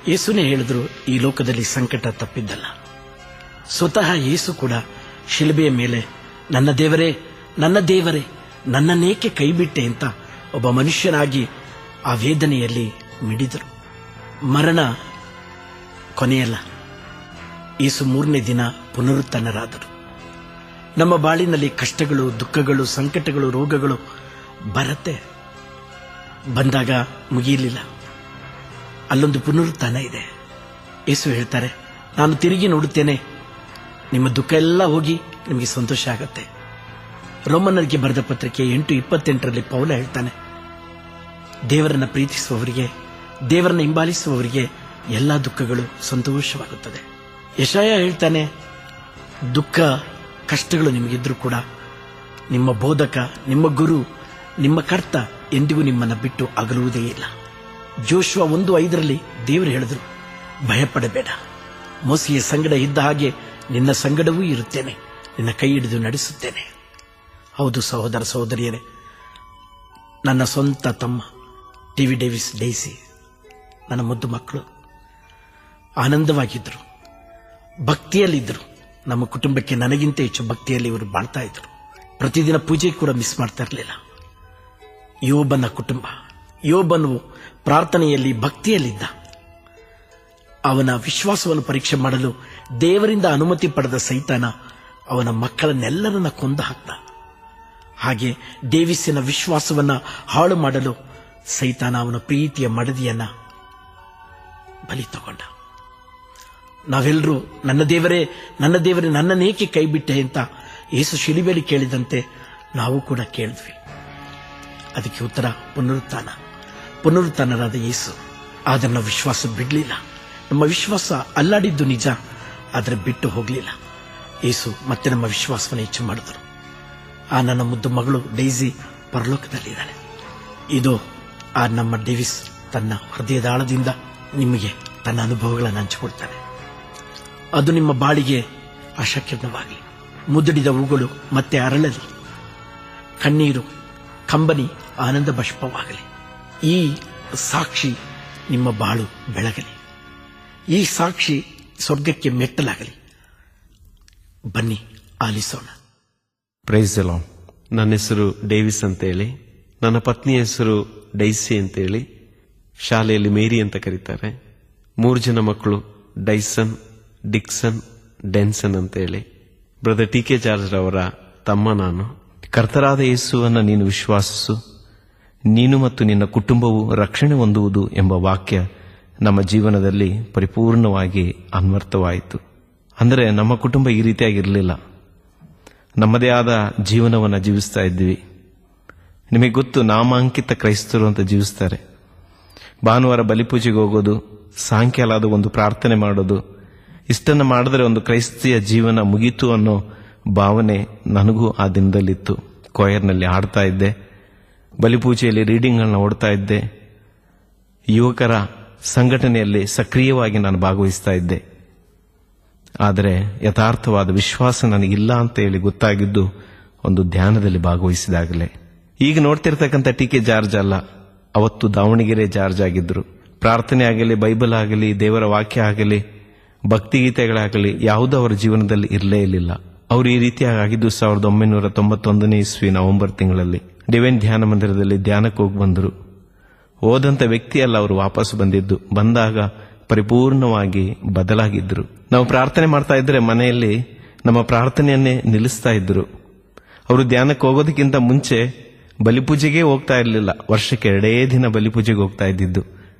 ಯೇಸುನೇ ಹೇಳಿದ್ರು, ಈ ಲೋಕದಲ್ಲಿ ಸಂಕಟ ತಪ್ಪಿದ್ದಲ್ಲ. ಸ್ವತಃ ಯೇಸು ಕೂಡ ಶಿಲುಬೆಯ ಮೇಲೆ ನನ್ನ ದೇವರೇ ನನ್ನ ದೇವರೇ ನನ್ನನ್ನೇಕೆ ಕೈಬಿಟ್ಟೆ ಅಂತ ಒಬ್ಬ ಮನುಷ್ಯನಾಗಿ ಆ ವೇದನೆಯಲ್ಲಿ ಮಿಡಿದರು. ಮರಣ ಕೊನೆಯಲ್ಲ. ಯೇಸು 3ನೇ ದಿನ ಪುನರುತ್ಥಾನರಾದರು. ನಮ್ಮ ಬಾಳಿನಲ್ಲಿ ಕಷ್ಟಗಳು, ದುಃಖಗಳು, ಸಂಕಟಗಳು, ರೋಗಗಳು ಬರುತ್ತೆ. ಬಂದಾಗ ಮುಗಿಯಲಿಲ್ಲ. ಅಲ್ಲೊಂದು ಪುನರುತ್ಥಾನ ಇದೆ. ಯೇಸು ಹೇಳ್ತಾರೆ, ನಾನು ತಿರುಗಿ ನೋಡುತ್ತೇನೆ, ನಿಮ್ಮ ದುಃಖ ಎಲ್ಲ ಹೋಗಿ ನಿಮಗೆ ಸಂತೋಷ ಆಗತ್ತೆ. ರೋಮನ್ನರಿಗೆ ಬರೆದ ಪತ್ರಿಕೆ 8:28 ಪೌಲ ಹೇಳ್ತಾನೆ, ದೇವರನ್ನ ಪ್ರೀತಿಸುವವರಿಗೆ, ದೇವರನ್ನ ಹಿಂಬಾಲಿಸುವವರಿಗೆ ಎಲ್ಲ ದುಃಖಗಳು ಸಂತೋಷವಾಗುತ್ತದೆ. ಯೆಶಾಯ ಹೇಳ್ತಾನೆ, ದುಃಖ ಕಷ್ಟಗಳು ನಿಮಗಿದ್ರೂ ಕೂಡ ನಿಮ್ಮ ಬೋಧಕ, ನಿಮ್ಮ ಗುರು, ನಿಮ್ಮ ಕರ್ತ ಎಂದಿಗೂ ನಿಮ್ಮನ್ನು ಬಿಟ್ಟು ಅಗಲುವುದೇ ಇಲ್ಲ. ಜೋಶುವ 1:5 ದೇವರು ಹೇಳಿದ್ರು, ಭಯಪಡಬೇಡ, ಮೋಸೆಯ ಸಂಗಡ ಇದ್ದ ಹಾಗೆ ನಿನ್ನ ಸಂಗಡವೂ ಇರುತ್ತೇನೆ, ನಿನ್ನ ಕೈ ಹಿಡಿದು ನಡೆಸುತ್ತೇನೆ. ಹೌದು ಸಹೋದರ ಸಹೋದರಿಯರೇ, ನನ್ನ ಸ್ವಂತ ತಮ್ಮ ಟಿ.ವಿ. ಡೇವಿಸ್ ಡೈಸಿ ನನ್ನ ಮುದ್ದು ಮಕ್ಕಳು ಆನಂದವಾಗಿದ್ದರು, ಭಕ್ತಿಯಲ್ಲಿದ್ದರು. ನಮ್ಮ ಕುಟುಂಬಕ್ಕೆ ನನಗಿಂತ ಹೆಚ್ಚು ಭಕ್ತಿಯಲ್ಲಿ ಇವರು ಬಾಳ್ತಾ ಇದ್ರು. ಪ್ರತಿದಿನ ಪೂಜೆ ಕೂಡ ಮಿಸ್ ಮಾಡ್ತಾ ಇರಲಿಲ್ಲ. ಯೋಬನ ಕುಟುಂಬ, ಯೋಬನು ಪ್ರಾರ್ಥನೆಯಲ್ಲಿ ಭಕ್ತಿಯಲ್ಲಿದ್ದ. ಅವನ ವಿಶ್ವಾಸವನ್ನು ಪರೀಕ್ಷೆ ಮಾಡಲು ದೇವರಿಂದ ಅನುಮತಿ ಪಡೆದ ಸೈತಾನ ಅವನ ಮಕ್ಕಳನ್ನೆಲ್ಲರನ್ನ ಕೊಂದು ಹಾಕ್ತ. ಹಾಗೆ ಡೇವಿಸಿನ ವಿಶ್ವಾಸವನ್ನ ಹಾಳು ಮಾಡಲು ಸೈತಾನ ಅವನ ಪ್ರೀತಿಯ ಮಡದಿಯನ್ನ ಬಲಿ ತಗೊಂಡ. ನಾವೆಲ್ಲರೂ ನನ್ನ ದೇವರೇ ನನ್ನ ದೇವರೇ ನನ್ನನ್ನೇಕೆ ಕೈಬಿಟ್ಟೆ ಅಂತ ಯೇಸು ಶಿಲುಬೆಯಲ್ಲಿ ಕೇಳಿದಂತೆ ನಾವು ಕೂಡ ಕೇಳಿದ್ವಿ. ಅದಕ್ಕೆ ಉತ್ತರ ಪುನರುತ್ಥಾನರಾದ ಯೇಸು. ಆದರೆ ನಾವು ವಿಶ್ವಾಸ ಬಿಡಲಿಲ್ಲ. ನಮ್ಮ ವಿಶ್ವಾಸ ಅಲ್ಲಾಡಿದ್ದು ನಿಜ, ಆದರೆ ಬಿಟ್ಟು ಹೋಗಲಿಲ್ಲ. ಯೇಸು ಮತ್ತೆ ನಮ್ಮ ವಿಶ್ವಾಸವನ್ನು ಹೆಚ್ಚು ಮಾಡಿದ್ರು. ಆ ನನ್ನ ಮುದ್ದು ಮಗಳು ಡೈಸಿ ಪರಲೋಕದಲ್ಲಿದ್ದಾಳೆ. ಇದು ಆ ನಮ್ಮ ಡೇವಿಸ್ ತನ್ನ ಹೃದಯದ ಆಳದಿಂದ ನಿಮಗೆ ತನ್ನ ಅನುಭವಗಳನ್ನು ಹಂಚಿಕೊಳ್ತಾನೆ. ಅದು ನಿಮ್ಮ ಬಾಳಿಗೆ ಆಶಾಕಿರಣವಾಗಲಿ. ಮುದುಡಿದ ಹೂಗಳು ಮತ್ತೆ ಅರಳಲಿ, ಕಣ್ಣೀರು ಕಂಬನಿ ಆನಂದ ಬಾಷ್ಪವಾಗಲಿ. ಈ ಸಾಕ್ಷಿ ನಿಮ್ಮ ಬಾಳು ಬೆಳಗಲಿ. ಈ ಸಾಕ್ಷಿ ಸ್ವರ್ಗಕ್ಕೆ ಮೆಟ್ಟಲಾಗಲಿ. ಬನ್ನಿ ಆಲಿಸೋಣ. Praise the Lord. ನನ್ನ ಹೆಸರು ಡೇವಿಸ್ ಅಂತೇಳಿ, ನನ್ನ ಪತ್ನಿಯ ಹೆಸರು ಡೈಸಿ ಅಂತೇಳಿ, ಶಾಲೆಯಲ್ಲಿ ಮೇರಿ ಅಂತ ಕರೀತಾರೆ. 3 ಜನ ಮಕ್ಕಳು, ಡೈಸನ್, ಡಿಕ್ಸನ್, ಡೆನ್ಸನ್ ಅಂತೇಳಿ. Brother TK. ಜಾರ್ಜ್ ರವರ ತಮ್ಮ ನಾನು. ಕರ್ತರಾದ ಯೇಸುವನ್ನು ನೀನು ವಿಶ್ವಾಸಿಸು, ನೀನು ಮತ್ತು ನಿನ್ನ ಕುಟುಂಬವು ರಕ್ಷಣೆ ಹೊಂದುವುದು ಎಂಬ ವಾಕ್ಯ ನಮ್ಮ ಜೀವನದಲ್ಲಿ ಪರಿಪೂರ್ಣವಾಗಿ ಅನ್ವರ್ಥವಾಯಿತು. ಅಂದರೆ ನಮ್ಮ ಕುಟುಂಬ ಈ ರೀತಿಯಾಗಿರಲಿಲ್ಲ. ನಮ್ಮದೇ ಆದ ಜೀವನವನ್ನು ಜೀವಿಸ್ತಾ ಇದ್ವಿ. ನಿಮಗೆ ಗೊತ್ತು, ನಾಮಾಂಕಿತ ಕ್ರೈಸ್ತರು ಅಂತ ಜೀವಿಸ್ತಾರೆ. ಭಾನುವಾರ ಬಲಿಪೂಜೆಗೆ ಹೋಗೋದು, ಸಾಯಂಕಾಲ ಅದು ಒಂದು ಪ್ರಾರ್ಥನೆ ಮಾಡೋದು, ಇಷ್ಟನ್ನು ಮಾಡಿದ್ರೆ ಒಂದು ಕ್ರೈಸ್ತಿಯ ಜೀವನ ಮುಗೀತು ಅನ್ನೋ ಭಾವನೆ ನನಗೂ ಆ ದಿನದಲ್ಲಿತ್ತು. ಕೊಯರ್ನಲ್ಲಿ ಹಾಡ್ತಾ ಇದ್ದೆ, ಬಲಿಪೂಜೆಯಲ್ಲಿ ರೀಡಿಂಗ್ಗಳನ್ನ ಓಡ್ತಾ ಇದ್ದೆ, ಯುವಕರ ಸಂಘಟನೆಯಲ್ಲಿ ಸಕ್ರಿಯವಾಗಿ ನಾನು ಭಾಗವಹಿಸ್ತಾ ಇದ್ದೆ. ಆದರೆ ಯಥಾರ್ಥವಾದ ವಿಶ್ವಾಸ ನನಗಿಲ್ಲ ಅಂತ ಹೇಳಿ ಗೊತ್ತಾಗಿದ್ದು ಒಂದು ಧ್ಯಾನದಲ್ಲಿ ಭಾಗವಹಿಸಿದಾಗಲೇ. ಈಗ ನೋಡ್ತಿರ್ತಕ್ಕಂಥ ಟಿ.ಕೆ. ಜಾರ್ಜ್ ಅಲ್ಲ, ಅವತ್ತು ದಾವಣಗೆರೆ ಜಾರ್ಜ್ ಆಗಿದ್ರು. ಪ್ರಾರ್ಥನೆ ಆಗಲಿ, ಬೈಬಲ್ ಆಗಲಿ, ದೇವರ ವಾಕ್ಯ ಆಗಲಿ, ಭಕ್ತಿಗೀತೆಗಳಾಗಲಿ ಯಾವುದೂ ಅವರ ಜೀವನದಲ್ಲಿ ಇರಲೇ ಇರಲಿಲ್ಲ. ಅವರು ಈ ರೀತಿಯಾಗಿದ್ದು 1991 ಇಸ್ವಿ ನವೆಂಬರ್ ತಿಂಗಳಲ್ಲಿ ಡಿವೈನ್ ಧ್ಯಾನ ಮಂದಿರದಲ್ಲಿ ಧ್ಯಾನಕ್ಕೆ ಹೋಗಿ ಬಂದರು. ಹೋದಂಥ ವ್ಯಕ್ತಿ ಅಲ್ಲ ಅವರು ವಾಪಸ್ ಬಂದಿದ್ದು. ಬಂದಾಗ ಪರಿಪೂರ್ಣವಾಗಿ ಬದಲಾಗಿದ್ರು. ನಾವು ಪ್ರಾರ್ಥನೆ ಮಾಡ್ತಾ ಇದ್ರೆ ಮನೆಯಲ್ಲಿ ನಮ್ಮ ಪ್ರಾರ್ಥನೆಯನ್ನೇ ನಿಲ್ಲಿಸ್ತಾ ಇದ್ರು. ಅವರು ಧ್ಯಾನಕ್ಕೆ ಹೋಗೋದಕ್ಕಿಂತ ಮುಂಚೆ ಬಲಿಪೂಜೆಗೆ ಹೋಗ್ತಾ ಇರಲಿಲ್ಲ. ವರ್ಷಕ್ಕೆ 2 ದಿನ ಬಲಿಪೂಜೆಗೆ ಹೋಗ್ತಾ ಇದ್ದಿದ್ದು,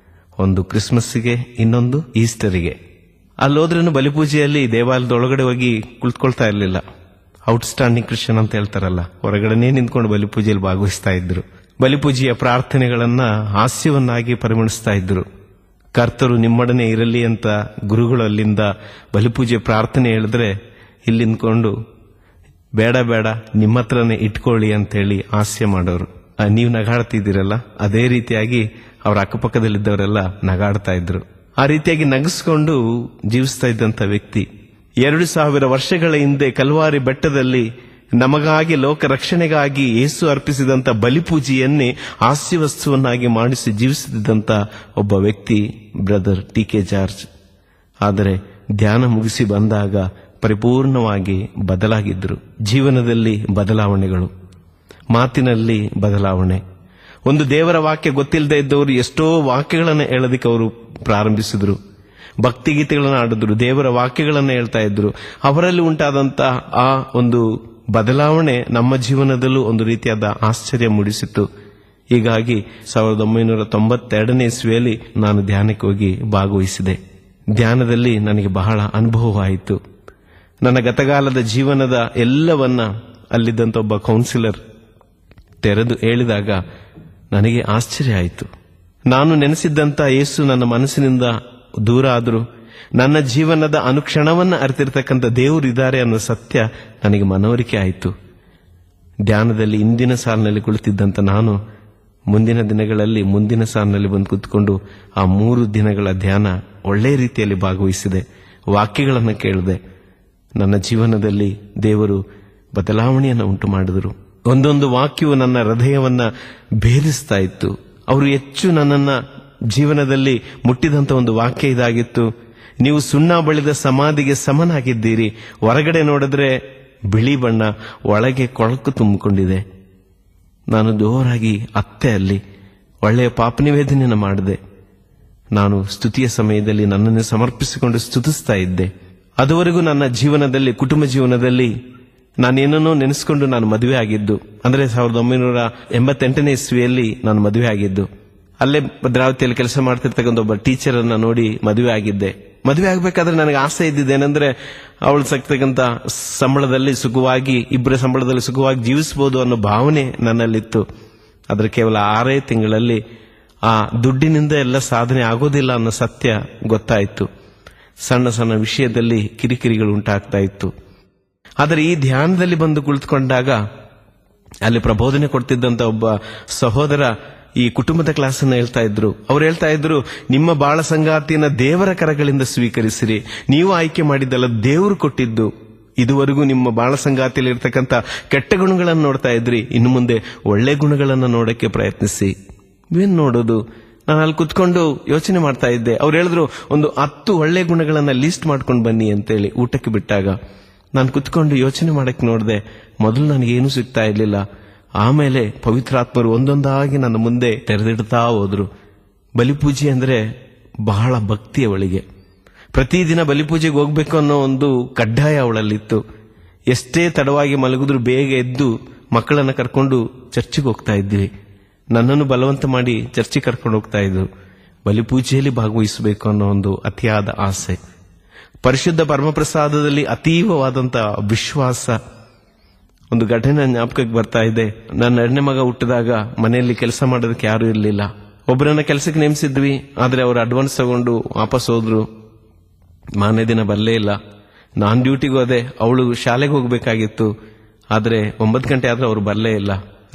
ಒಂದು ಕ್ರಿಸ್ಮಸ್ಗೆ, ಇನ್ನೊಂದು ಈಸ್ಟರಿಗೆ. ಅಲ್ಲೋದ್ರೂ ಬಲಿಪೂಜೆಯಲ್ಲಿ ದೇವಾಲಯದೊಳಗಡೆ ಹೋಗಿ ಕುಳಿತುಕೊಳ್ತಾ ಇರಲಿಲ್ಲ. ಔಟ್ಸ್ಟ್ಯಾಂಡಿಂಗ್ ಕ್ರಿಶ್ಚಿಯನ್ ಅಂತ ಹೇಳ್ತಾರಲ್ಲ, ಹೊರಗಡೆನೇ ನಿಂತ್ಕೊಂಡು ಬಲಿಪೂಜೆಯಲ್ಲಿ ಭಾಗವಹಿಸ್ತಾ ಇದ್ರು. ಬಲಿಪೂಜೆಯ ಪ್ರಾರ್ಥನೆಗಳನ್ನ ಹಾಸ್ಯವನ್ನಾಗಿ ಪರಿಗಣಿಸ್ತಾ ಇದ್ರು. ಕರ್ತರು ನಿಮ್ಮೊಡನೆ ಇರಲಿ ಅಂತ ಗುರುಗಳು ಅಲ್ಲಿಂದ ಬಲಿಪೂಜೆ ಪ್ರಾರ್ಥನೆ ಹೇಳಿದ್ರೆ ಇಲ್ಲಿ ನಿಂತ್ಕೊಂಡು ಬೇಡ ಬೇಡ ನಿಮ್ಮ ಹತ್ರನೇ ಇಟ್ಕೊಳ್ಳಿ ಅಂತ ಹೇಳಿ ಹಾಸ್ಯ ಮಾಡೋರು. ನೀವು ನಗಾಡ್ತಿದ್ದೀರಲ್ಲ, ಅದೇ ರೀತಿಯಾಗಿ ಅವರ ಅಕ್ಕಪಕ್ಕದಲ್ಲಿದ್ದವರೆಲ್ಲ ನಗಾಡ್ತಾ ಇದ್ರು. ಆ ರೀತಿಯಾಗಿ ನಗಿಸ್ಕೊಂಡು ಜೀವಿಸ್ತಾ ಇದ್ದಂಥ ವ್ಯಕ್ತಿ 2000 ವರ್ಷಗಳ ಹಿಂದೆ ಕಲ್ವಾರಿ ಬೆಟ್ಟದಲ್ಲಿ ನಮಗಾಗಿ ಲೋಕ ರಕ್ಷಣೆಗಾಗಿ ಯೇಸು ಅರ್ಪಿಸಿದಂತ ಬಲಿಪೂಜೆಯನ್ನೇ ಹಾಸ್ಯ ವಸ್ತುವನ್ನಾಗಿ ಮಾಡಿಸಿ ಜೀವಿಸುತ್ತಿದ್ದಂತ ಒಬ್ಬ ವ್ಯಕ್ತಿ ಬ್ರದರ್ ಟಿ.ಕೆ. ಜಾರ್ಜ್. ಆದರೆ ಧ್ಯಾನ ಮುಗಿಸಿ ಬಂದಾಗ ಪರಿಪೂರ್ಣವಾಗಿ ಬದಲಾಗಿದ್ದರು. ಜೀವನದಲ್ಲಿ ಬದಲಾವಣೆಗಳು, ಮಾತಿನಲ್ಲಿ ಬದಲಾವಣೆ. ಒಂದು ದೇವರ ವಾಕ್ಯ ಗೊತ್ತಿಲ್ಲದೆ ಇದ್ದವರು ಎಷ್ಟೋ ವಾಕ್ಯಗಳನ್ನು ಹೇಳೋದಕ್ಕೆ ಅವರು ಪ್ರಾರಂಭಿಸಿದ್ರು. ಭಕ್ತಿಗೀತೆಗಳನ್ನು ಆಡಿದ್ರು, ದೇವರ ವಾಕ್ಯಗಳನ್ನು ಹೇಳ್ತಾ ಇದ್ರು. ಅವರಲ್ಲಿ ಉಂಟಾದಂತ ಆ ಒಂದು ಬದಲಾವಣೆ ನಮ್ಮ ಜೀವನದಲ್ಲೂ ಒಂದು ರೀತಿಯಾದ ಆಶ್ಚರ್ಯ ಮೂಡಿಸಿತ್ತು. ಹೀಗಾಗಿ 1992ನೇ ಇಸ್ವಿಯಲ್ಲಿ ನಾನು ಧ್ಯಾನಕ್ಕೆ ಹೋಗಿ ಭಾಗವಹಿಸಿದೆ. ಧ್ಯಾನದಲ್ಲಿ ನನಗೆ ಬಹಳ ಅನುಭವವಾಯಿತು. ನನ್ನ ಗತಕಾಲದ ಜೀವನದ ಎಲ್ಲವನ್ನ ಅಲ್ಲಿದ್ದಂಥ ಒಬ್ಬ ಕೌನ್ಸಿಲರ್ ತೆರೆದು ಹೇಳಿದಾಗ ನನಗೆ ಆಶ್ಚರ್ಯ ಆಯಿತು. ನಾನು ನೆನೆಸಿದ್ದಂಥ ಯೇಸು ನನ್ನ ಮನಸ್ಸಿನಿಂದ ದೂರ ಆದರೂ ನನ್ನ ಜೀವನದ ಅನುಕ್ಷಣವನ್ನ ಅರಿತಿರ್ತಕ್ಕಂಥ ದೇವರು ಇದ್ದಾರೆ ಅನ್ನೋ ಸತ್ಯ ನನಗೆ ಮನವರಿಕೆ ಆಯಿತು. ಧ್ಯಾನದಲ್ಲಿ ಇಂದಿನ ಸಾಲಿನಲ್ಲಿ ಕುಳಿತಿದ್ದಂಥ ನಾನು ಮುಂದಿನ ದಿನಗಳಲ್ಲಿ ಮುಂದಿನ ಸಾಲಿನಲ್ಲಿ ಬಂದು ಕೂತ್ಕೊಂಡು ಆ 3 ದಿನಗಳ ಧ್ಯಾನ ಒಳ್ಳೆಯ ರೀತಿಯಲ್ಲಿ ಭಾಗವಹಿಸಿದೆ. ವಾಕ್ಯಗಳನ್ನು ಕೇಳಿದೆ. ನನ್ನ ಜೀವನದಲ್ಲಿ ದೇವರು ಬದಲಾವಣೆಯನ್ನು ಉಂಟು ಮಾಡಿದರು. ಒಂದೊಂದು ವಾಕ್ಯವು ನನ್ನ ಹೃದಯವನ್ನ ಭೇದಿಸ್ತಾ ಇತ್ತು. ಅವರು ಹೆಚ್ಚು ನನ್ನನ್ನ ಜೀವನದಲ್ಲಿ ಮುಟ್ಟಿದಂತ ಒಂದು ವಾಕ್ಯ ಇದಾಗಿತ್ತು. ನೀವು ಸುಣ್ಣ ಬಳಿದ ಸಮಾಧಿಗೆ ಸಮನಾಗಿದ್ದೀರಿ. ಹೊರಗಡೆ ನೋಡಿದ್ರೆ ಬಿಳಿ ಬಣ್ಣ, ಒಳಗೆ ಕೊಳಕು ತುಂಬಿಕೊಂಡಿದೆ. ನಾನು ಜೋರಾಗಿ ಅತ್ತೆ ಅಲ್ಲಿ ಒಳ್ಳೆಯ ಪಾಪ ನಿವೇದನೆಯನ್ನು ಮಾಡಿದೆ. ನಾನು ಸ್ತುತಿಯ ಸಮಯದಲ್ಲಿ ನನ್ನನ್ನು ಸಮರ್ಪಿಸಿಕೊಂಡು ಸ್ತುತಿಸ್ತಾ ಇದ್ದೆ. ಅದುವರೆಗೂ ನನ್ನ ಜೀವನದಲ್ಲಿ, ಕುಟುಂಬ ಜೀವನದಲ್ಲಿ ನಾನೇನನ್ನೋ ನೆನೆಸ್ಕೊಂಡು ನಾನು ಮದುವೆ ಆಗಿದ್ದು. ಅಂದ್ರೆ 1988ನೇ ಇಸ್ವಿಯಲ್ಲಿ ನಾನು ಮದುವೆ ಆಗಿದ್ದು. ಅಲ್ಲೇ ಭದ್ರಾವತಿಯಲ್ಲಿ ಕೆಲಸ ಮಾಡ್ತಿರ್ತಕ್ಕಂಥ ಒಬ್ಬ ಟೀಚರ್ ಅನ್ನ ನೋಡಿ ಮದುವೆ ಆಗಿದ್ದೆ. ಮದುವೆ ಆಗ್ಬೇಕಾದ್ರೆ ನನಗೆ ಆಸೆ ಇದ್ದಿದ್ದೇನೆಂದ್ರೆ ಅವಳು ಸಿಗ್ತಕ್ಕಂಥ ಸಂಬಳದಲ್ಲಿ ಸುಖವಾಗಿ, ಇಬ್ಬರ ಸಂಬಳದಲ್ಲಿ ಸುಖವಾಗಿ ಜೀವಿಸಬಹುದು ಅನ್ನೋ ಭಾವನೆ ನನ್ನಲ್ಲಿತ್ತು. ಆದ್ರೆ ಕೇವಲ 6 ತಿಂಗಳಲ್ಲಿ ಆ ದುಡ್ಡಿನಿಂದ ಎಲ್ಲ ಸಾಧನೆ ಆಗೋದಿಲ್ಲ ಅನ್ನೋ ಸತ್ಯ ಗೊತ್ತಾಯಿತು. ಸಣ್ಣ ಸಣ್ಣ ವಿಷಯದಲ್ಲಿ ಕಿರಿಕಿರಿಗಳು ಉಂಟಾಗ್ತಾ ಇತ್ತು. ಆದರೆ ಈ ಧ್ಯಾನದಲ್ಲಿ ಬಂದು ಕುಳಿತುಕೊಂಡಾಗ ಅಲ್ಲಿ ಪ್ರಬೋಧನೆ ಕೊಡ್ತಿದ್ದಂತ ಒಬ್ಬ ಸಹೋದರ ಈ ಕುಟುಂಬದ ಕ್ಲಾಸ್ ಅನ್ನು ಹೇಳ್ತಾ ಇದ್ರು. ಅವ್ರು ಹೇಳ್ತಾ ಇದ್ರು, ನಿಮ್ಮ ಬಾಳ ಸಂಗಾತಿಯನ್ನ ದೇವರ ಕರಗಳಿಂದ ಸ್ವೀಕರಿಸಿರಿ. ನೀವು ಆಯ್ಕೆ ಮಾಡಿದ್ದಲ್ಲ, ದೇವರು ಕೊಟ್ಟಿದ್ದು. ಇದುವರೆಗೂ ನಿಮ್ಮ ಬಾಳ ಸಂಗಾತಿಯಲ್ಲಿ ಇರ್ತಕ್ಕಂಥ ಕೆಟ್ಟ ಗುಣಗಳನ್ನು ನೋಡ್ತಾ ಇದ್ರಿ, ಇನ್ನು ಮುಂದೆ ಒಳ್ಳೆ ಗುಣಗಳನ್ನು ನೋಡಕ್ಕೆ ಪ್ರಯತ್ನಿಸಿ. ಏನ್ ನೋಡೋದು? ನಾನು ಅಲ್ಲಿ ಕುತ್ಕೊಂಡು ಯೋಚನೆ ಮಾಡ್ತಾ ಇದ್ದೆ. ಅವ್ರು ಹೇಳಿದ್ರು, ಒಂದು 10 ಒಳ್ಳೆ ಗುಣಗಳನ್ನ ಲಿಸ್ಟ್ ಮಾಡ್ಕೊಂಡು ಬನ್ನಿ ಅಂತೇಳಿ. ಊಟಕ್ಕೆ ಬಿಟ್ಟಾಗ ನಾನು ಕುತ್ಕೊಂಡು ಯೋಚನೆ ಮಾಡಕ್ಕೆ ನೋಡಿದೆ. ಮೊದಲು ನನಗೇನು ಸಿಗ್ತಾ ಇರ್ಲಿಲ್ಲ. ಆಮೇಲೆ ಪವಿತ್ರಾತ್ಮರು ಒಂದೊಂದಾಗಿ ನನ್ನ ಮುಂದೆ ತೆರೆದಿಡ್ತಾ ಹೋದ್ರು. ಬಲಿಪೂಜೆ ಅಂದ್ರೆ ಬಹಳ ಭಕ್ತಿ ಅವಳಿಗೆ. ಪ್ರತಿದಿನ ಬಲಿಪೂಜೆಗೆ ಹೋಗ್ಬೇಕು ಅನ್ನೋ ಒಂದು ಕಡ್ಡಾಯ ಅವಳಲ್ಲಿತ್ತು. ಎಷ್ಟೇ ತಡವಾಗಿ ಮಲಗಿದ್ರು ಬೇಗ ಎದ್ದು ಮಕ್ಕಳನ್ನ ಕರ್ಕೊಂಡು ಚರ್ಚಿಗೆ ಹೋಗ್ತಾ ಇದ್ವಿ. ನನ್ನನ್ನು ಬಲವಂತ ಮಾಡಿ ಚರ್ಚಿಗೆ ಕರ್ಕೊಂಡು ಹೋಗ್ತಾ ಇದ್ರು. ಬಲಿಪೂಜೆಯಲ್ಲಿ ಭಾಗವಹಿಸಬೇಕು ಅನ್ನೋ ಒಂದು ಅತಿಯಾದ ಆಸೆ. ಪರಿಶುದ್ಧ ಪರಮಪ್ರಸಾದದಲ್ಲಿ ಅತೀವವಾದಂತ ವಿಶ್ವಾಸ. ಒಂದು ಘಟನೆ ಜ್ಞಾಪಕಕ್ಕೆ ಬರ್ತಾ ಇದೆ. ನನ್ನ 2ನೇ ಮಗ ಹುಟ್ಟಿದಾಗ ಮನೆಯಲ್ಲಿ ಕೆಲಸ ಮಾಡೋದಕ್ಕೆ ಯಾರು ಇರಲಿಲ್ಲ. ಒಬ್ಬರನ್ನ ಕೆಲಸಕ್ಕೆ ನೇಮಿಸಿದ್ವಿ. ಆದ್ರೆ ಅವರು ಅಡ್ವಾನ್ಸ್ ತಗೊಂಡು ವಾಪಸ್ ಹೋದ್ರು. ಮಾರನೇ ದಿನ ಬರಲೇ ಇಲ್ಲ. ನಾನ್ ಡ್ಯೂಟಿಗೂ ಹೋದೆ, ಅವಳು ಶಾಲೆಗೆ ಹೋಗ್ಬೇಕಾಗಿತ್ತು. ಆದ್ರೆ 9 ಗಂಟೆ ಆದ್ರೆ ಅವ್ರು ಬರಲೇ ಇಲ್ಲ.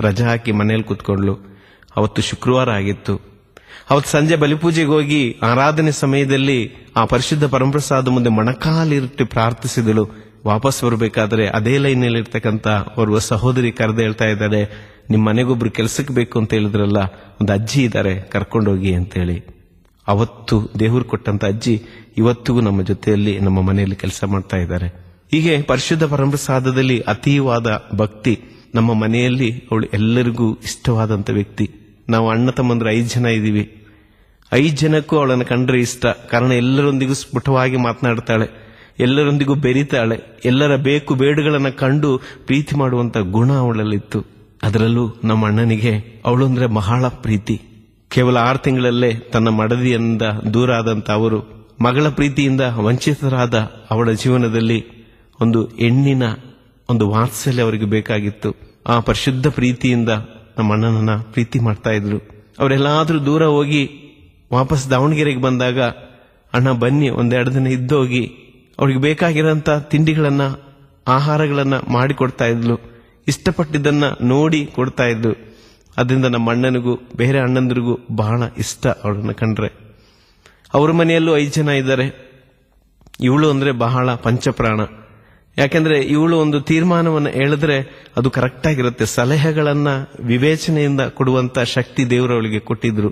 ರಜಾ ಹಾಕಿ ಮನೇಲಿ ಕುತ್ಕೊಂಡ್ಲು. ಅವತ್ತು ಶುಕ್ರವಾರ ಆಗಿತ್ತು. ಅವತ್ತು ಸಂಜೆ ಬಲಿಪೂಜೆಗೆ ಹೋಗಿ ಆರಾಧನೆ ಸಮಯದಲ್ಲಿ ಆ ಪರಿಶುದ್ಧ ಪರಮಪ್ರಸಾದ ಮುಂದೆ ಮೊಣಕಾಲಿಟ್ಟು ಪ್ರಾರ್ಥಿಸಿದಳು. ವಾಪಸ್ ಬರಬೇಕಾದ್ರೆ ಅದೇ ಲೈನಲ್ಲಿ ಇರ್ತಕ್ಕಂಥ ಓರ್ವ ಸಹೋದರಿ ಕರೆದು ಹೇಳ್ತಾ ಇದ್ದಾರೆ, ನಿಮ್ಮ ಮನೆಗೊಬ್ರು ಕೆಲ್ಸಕ್ಕೆ ಬೇಕು ಅಂತ ಹೇಳಿದ್ರಲ್ಲ, ಒಂದು ಅಜ್ಜಿ ಇದ್ದಾರೆ, ಕರ್ಕೊಂಡೋಗಿ ಅಂತೇಳಿ. ಅವತ್ತು ದೇವರು ಕೊಟ್ಟಂತ ಅಜ್ಜಿ ಇವತ್ತಿಗೂ ನಮ್ಮ ಜೊತೆಯಲ್ಲಿ ನಮ್ಮ ಮನೆಯಲ್ಲಿ ಕೆಲಸ ಮಾಡ್ತಾ ಇದ್ದಾರೆ. ಹೀಗೆ ಪರಿಶುದ್ಧ ಪರಮಪ್ರಸಾದದಲ್ಲಿ ಅತೀವಾದ ಭಕ್ತಿ. ನಮ್ಮ ಮನೆಯಲ್ಲಿ ಅವಳು ಎಲ್ಲರಿಗೂ ಇಷ್ಟವಾದಂತ ವ್ಯಕ್ತಿ. ನಾವು ಅಣ್ಣ ತಮ್ಮಂದ್ರೆ 5 ಜನ ಇದ್ದೀವಿ. 5 ಜನಕ್ಕೂ ಅವಳನ್ನು ಕಂಡ್ರೆ ಇಷ್ಟ. ಕಾರಣ ಎಲ್ಲರೊಂದಿಗೂ ಸ್ಫುಟವಾಗಿ ಮಾತನಾಡ್ತಾಳೆ, ಎಲ್ಲರೊಂದಿಗೂ ಬೆರೀತಾಳೆ, ಎಲ್ಲರ ಬೇಕು ಬೇಡುಗಳನ್ನ ಕಂಡು ಪ್ರೀತಿ ಮಾಡುವಂತ ಗುಣ ಅವಳಲ್ಲಿತ್ತು. ಅದರಲ್ಲೂ ನಮ್ಮ ಅಣ್ಣನಿಗೆ ಅವಳು ಅಂದ್ರೆ ಬಹಳ ಪ್ರೀತಿ. ಕೇವಲ 6 ತಿಂಗಳಲ್ಲೇ ತನ್ನ ಮಡದಿಯಿಂದ ದೂರ ಆದಂತ ಅವರು, ಮಗಳ ಪ್ರೀತಿಯಿಂದ ವಂಚಿತರಾದ ಅವಳ ಜೀವನದಲ್ಲಿ ಒಂದು ಹೆಣ್ಣಿನ ಒಂದು ವಾತ್ಸಲ್ಯ ಅವರಿಗೆ ಬೇಕಾಗಿತ್ತು. ಆ ಪರಿಶುದ್ಧ ಪ್ರೀತಿಯಿಂದ ನಮ್ಮ ಅಣ್ಣನನ್ನ ಪ್ರೀತಿ ಮಾಡ್ತಾ ಇದ್ರು. ಅವರೆಲ್ಲಾದ್ರೂ ದೂರ ಹೋಗಿ ವಾಪಸ್ ದಾವಣಗೆರೆಗೆ ಬಂದಾಗ, ಅಣ್ಣ ಬನ್ನಿ 1-2 ದಿನ ಇದ್ದೋಗಿ ಅವ್ರಿಗೆ ಬೇಕಾಗಿರೋಂಥ ತಿಂಡಿಗಳನ್ನ, ಆಹಾರಗಳನ್ನ ಮಾಡಿಕೊಡ್ತಾ ಇದ್ಲು. ಇಷ್ಟಪಟ್ಟಿದ್ದನ್ನ ನೋಡಿ ಕೊಡ್ತಾ ಇದ್ಲು. ಅದರಿಂದ ನಮ್ಮ ಅಣ್ಣನಿಗೂ ಬೇರೆ ಅಣ್ಣಂದ್ರಿಗೂ ಬಹಳ ಇಷ್ಟ ಅವಳನ್ನ ಕಂಡ್ರೆ. ಅವ್ರ ಮನೆಯಲ್ಲೂ 5 ಜನ ಇದ್ದಾರೆ. ಇವಳು ಅಂದ್ರೆ ಬಹಳ ಪಂಚಪ್ರಾಣ. ಯಾಕೆಂದ್ರೆ ಇವಳು ಒಂದು ತೀರ್ಮಾನವನ್ನು ಹೇಳಿದ್ರೆ ಅದು ಕರೆಕ್ಟ್ ಆಗಿರುತ್ತೆ. ಸಲಹೆಗಳನ್ನ ವಿವೇಚನೆಯಿಂದ ಕೊಡುವಂತ ಶಕ್ತಿ ದೇವರವಳಿಗೆ ಕೊಟ್ಟಿದ್ರು.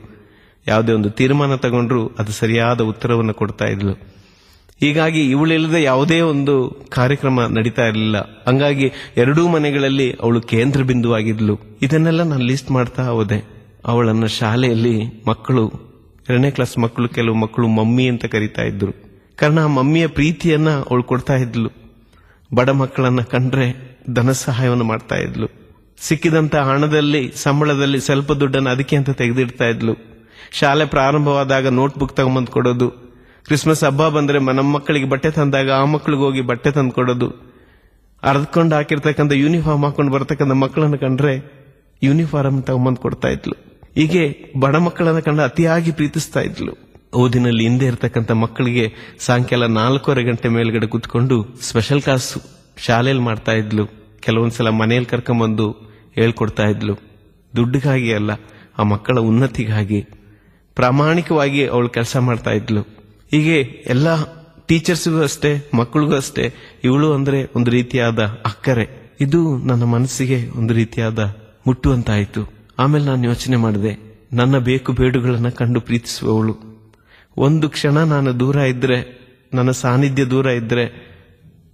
ಯಾವುದೇ ಒಂದು ತೀರ್ಮಾನ ತಗೊಂಡ್ರು ಅದು ಸರಿಯಾದ ಉತ್ತರವನ್ನು ಕೊಡ್ತಾ ಇದ್ಲು. ಹೀಗಾಗಿ ಇವಳಿಲ್ಲದೆ ಯಾವುದೇ ಒಂದು ಕಾರ್ಯಕ್ರಮ ನಡೀತಾ ಇರಲಿಲ್ಲ. ಹಂಗಾಗಿ ಎರಡೂ ಮನೆಗಳಲ್ಲಿ ಅವಳು ಕೇಂದ್ರ ಬಿಂದುವಾಗಿದ್ಲು. ಇದನ್ನೆಲ್ಲ ನಾನು ಲಿಸ್ಟ್ ಮಾಡ್ತಾ ಹೋದೆ. ಅವಳನ್ನ ಶಾಲೆಯಲ್ಲಿ ಮಕ್ಕಳು, 2ನೇ ಕ್ಲಾಸ್ ಮಕ್ಕಳು, ಕೆಲವು ಮಕ್ಕಳು ಮಮ್ಮಿ ಅಂತ ಕರೀತಾ ಇದ್ರು. ಕಾರಣ ಆ ಮಮ್ಮಿಯ ಪ್ರೀತಿಯನ್ನ ಅವಳು ಕೊಡ್ತಾ ಇದ್ಲು. ಬಡ ಮಕ್ಕಳನ್ನ ಕಂಡ್ರೆ ಧನ ಸಹಾಯವನ್ನು ಮಾಡ್ತಾ ಇದ್ಲು. ಸಿಕ್ಕಿದಂತ ಹಣದಲ್ಲಿ, ಸಂಬಳದಲ್ಲಿ ಸ್ವಲ್ಪ ದುಡ್ಡನ್ನು ಅದಕ್ಕೆ ಅಂತ ತೆಗೆದಿಡ್ತಾ ಇದ್ಲು. ಶಾಲೆ ಪ್ರಾರಂಭವಾದಾಗ ನೋಟ್ಬುಕ್ ತಗೊಂಬಂದು ಕೊಡೋದು, ಕ್ರಿಸ್ಮಸ್ ಹಬ್ಬ ಬಂದ್ರೆ ನಮ್ಮ ಮಕ್ಕಳಿಗೆ ಬಟ್ಟೆ ತಂದಾಗ ಆ ಮಕ್ಕಳಿಗೆ ಹೋಗಿ ಬಟ್ಟೆ ತಂದು ಕೊಡೋದು, ಅರ್ದ್ಕೊಂಡು ಹಾಕಿರ್ತಕ್ಕಂಥ ಯೂನಿಫಾರ್ಮ್ ಹಾಕೊಂಡು ಬರ್ತಕ್ಕಂಥ ಮಕ್ಕಳನ್ನ ಕಂಡ್ರೆ ಯೂನಿಫಾರ್ಮ್ ತಗೊಂಬಂದು ಕೊಡ್ತಾ ಇದ್ಲು. ಹೀಗೆ ಬಡ ಮಕ್ಕಳನ್ನ ಕಂಡು ಅತಿಯಾಗಿ ಪ್ರೀತಿಸ್ತಾ ಇದ್ಲು. ಓದಿನಲ್ಲಿ ಹಿಂದೆ ಇರ್ತಕ್ಕಂಥ ಮಕ್ಕಳಿಗೆ ಸಾಯಂಕಾಲ 4:15 ಗಂಟೆ ಮೇಲ್ಗಡೆ ಕೂತ್ಕೊಂಡು ಸ್ಪೆಷಲ್ ಕ್ಲಾಸ್ ಶಾಲೆಯಲ್ಲಿ ಮಾಡ್ತಾ ಇದ್ಲು. ಕೆಲವೊಂದ್ಸಲ ಮನೆಯಲ್ಲಿ ಕರ್ಕೊಂಬಂದು ಹೇಳ್ಕೊಡ್ತಾ ಇದ್ಲು. ದುಡ್ಡಿಗಾಗಿ ಅಲ್ಲ, ಆ ಮಕ್ಕಳ ಉನ್ನತಿಗಾಗಿ ಪ್ರಾಮಾಣಿಕವಾಗಿ ಅವಳು ಕೆಲಸ ಮಾಡ್ತಾ ಇದ್ಲು. ಹೀಗೆ ಎಲ್ಲ ಟೀಚರ್ಸ್ಗೂ ಅಷ್ಟೇ, ಮಕ್ಕಳಿಗೂ ಅಷ್ಟೇ ಇವಳು ಅಂದ್ರೆ ಒಂದು ರೀತಿಯಾದ ಅಕ್ಕರೆ. ಇದು ನನ್ನ ಮನಸ್ಸಿಗೆ ಒಂದು ರೀತಿಯಾದ ಮುಟ್ಟುವಂತಾಯಿತು. ಆಮೇಲೆ ನಾನು ಯೋಚನೆ ಮಾಡಿದೆ, ನನ್ನ ಬೇಕು ಬೇಡುಗಳನ್ನ ಕಂಡು ಪ್ರೀತಿಸುವವಳು. ಒಂದು ಕ್ಷಣ ನಾನು ದೂರ ಇದ್ರೆ, ನನ್ನ ಸಾನ್ನಿಧ್ಯ ದೂರ ಇದ್ರೆ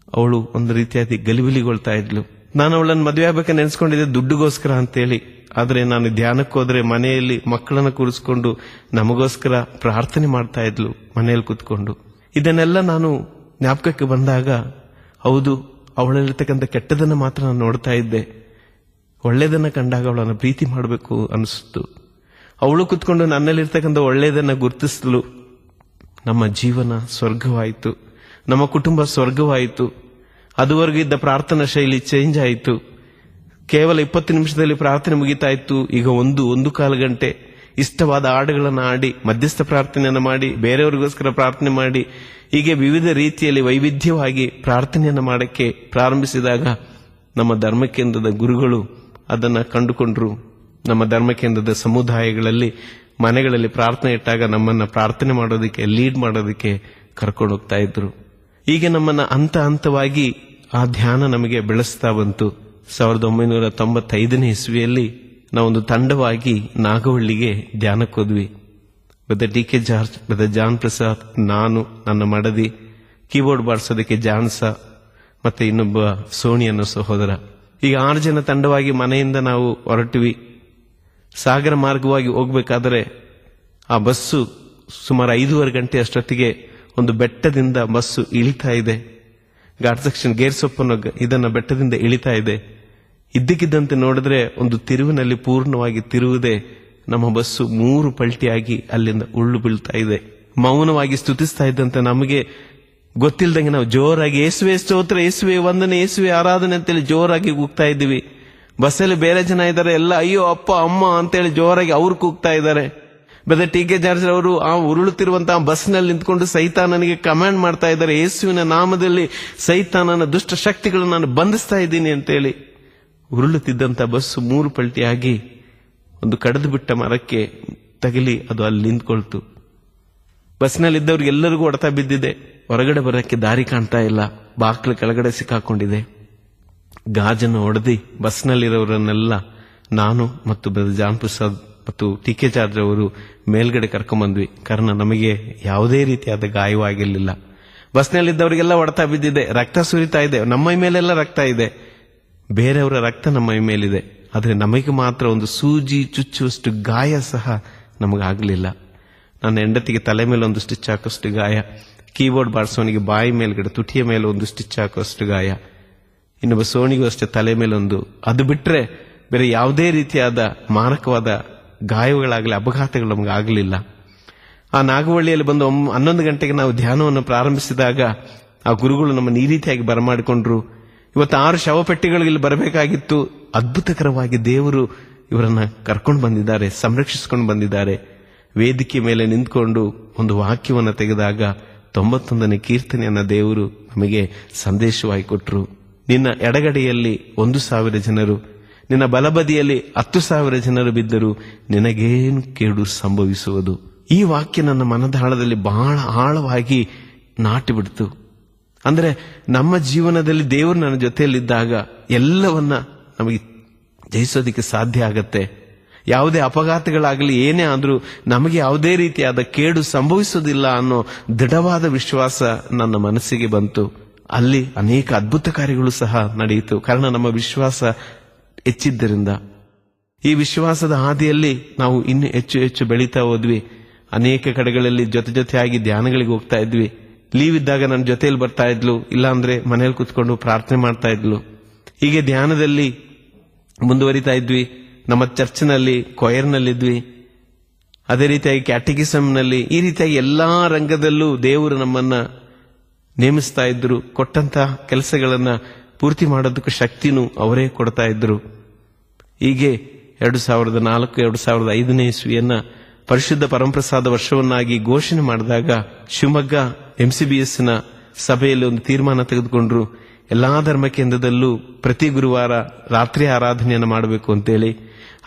ಅವಳು ಒಂದು ರೀತಿಯಾಗಿ ಗಲಿಬಿಲಿಗೊಳ್ತಾ ಇದ್ಲು. ನಾನು ಅವಳನ್ನು ಮದುವೆ ಆಗ್ಬೇಕಾದ್ರೆ ನೆನೆಸ್ಕೊಂಡಿದ್ದೆ ದುಡ್ಡುಗೋಸ್ಕರ ಅಂತೇಳಿ. ಆದ್ರೆ ನಾನು ಧ್ಯಾನಕ್ಕೆ ಹೋದ್ರೆ ಮನೆಯಲ್ಲಿ ಮಕ್ಕಳನ್ನ ಕೂರಿಸ್ಕೊಂಡು ನಮಗೋಸ್ಕರ ಪ್ರಾರ್ಥನೆ ಮಾಡ್ತಾ ಇದ್ಲು ಮನೆಯಲ್ಲಿ ಕೂತ್ಕೊಂಡು. ಇದನ್ನೆಲ್ಲ ನಾನು ಜ್ಞಾಪಕಕ್ಕೆ ಬಂದಾಗ, ಹೌದು, ಅವಳಲ್ಲಿರ್ತಕ್ಕಂಥ ಕೆಟ್ಟದನ್ನ ಮಾತ್ರ ನಾನು ನೋಡ್ತಾ ಇದ್ದೆ. ಒಳ್ಳೇದನ್ನ ಕಂಡಾಗ ಅವಳನ್ನು ಪ್ರೀತಿ ಮಾಡಬೇಕು ಅನಿಸ್ತು. ಅವಳು ಕೂತ್ಕೊಂಡು ನನ್ನಲ್ಲಿರ್ತಕ್ಕಂಥ ಒಳ್ಳೇದನ್ನ ಗುರುತಿಸಲು ನಮ್ಮ ಜೀವನ ಸ್ವರ್ಗವಾಯಿತು, ನಮ್ಮ ಕುಟುಂಬ ಸ್ವರ್ಗವಾಯಿತು. ಅದುವರೆಗೂ ಇದ್ದ ಪ್ರಾರ್ಥನಾ ಶೈಲಿ ಚೇಂಜ್ ಆಯಿತು. ಕೇವಲ 20 ನಿಮಿಷದಲ್ಲಿ ಪ್ರಾರ್ಥನೆ ಮುಗಿತಾ ಇತ್ತು. ಈಗ 1.25 ಗಂಟೆ ಇಷ್ಟವಾದ ಹಾಡುಗಳನ್ನು ಆಡಿ, ಮಧ್ಯಸ್ಥ ಪ್ರಾರ್ಥನೆಯನ್ನು ಮಾಡಿ, ಬೇರೆಯವರಿಗೋಸ್ಕರ ಪ್ರಾರ್ಥನೆ ಮಾಡಿ, ಹೀಗೆ ವಿವಿಧ ರೀತಿಯಲ್ಲಿ ವೈವಿಧ್ಯವಾಗಿ ಪ್ರಾರ್ಥನೆಯನ್ನು ಮಾಡಕ್ಕೆ ಪ್ರಾರಂಭಿಸಿದಾಗ ನಮ್ಮ ಧರ್ಮಕೇಂದ್ರದ ಗುರುಗಳು ಅದನ್ನ ಕಂಡುಕೊಂಡ್ರು. ನಮ್ಮ ಧರ್ಮಕೇಂದ್ರದ ಸಮುದಾಯಗಳಲ್ಲಿ, ಮನೆಗಳಲ್ಲಿ ಪ್ರಾರ್ಥನೆ ಇಟ್ಟಾಗ ನಮ್ಮನ್ನ ಪ್ರಾರ್ಥನೆ ಮಾಡೋದಕ್ಕೆ, ಲೀಡ್ ಮಾಡೋದಕ್ಕೆ ಕರ್ಕೊಂಡು ಹೋಗ್ತಾ ಇದ್ರು. ಹೀಗೆ ನಮ್ಮನ್ನ ಹಂತ ಹಂತವಾಗಿ ಆ ಧ್ಯಾನ ನಮಗೆ ಬೆಳೆಸ್ತಾ ಬಂತು. 1995ನೇ ಇಸ್ವಿಯಲ್ಲಿ ನಾವೊಂದು ತಂಡವಾಗಿ ನಾಗವಳ್ಳಿಗೆ ಧ್ಯಾನಕ್ಕೆ ಹೋದ್ವಿ. Brother D K George, brother John Prasad, ನಾನು, ನನ್ನ ಮಡದಿ, ಕೀಬೋರ್ಡ್ ಬಾರಿಸೋದಕ್ಕೆ ಜಾನ್ಸ, ಮತ್ತೆ ಇನ್ನೊಬ್ಬ ಸೋಣಿ ಅನ್ನೋ ಸಹೋದರ. ಈಗ 6 ಜನ ತಂಡವಾಗಿ ಮನೆಯಿಂದ ನಾವು ಹೊರಟಿವಿ. ಸಾಗರ ಮಾರ್ಗವಾಗಿ ಹೋಗ್ಬೇಕಾದ್ರೆ ಆ ಬಸ್ಸು ಸುಮಾರು 5:15 ಗಂಟೆ ಅಷ್ಟೊತ್ತಿಗೆ ಒಂದು ಬೆಟ್ಟದಿಂದ ಬಸ್ಸು ಇಳಿತಾ ಇದೆ. ಘಾಟ್ ಸೆಕ್ಷನ್ ಗೇರ್ಸೊಪ್ಪನ್ನು ಇದನ್ನ ಬೆಟ್ಟದಿಂದ ಇಳಿತಾ ಇದೆ. ಇದ್ದಕ್ಕಿದ್ದಂತೆ ನೋಡಿದ್ರೆ ಒಂದು ತಿರುವಿನಲ್ಲಿ ಪೂರ್ಣವಾಗಿ ತಿರುವುದೇ ನಮ್ಮ ಬಸ್ಸು 3 ಪಲ್ಟಿಯಾಗಿ ಅಲ್ಲಿಂದ ಉಳ್ಳು ಬೀಳ್ತಾ ಇದೆ. ಮೌನವಾಗಿ ಸ್ತುತಿಸ್ತಾ ಇದ್ದಂತೆ ನಮಗೆ ಗೊತ್ತಿಲ್ದಂಗೆ ನಾವು ಜೋರಾಗಿ ಯೇಸುವೆ ಸ್ತೋತ್ರ, ಯೇಸುವೆ ವಂದನೆ, ಯೇಸುವೆ ಆರಾಧನೆ ಅಂತೇಳಿ ಜೋರಾಗಿ ಕೂಗ್ತಾ ಇದ್ದೀವಿ. ಬಸ್ಸಲ್ಲಿ ಬೇರೆ ಜನ ಇದ್ದಾರೆ, ಎಲ್ಲ ಅಯ್ಯೋ ಅಪ್ಪ ಅಮ್ಮ ಅಂತೇಳಿ ಜೋರಾಗಿ ಅವ್ರು ಕೂಗ್ತಾ ಇದ್ದಾರೆ. ಬ್ರದರ್ ಟಿ ಕೆ ಜಾರ್ಜ್ ಅವರು ಆ ಉರುಳುತ್ತಿರುವಂತಹ ಬಸ್ನಲ್ಲಿ ನಿಂತ್ಕೊಂಡು ಸೈತಾನನಿಗೆ ಕಮಾಂಡ್ ಮಾಡ್ತಾ ಇದ್ದಾರೆ, ಯೇಸುವಿನ ನಾಮದಲ್ಲಿ ಸೈತಾನನ ದುಷ್ಟ ಶಕ್ತಿಗಳನ್ನು ನಾನು ಬಂಧಿಸ್ತಾ ಇದ್ದೀನಿ ಅಂತೇಳಿ. ಉರುಳುತ್ತಿದ್ದಂತ ಬಸ್ಸು 3 ಪಲ್ಟಿಯಾಗಿ ಒಂದು ಕಡಿದು ಬಿಟ್ಟ ಮರಕ್ಕೆ ತಗಲಿ ಅದು ಅಲ್ಲಿ ನಿಂತ್ಕೊಳ್ತು. ಬಸ್ನಲ್ಲಿದ್ದವ್ರಿಗೆಲ್ಲರಿಗೂ ಹೊಡೆತ ಬಿದ್ದಿದೆ. ಹೊರಗಡೆ ಬರೋಕ್ಕೆ ದಾರಿ ಕಾಣ್ತಾ ಇಲ್ಲ. ಬಾಕ್ಲ ಕೆಳಗಡೆ ಸಿಕ್ಕಾಕೊಂಡಿದೆ. ಗಾಜನ್ನು ಹೊಡೆದಿ ಬಸ್ನಲ್ಲಿರೋರನ್ನೆಲ್ಲ ನಾನು ಮತ್ತು ಬ್ರದರ್ ಜಾನ್ ಪ್ರಸಾದ್ ಮತ್ತು ಟಿ ಕೆ ಜಾರ್ಜ್ ಅವರು ಮೇಲ್ಗಡೆ ಕರ್ಕೊಂಡ್ಬಂದ್ವಿ. ಕಾರಣ ನಮಗೆ ಯಾವುದೇ ರೀತಿಯಾದ ಗಾಯವಾಗಿರಲಿಲ್ಲ. ಬಸ್ನಲ್ಲಿದ್ದವರಿಗೆಲ್ಲ ಹೊಡೆತ ಬಿದ್ದಿದೆ, ರಕ್ತ ಸುರಿತಾ ಇದೆ, ನಮ್ಮ ಮೇಲೆಲ್ಲ ರಕ್ತ ಇದೆ, ಬೇರೆಯವರ ರಕ್ತ ನಮ್ಮ ಮೇಲಿದೆ. ಆದರೆ ನಮಗೆ ಮಾತ್ರ ಒಂದು ಸೂಜಿ ಚುಚ್ಚುವಷ್ಟು ಗಾಯ ಸಹ ನಮಗಾಗಲಿಲ್ಲ. ನನ್ನ ಹೆಂಡತಿಗೆ ತಲೆ ಮೇಲೆ ಒಂದು ಸ್ಟಿಚ್ ಹಾಕೋಷ್ಟು ಗಾಯ, ಕೀಬೋರ್ಡ್ ಬಾರಿಸೋನಿಗೆ ಬಾಯಿ ಮೇಲ್ಗಡೆ ತುಟಿಯ ಮೇಲೆ ಒಂದು ಸ್ಟಿಚ್ ಹಾಕೋಷ್ಟು ಗಾಯ, ಇನ್ನೊಬ್ಬ ಸೋಣಿಗೂ ಅಷ್ಟೇ ತಲೆ ಮೇಲೊಂದು. ಅದು ಬಿಟ್ರೆ ಬೇರೆ ಯಾವುದೇ ರೀತಿಯಾದ ಮಾರಕವಾದ ಗಾಯಗಳಾಗಲಿ ಅಪಘಾತಗಳು ನಮಗೆ ಆಗಲಿಲ್ಲ. ಆ ನಾಗವಳ್ಳಿಯಲ್ಲಿ ಬಂದು 11 ಗಂಟೆಗೆ ನಾವು ಧ್ಯಾನವನ್ನು ಪ್ರಾರಂಭಿಸಿದಾಗ ಆ ಗುರುಗಳು ನಮ್ಮನ್ನು ಈ ರೀತಿಯಾಗಿ ಬರಮಾಡಿಕೊಂಡ್ರು. ಇವತ್ತು 6 ಶವಪೆಟ್ಟಿಗಳು ಇಲ್ಲಿ ಬರಬೇಕಾಗಿತ್ತು. ಅದ್ಭುತಕರವಾಗಿ ದೇವರು ಇವರನ್ನ ಕರ್ಕೊಂಡು ಬಂದಿದ್ದಾರೆ, ಸಂರಕ್ಷಿಸಿಕೊಂಡು ಬಂದಿದ್ದಾರೆ. ವೇದಿಕೆ ಮೇಲೆ ನಿಂತ್ಕೊಂಡು ಒಂದು ವಾಕ್ಯವನ್ನು ತೆಗೆದಾಗ 91ನೇ ಕೀರ್ತನೆಯನ್ನ ದೇವರು ನಮಗೆ ಸಂದೇಶವಾಗಿ ಕೊಟ್ಟರು. ನಿನ್ನ ಎಡಗಡೆಯಲ್ಲಿ 1,000 ಜನರು, ನಿನ್ನ ಬಲಬದಿಯಲ್ಲಿ 10,000 ಜನರು ಬಿದ್ದರು, ನಿನಗೇನು ಕೇಡು ಸಂಭವಿಸುವುದು. ಈ ವಾಕ್ಯ ನನ್ನ ಮನದಾಳದಲ್ಲಿ ಬಹಳ ಆಳವಾಗಿ ನಾಟಿ ಬಿಡ್ತು. ಅಂದ್ರೆ ನಮ್ಮ ಜೀವನದಲ್ಲಿ ದೇವರು ನನ್ನ ಜೊತೆಯಲ್ಲಿದ್ದಾಗ ಎಲ್ಲವನ್ನ ನಮಗೆ ಜಯಿಸೋದಿಕ್ಕೆ ಸಾಧ್ಯ ಆಗತ್ತೆ. ಯಾವುದೇ ಅಪಘಾತಗಳಾಗಲಿ ಏನೇ ಆದ್ರೂ ನಮಗೆ ಯಾವುದೇ ರೀತಿಯಾದ ಕೇಡು ಸಂಭವಿಸೋದಿಲ್ಲ ಅನ್ನೋ ದೃಢವಾದ ವಿಶ್ವಾಸ ನನ್ನ ಮನಸ್ಸಿಗೆ ಬಂತು. ಅಲ್ಲಿ ಅನೇಕ ಅದ್ಭುತ ಕಾರ್ಯಗಳು ಸಹ ನಡೆಯಿತು. ಕಾರಣ ನಮ್ಮ ವಿಶ್ವಾಸ ಹೆಚ್ಚಿದ್ದರಿಂದ. ಈ ವಿಶ್ವಾಸದ ಹಾದಿಯಲ್ಲಿ ನಾವು ಇನ್ನು ಹೆಚ್ಚು ಹೆಚ್ಚು ಬೆಳೀತಾ ಹೋದ್ವಿ. ಅನೇಕ ಕಡೆಗಳಲ್ಲಿ ಜೊತೆಯಾಗಿ ಧ್ಯಾನಗಳಿಗೆ ಹೋಗ್ತಾ ಇದ್ವಿ. ಲೀವ್ ಇದ್ದಾಗ ನನ್ನ ಜೊತೆಯಲ್ಲಿ ಬರ್ತಾ ಇದ್ಲು, ಇಲ್ಲಾಂದ್ರೆ ಮನೇಲಿ ಕುತ್ಕೊಂಡು ಪ್ರಾರ್ಥನೆ ಮಾಡ್ತಾ ಇದ್ಲು. ಹೀಗೆ ಧ್ಯಾನದಲ್ಲಿ ಮುಂದುವರಿತಾ ಇದ್ವಿ. ನಮ್ಮ ಚರ್ಚ್ನಲ್ಲಿ ಕೊಯರ್ನಲ್ಲಿದ್ವಿ. ಅದೇ ರೀತಿಯಾಗಿ ಕ್ಯಾಟಗಿಸಮ್ನಲ್ಲಿ, ಈ ರೀತಿಯಾಗಿ ಎಲ್ಲಾ ರಂಗದಲ್ಲೂ ದೇವರು ನಮ್ಮನ್ನ ನೇಮಿಸ್ತಾ ಇದ್ರು. ಕೊಟ್ಟಂತ ಕೆಲಸಗಳನ್ನ ಪೂರ್ತಿ ಮಾಡೋದಕ್ಕೆ ಶಕ್ತಿನೂ ಅವರೇ ಕೊಡ್ತಾ ಇದ್ರು. ಹೀಗೆ 2004 2005 ಇಸ್ವಿಯನ್ನ ಪರಿಶುದ್ಧ ಪರಮಪ್ರಸಾದ ವರ್ಷವನ್ನಾಗಿ ಘೋಷಣೆ ಮಾಡಿದಾಗ ಶಿವಮೊಗ್ಗ MCBS ನ ಸಭೆಯಲ್ಲಿ ಒಂದು ತೀರ್ಮಾನ ತೆಗೆದುಕೊಂಡ್ರು. ಎಲ್ಲಾ ಧರ್ಮ ಕೇಂದ್ರದಲ್ಲೂ ಪ್ರತಿ ಗುರುವಾರ ರಾತ್ರಿ ಆರಾಧನೆಯನ್ನು ಮಾಡಬೇಕು ಅಂತೇಳಿ.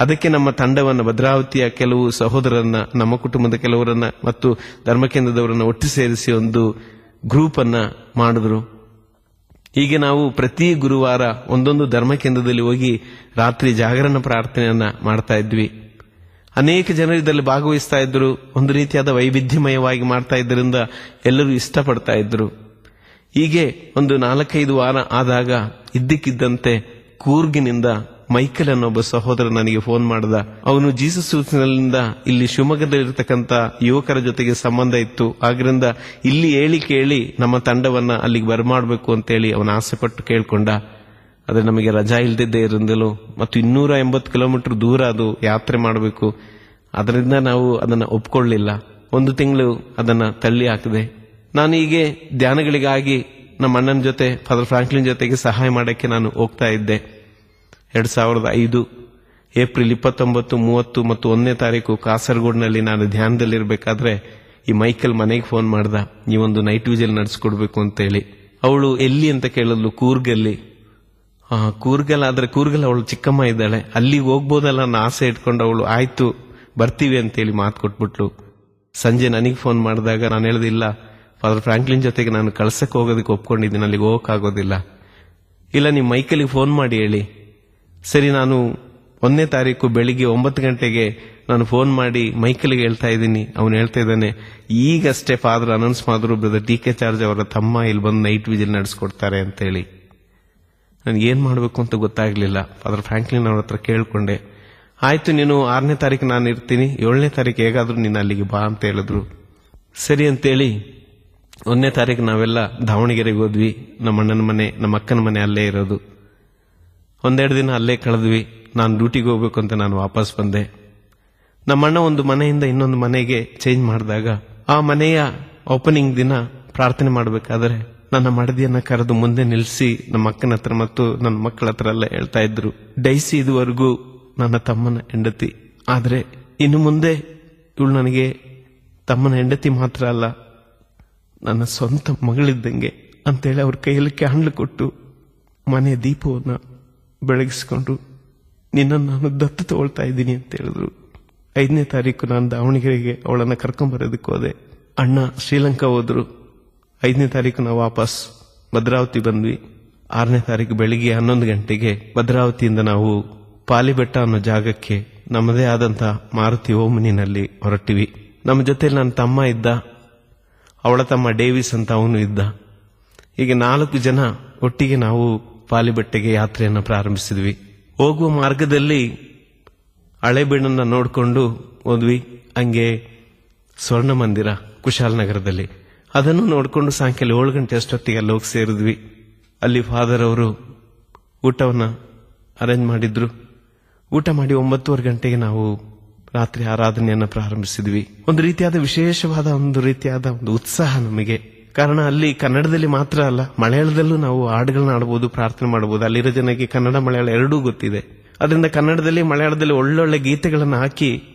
ಅದಕ್ಕೆ ನಮ್ಮ ತಂಡವನ್ನ, ಭದ್ರಾವತಿಯ ಕೆಲವು ಸಹೋದರರನ್ನ, ನಮ್ಮ ಕುಟುಂಬದ ಕೆಲವರನ್ನ ಮತ್ತು ಧರ್ಮಕೇಂದ್ರದವರನ್ನ ಒಟ್ಟು ಸೇರಿಸಿ ಒಂದು ಗ್ರೂಪ್ ಅನ್ನ ಮಾಡಿದ್ರು. ಹೀಗೆ ನಾವು ಪ್ರತಿ ಗುರುವಾರ ಒಂದೊಂದು ಧರ್ಮಕೇಂದ್ರದಲ್ಲಿ ಹೋಗಿ ರಾತ್ರಿ ಜಾಗರಣ ಪ್ರಾರ್ಥನೆಯನ್ನ ಮಾಡ್ತಾ ಇದ್ವಿ. ಅನೇಕ ಜನರು ಇದರಲ್ಲಿ ಭಾಗವಹಿಸ್ತಾ ಇದ್ರು. ಒಂದು ರೀತಿಯಾದ ವೈವಿಧ್ಯಮಯವಾಗಿ ಮಾಡ್ತಾ ಇದ್ದರಿಂದ ಎಲ್ಲರೂ ಇಷ್ಟಪಡ್ತಾ ಇದ್ರು. ಹೀಗೆ ಒಂದು 4-5 ವಾರ ಆದಾಗ ಇದ್ದಕ್ಕಿದ್ದಂತೆ ಕೂರ್ಗಿನಿಂದ ಮೈಕಲ್ ಅನ್ನೊಬ್ಬ ಸಹೋದರ ನನಗೆ ಫೋನ್ ಮಾಡ್ದ. ಅವನು ಜೀಸಸ್ ಯೂತ್ನಿಂದ ಇಲ್ಲಿ ಶಿವಮೊಗ್ಗದಲ್ಲಿರ್ತಕ್ಕಂಥ ಯುವಕರ ಜೊತೆಗೆ ಸಂಬಂಧ ಇತ್ತು. ಆದ್ರಿಂದ ಇಲ್ಲಿ ಕೇಳಿ ನಮ್ಮ ತಂಡವನ್ನ ಅಲ್ಲಿಗೆ ಬರಮಾಡಬೇಕು ಅಂತೇಳಿ ಅವನ ಆಸೆ ಪಟ್ಟು ಕೇಳ್ಕೊಂಡ. ಆದ್ರೆ ನಮಗೆ ರಜಾ ಇಲ್ದಿದ್ದೇ ಇರಿಂದಲೂ ಮತ್ತು 280 ಕಿಲೋಮೀಟರ್ ದೂರ ಅದು ಯಾತ್ರೆ ಮಾಡಬೇಕು. ಅದರಿಂದ ನಾವು ಅದನ್ನ ಒಪ್ಕೊಳ್ಳಿಲ್ಲ. 1 ತಿಂಗಳು ಅದನ್ನ ತಳ್ಳಿ ಹಾಕಿದೆ. ನಾನು ಹೀಗೆ ಧ್ಯಾನಗಳಿಗಾಗಿ ನಮ್ಮ ಅಣ್ಣನ ಜೊತೆ, ಫಾದರ್ ಫ್ರಾಂಕ್ಲಿನ್ ಜೊತೆಗೆ ಸಹಾಯ ಮಾಡಕ್ಕೆ ನಾನು ಹೋಗ್ತಾ ಇದ್ದೆ. 2005 ಏಪ್ರಿಲ್ 29, 30 ಮತ್ತು 1ನೇ ತಾರೀಕು ಕಾಸರಗೋಡಿನಲ್ಲಿ ನಾನು ಧ್ಯಾನದಲ್ಲಿರ್ಬೇಕಾದ್ರೆ ಈ ಮೈಕಲ್ ಮನೆಗೆ ಫೋನ್ ಮಾಡ್ದ, ನೀವೊಂದು ನೈಟ್ ವಿಜಿಲ್ ನಡೆಸ್ಕೊಡ್ಬೇಕು ಅಂತೇಳಿ. ಅವಳು ಎಲ್ಲಿ ಅಂತ ಕೇಳಿದ್ಲು. ಕೂರ್ಗಲ್ಲಿ. ಕೂರ್ಗಲ್ ಆದ್ರೆ ಕೂರ್ಗಲ್ ಅವಳು ಚಿಕ್ಕಮ್ಮ ಇದ್ದಾಳೆ, ಅಲ್ಲಿಗೆ ಹೋಗ್ಬೋದಲ್ಲ ನನ್ನ ಆಸೆ ಇಟ್ಕೊಂಡು ಅವಳು ಆಯ್ತು ಬರ್ತೀವಿ ಅಂತೇಳಿ ಮಾತು ಕೊಟ್ಬಿಟ್ಲು. ಸಂಜೆ ನನಗೆ ಫೋನ್ ಮಾಡಿದಾಗ ನಾನು ಹೇಳ್ದಿಲ್ಲ, ಫಾದರ್ ಫ್ರಾಂಕ್ಲಿನ್ ಜೊತೆಗೆ ನಾನು ಕಳ್ಸಕ್ಕೆ ಹೋಗೋದಕ್ಕೆ ಒಪ್ಕೊಂಡಿದ್ದೀನಿ, ಅಲ್ಲಿಗೆ ಹೋಗಕ್ಕಾಗೋದಿಲ್ಲ. ಇಲ್ಲ, ನೀವು ಮೈಕಲಿಗೆ ಫೋನ್ ಮಾಡಿ ಹೇಳಿ. ಸರಿ, ನಾನು 1ನೇ ತಾರೀಕು ಬೆಳಿಗ್ಗೆ 9 ಗಂಟೆಗೆ ನಾನು ಫೋನ್ ಮಾಡಿ ಮೈಕಲ್ಗೆ ಹೇಳ್ತಾ ಇದ್ದೀನಿ. ಅವನು ಹೇಳ್ತಾ ಇದ್ದಾನೆ, ಈಗಷ್ಟೇ ಫಾದರ್ ಅನೌನ್ಸ್ ಮಾಡಿದ್ರು, ಬ್ರದರ್ DK ಚಾರ್ಜ್ ಅವರ ತಮ್ಮ ಇಲ್ಲಿ ಬಂದು ನೈಟ್ ವಿಜಿಲ್ ನಡೆಸ್ಕೊಡ್ತಾರೆ ಅಂತೇಳಿ. ನನ್ಗೇನ್ ಮಾಡ್ಬೇಕು ಅಂತ ಗೊತ್ತಾಗ್ಲಿಲ್ಲ. ಫಾದರ್ ಫ್ರಾಂಕ್ಲಿನ್ ಅವ್ರ ಹತ್ರ ಕೇಳ್ಕೊಂಡೆ. ಆಯ್ತು, ನೀನು 6ನೇ ತಾರೀಕು ನಾನು ಇರ್ತೀನಿ, 7ನೇ ತಾರೀಕು ಹೇಗಾದ್ರೂ ನೀನು ಅಲ್ಲಿಗೆ ಬಾ ಅಂತ ಹೇಳಿದ್ರು. ಸರಿ ಅಂತೇಳಿ 1ನೇ ತಾರೀಕು ನಾವೆಲ್ಲ ದಾವಣಗೆರೆಗೆ ಹೋದ್ವಿ. ನಮ್ಮ ಅಣ್ಣನ ಮನೆ, ನಮ್ಮ ಅಕ್ಕನ ಮನೆ ಅಲ್ಲೇ ಇರೋದು. 1-2 ದಿನ ಅಲ್ಲೇ ಕಳೆದ್ವಿ. ನಾನು ಡ್ಯೂಟಿಗೆ ಹೋಗ್ಬೇಕು ಅಂತ ನಾನು ವಾಪಸ್ ಬಂದೆ. ನಮ್ಮಣ್ಣ ಒಂದು ಮನೆಯಿಂದ ಇನ್ನೊಂದು ಮನೆಗೆ ಚೇಂಜ್ ಮಾಡಿದಾಗ ಆ ಮನೆಯ ಓಪನಿಂಗ್ ದಿನ ಪ್ರಾರ್ಥನೆ ಮಾಡಬೇಕಾದ್ರೆ ನನ್ನ ಮಡದಿಯನ್ನ ಕರೆದು ಮುಂದೆ ನಿಲ್ಲಿಸಿ ನಮ್ಮ ಅಕ್ಕನ ಹತ್ರ ಮತ್ತು ನನ್ನ ಮಕ್ಕಳ ಹತ್ರ ಎಲ್ಲ ಹೇಳ್ತಾ ಇದ್ರು, ಡೈಸಿ ಇದುವರೆಗೂ ನನ್ನ ತಮ್ಮನ ಹೆಂಡತಿ, ಆದ್ರೆ ಇನ್ನು ಮುಂದೆ ಇವಳು ನನಗೆ ತಮ್ಮನ ಹೆಂಡತಿ ಮಾತ್ರ ಅಲ್ಲ, ನನ್ನ ಸ್ವಂತ ಮಗಳಿದ್ದಂಗೆ ಅಂತೇಳಿ ಅವ್ರ ಕೈಯಲ್ಲಿ ಕ್ಯಾಂಡ್ಲ್ ಕೊಟ್ಟು ಮನೆ ದೀಪವನ್ನ ಬೆಳಗಿಸ್ಕೊಂಡು ನಿನ್ನನ್ನು ನಾನು ದತ್ತು ತಗೊಳ್ತಾ ಇದ್ದೀನಿ ಅಂತ ಹೇಳಿದ್ರು. 5ನೇ ತಾರೀಕು ನಾನು ದಾವಣಗೆರೆಗೆ ಅವಳನ್ನ ಕರ್ಕೊಂಡ್ಬರೋದಕ್ಕೆ ಹೋದೆ. ಅಣ್ಣ ಶ್ರೀಲಂಕಾ ಹೋದ್ರು. 5ನೇ ತಾರೀಕು ನಾವು ವಾಪಸ್ ಭದ್ರಾವತಿ ಬಂದ್ವಿ. 6ನೇ ತಾರೀಕು ಬೆಳಿಗ್ಗೆ 11 ಗಂಟೆಗೆ ಭದ್ರಾವತಿಯಿಂದ ನಾವು ಪಾಲಿಬೆಟ್ಟ ಅನ್ನೋ ಜಾಗಕ್ಕೆ ನಮ್ಮದೇ ಆದಂತ ಮಾರುತಿ ಓಮಿನಿನಲ್ಲಿ ಹೊರಟಿವಿ. ನಮ್ಮ ಜೊತೆಲಿ ನನ್ನ ತಮ್ಮ ಇದ್ದ, ಅವಳ ತಮ್ಮ ಡೇವಿಸ್ ಅಂತ ಅವನು ಇದ್ದ. ಹೀಗೆ 4 ಜನ ಒಟ್ಟಿಗೆ ನಾವು ಪಾಲಿಬೆಟ್ಟೆಗೆ ಯಾತ್ರೆಯನ್ನು ಪ್ರಾರಂಭಿಸಿದ್ವಿ. ಹೋಗುವ ಮಾರ್ಗದಲ್ಲಿ ಹಳೆಬೀಡನ್ನ ನೋಡಿಕೊಂಡು ಹೋದ್ವಿ. ಹಂಗೆ ಸ್ವರ್ಣ ಮಂದಿರ ಕುಶಾಲನಗರದಲ್ಲಿ ಅದನ್ನು ನೋಡಿಕೊಂಡು ಸಾಯಂಕಾಲ 7 ಗಂಟೆ ಅಷ್ಟೊತ್ತಿಗೆ ಅಲ್ಲಿ ಹೋಗಿ ಸೇರಿದ್ವಿ. ಅಲ್ಲಿ ಫಾದರ್ ಅವರು ಊಟವನ್ನ ಅರೇಂಜ್ ಮಾಡಿದ್ರು. ಊಟ ಮಾಡಿ 9:15 ಗಂಟೆಗೆ ನಾವು ರಾತ್ರಿ ಆರಾಧನೆಯನ್ನ ಪ್ರಾರಂಭಿಸಿದ್ವಿ. ಒಂದು ರೀತಿಯಾದ ವಿಶೇಷವಾದ ಒಂದು ಉತ್ಸಾಹ ನಮಗೆ. ಕಾರಣ ಅಲ್ಲಿ ಕನ್ನಡದಲ್ಲಿ ಮಾತ್ರ ಅಲ್ಲ, ಮಲಯಾಳದಲ್ಲೂ ನಾವು ಹಾಡುಗಳನ್ನ ಆಡಬಹುದು, ಪ್ರಾರ್ಥನೆ ಮಾಡಬಹುದು. ಅಲ್ಲಿರೋ ಜನಕ್ಕೆ ಕನ್ನಡ ಮಲಯಾಳ ಎರಡೂ ಗೊತ್ತಿದೆ. ಅದರಿಂದ ಕನ್ನಡದಲ್ಲಿ ಮಲಯಾಳದಲ್ಲಿ ಒಳ್ಳೊಳ್ಳೆ ಗೀತೆಗಳನ್ನ ಹಾಕಿ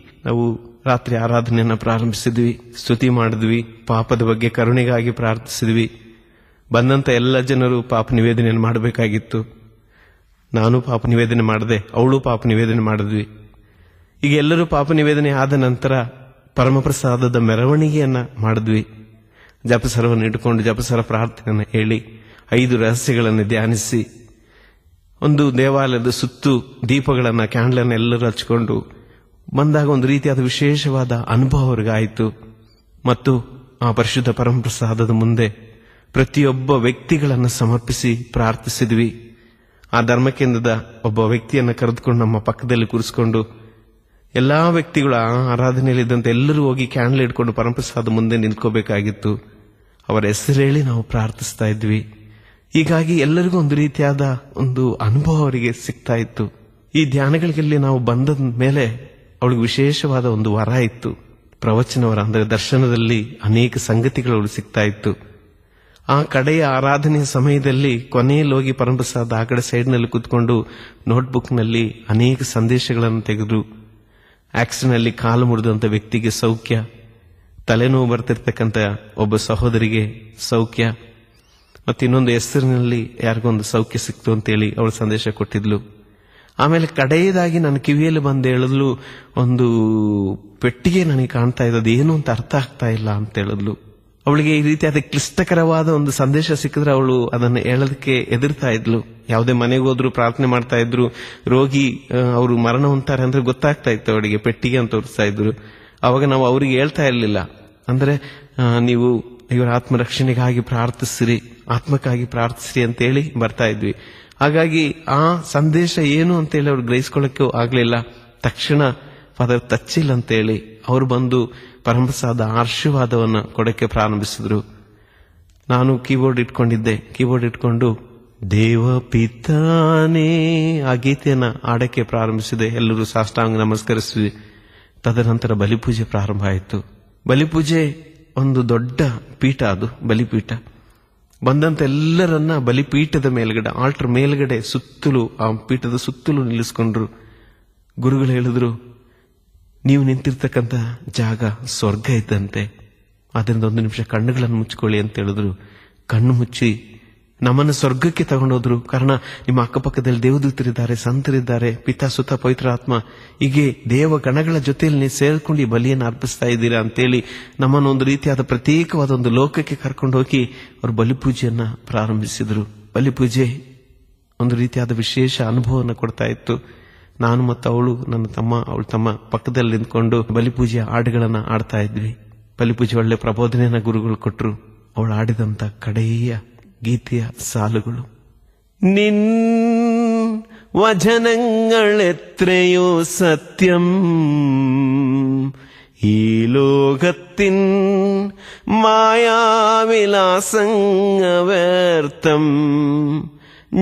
ನಾವು ರಾತ್ರಿ ಆರಾಧನೆಯನ್ನ ಪ್ರಾರಂಭಿಸಿದ್ವಿ. ಸ್ತುತಿ ಮಾಡಿದ್ವಿ, ಪಾಪದ ಬಗ್ಗೆ ಕರುಣೆಗಾಗಿ ಪ್ರಾರ್ಥಿಸಿದ್ವಿ. ಬಂದಂತ ಎಲ್ಲ ಜನರು ಪಾಪ ನಿವೇದನೆಯನ್ನು ಮಾಡಬೇಕಾಗಿತ್ತು. ನಾನು ಪಾಪ ನಿವೇದನೆ ಮಾಡಿದೆ, ಅವಳು ಪಾಪ ನಿವೇದನೆ ಮಾಡಿದ್ವಿ. ಈಗ ಎಲ್ಲರೂ ಪಾಪ ನಿವೇದನೆ ಆದ ನಂತರ ಪರಮಪ್ರಸಾದದ ಮೆರವಣಿಗೆಯನ್ನ ಮಾಡಿದ್ವಿ. ಜಪಸರವನ್ನು ಇಟ್ಟುಕೊಂಡು ಜಪಸರ ಪ್ರಾರ್ಥನೆಯನ್ನು ಹೇಳಿ 5 ರಹಸ್ಯಗಳನ್ನು ಧ್ಯಾನಿಸಿ ಒಂದು ದೇವಾಲಯದ ಸುತ್ತು ದೀಪಗಳನ್ನ ಕ್ಯಾಂಡ್ಲನ್ನು ಎಲ್ಲರೂ ಹಚ್ಕೊಂಡು ಬಂದಾಗ ಒಂದು ರೀತಿಯಾದ ವಿಶೇಷವಾದ ಅನುಭವ ಅವ್ರಿಗಾಯಿತು. ಮತ್ತು ಆ ಪರಿಶುದ್ಧ ಪರಮಪ್ರಸಾದದ ಮುಂದೆ ಪ್ರತಿಯೊಬ್ಬ ವ್ಯಕ್ತಿಗಳನ್ನು ಸಮರ್ಪಿಸಿ ಪ್ರಾರ್ಥಿಸಿದ್ವಿ. ಆ ಧರ್ಮಕೇಂದ್ರದ ಒಬ್ಬ ವ್ಯಕ್ತಿಯನ್ನು ಕರೆದುಕೊಂಡು ನಮ್ಮ ಪಕ್ಕದಲ್ಲಿ ಕೂರಿಸಿಕೊಂಡು ಎಲ್ಲಾ ವ್ಯಕ್ತಿಗಳು ಆ ಆರಾಧನೆಯಲ್ಲಿದ್ದಂತೆ ಎಲ್ಲರೂ ಹೋಗಿ ಕ್ಯಾಂಡಲ್ ಇಟ್ಕೊಂಡು ಪರಮಪ್ರಸಾದ ಮುಂದೆ ನಿಂತ್ಕೋಬೇಕಾಗಿತ್ತು. ಅವರ ಹೆಸರು ಹೇಳಿ ನಾವು ಪ್ರಾರ್ಥಿಸ್ತಾ ಇದ್ವಿ. ಹೀಗಾಗಿ ಎಲ್ಲರಿಗೂ ಒಂದು ರೀತಿಯಾದ ಒಂದು ಅನುಭವ ಅವರಿಗೆ ಸಿಗ್ತಾ ಇತ್ತು. ಈ ಧ್ಯಾನಗಳಿಗೆ ನಾವು ಬಂದ ಮೇಲೆ ಅವಳಿಗೆ ವಿಶೇಷವಾದ ಒಂದು ವರ ಇತ್ತು, ಪ್ರವಚನವರ. ಅಂದರೆ ದರ್ಶನದಲ್ಲಿ ಅನೇಕ ಸಂಗತಿಗಳು ಅವಳು ಸಿಗ್ತಾ ಇತ್ತು. ಆ ಕಡೆಯ ಆರಾಧನೆಯ ಸಮಯದಲ್ಲಿ ಕೊನೆಯಲ್ಲಿ ಹೋಗಿ ಪರಮಪ್ರಸಾದ ಆ ಕಡೆ ಸೈಡ್ನಲ್ಲಿ ಕೂತ್ಕೊಂಡು ನೋಟ್ಬುಕ್ನಲ್ಲಿ ಅನೇಕ ಸಂದೇಶಗಳನ್ನು ತೆಗೆದ್ರು. ಆಕ್ಸಿಡೆಂಟ್ನಲ್ಲಿ ಕಾಲು ಮುರಿದಂತ ವ್ಯಕ್ತಿಗೆ ಸೌಖ್ಯ, ತಲೆನೋವು ಬರ್ತಿರ್ತಕ್ಕಂಥ ಒಬ್ಬ ಸಹೋದರಿಗೆ ಸೌಖ್ಯ, ಮತ್ತು ಇನ್ನೊಂದು ಹೆಸರಿನಲ್ಲಿ ಯಾರಿಗೊಂದು ಸೌಖ್ಯ ಸಿಕ್ತು ಅಂತೇಳಿ ಅವಳು ಸಂದೇಶ ಕೊಟ್ಟಿದ್ಲು. ಆಮೇಲೆ ಕಡೆಯದಾಗಿ ನನ್ನ ಕಿವಿಯಲ್ಲಿ ಬಂದು ಹೇಳಿದ್ಲು, ಒಂದು ಪೆಟ್ಟಿಗೆ ನನಗೆ ಕಾಣ್ತಾ ಇದ್ದದ್ದು ಏನು ಅಂತ ಅರ್ಥ ಆಗ್ತಾ ಇಲ್ಲ ಅಂತ ಹೇಳಿದ್ಲು. ಅವಳಿಗೆ ಈ ರೀತಿಯಾದ ಕ್ಲಿಷ್ಟಕರವಾದ ಒಂದು ಸಂದೇಶ ಸಿಕ್ಕಿದ್ರೆ ಅವಳು ಅದನ್ನು ಹೇಳೋದಕ್ಕೆ ಎದುರ್ತಾ ಇದ್ಲು. ಯಾವುದೇ ಮನೆಗೆ ಹೋದ್ರು ಪ್ರಾರ್ಥನೆ ಮಾಡ್ತಾ ಇದ್ರು, ರೋಗಿ ಅವರು ಮರಣ ಹೊಂತಾರೆ ಅಂದ್ರೆ ಗೊತ್ತಾಗ್ತಾ ಇತ್ತು ಅವಳಿಗೆ, ಪೆಟ್ಟಿಗೆ ಅಂತ ತೋರಿಸ್ತಾ ಇದ್ರು. ಅವಾಗ ನಾವು ಅವರಿಗೆ ಹೇಳ್ತಾ ಇರಲಿಲ್ಲ, ಅಂದ್ರೆ ನೀವು ಇವರ ಆತ್ಮರಕ್ಷಣೆಗಾಗಿ ಪ್ರಾರ್ಥಿಸಿರಿ, ಆತ್ಮಕ್ಕಾಗಿ ಪ್ರಾರ್ಥಿಸಿರಿ ಅಂತೇಳಿ ಬರ್ತಾ ಇದ್ವಿ. ಹಾಗಾಗಿ ಆ ಸಂದೇಶ ಏನು ಅಂತೇಳಿ ಅವ್ರು ಗ್ರಹಿಸ್ಕೊಳ್ಳೋಕೆ ಆಗ್ಲಿಲ್ಲ. ತಕ್ಷಣ ಫಾದರ್ ತಚ್ಚಿಲ್ ಅಂತೇಳಿ ಅವರು ಬಂದು ಪರಮಪ್ರಸಾದ ಆಶೀರ್ವಾದವನ್ನ ಕೊಡಕ್ಕೆ ಪ್ರಾರಂಭಿಸಿದ್ರು. ನಾನು ಕೀಬೋರ್ಡ್ ಇಟ್ಕೊಂಡಿದ್ದೆ. ಕೀಬೋರ್ಡ್ ಇಟ್ಕೊಂಡು ದೇವ ಪಿತಾನೇ ಆ ಗೀತೆಯನ್ನ ಆಡಕ್ಕೆ ಪ್ರಾರಂಭಿಸಿದೆ. ಎಲ್ಲರೂ ಸಾಷ್ಟಾಂಗ ನಮಸ್ಕರಿಸಿದ್ವಿ. ತದನಂತರ ಬಲಿಪೂಜೆ ಪ್ರಾರಂಭ ಆಯಿತು. ಬಲಿಪೂಜೆ ಒಂದು ದೊಡ್ಡ ಪೀಠ, ಅದು ಬಲಿಪೀಠ. ಬಂದಂತ ಎಲ್ಲರನ್ನ ಬಲಿಪೀಠದ ಮೇಲ್ಗಡೆ, ಆಲ್ಟರ್ ಮೇಲ್ಗಡೆ ಸುತ್ತಲೂ, ಆ ಪೀಠದ ಸುತ್ತಲೂ ನಿಲ್ಲಿಸ್ಕೊಂಡ್ರು. ಗುರುಗಳು ಹೇಳಿದ್ರು, ನೀವು ನಿಂತಿರ್ತಕ್ಕಂಥ ಜಾಗ ಸ್ವರ್ಗ ಇದ್ದಂತೆ, ಅದರಿಂದ 1 ನಿಮಿಷ ಕಣ್ಣುಗಳನ್ನು ಮುಚ್ಚಿಕೊಳ್ಳಿ ಅಂತ ಹೇಳಿದ್ರು. ಕಣ್ಣು ಮುಚ್ಚಿ ನಮ್ಮನ್ನು ಸ್ವರ್ಗಕ್ಕೆ ತಗೊಂಡೋದ್ರು. ಕಾರಣ ನಿಮ್ಮ ಅಕ್ಕಪಕ್ಕದಲ್ಲಿ ದೇವದೂತರಿದ್ದಾರೆ, ಸಂತರಿದ್ದಾರೆ, ಪಿತಾ ಸುತ ಪವಿತ್ರ ಆತ್ಮ, ಹೀಗೆ ದೇವ ಗಣಗಳ ಜೊತೆಯಲ್ಲಿ ನೀವು ಸೇರ್ಕೊಂಡು ಈ ಬಲಿಯನ್ನು ಅರ್ಪಿಸ್ತಾ ಇದ್ದೀರಾ ಅಂತೇಳಿ ನಮ್ಮನ್ನು ಒಂದು ರೀತಿಯಾದ ಪ್ರತ್ಯೇಕವಾದ ಒಂದು ಲೋಕಕ್ಕೆ ಕರ್ಕೊಂಡು ಹೋಗಿ ಅವರು ಬಲಿಪೂಜೆಯನ್ನ ಪ್ರಾರಂಭಿಸಿದ್ರು. ಬಲಿಪೂಜೆ ಒಂದು ರೀತಿಯಾದ ವಿಶೇಷ ಅನುಭವವನ್ನು ಕೊಡ್ತಾ ಇತ್ತು. ನಾನು ಮತ್ತು ಅವಳು, ನನ್ನ ತಮ್ಮ, ಅವಳ ತಮ್ಮ ಪಕ್ಕದಲ್ಲಿ ನಿಂತ್ಕೊಂಡು ಬಲಿಪೂಜೆಯ ಹಾಡುಗಳನ್ನ ಆಡ್ತಾ ಇದ್ವಿ. ಬಲಿಪೂಜೆ ಒಳ್ಳೆ ಪ್ರಬೋಧನೆಯನ್ನ ಗುರುಗಳು ಕೊಟ್ರು. ಅವಳು ಆಡಿದಂತ ಕಡೆಯ ಗೀತೆಯ ಸಾಲುಗಳು: ನಿನ್ വചനങ്ങളെത്രയോ സത്യം, ഈ ലോകത്തിൻ മായാവിലാസങ്ങവ്യർത്ഥം.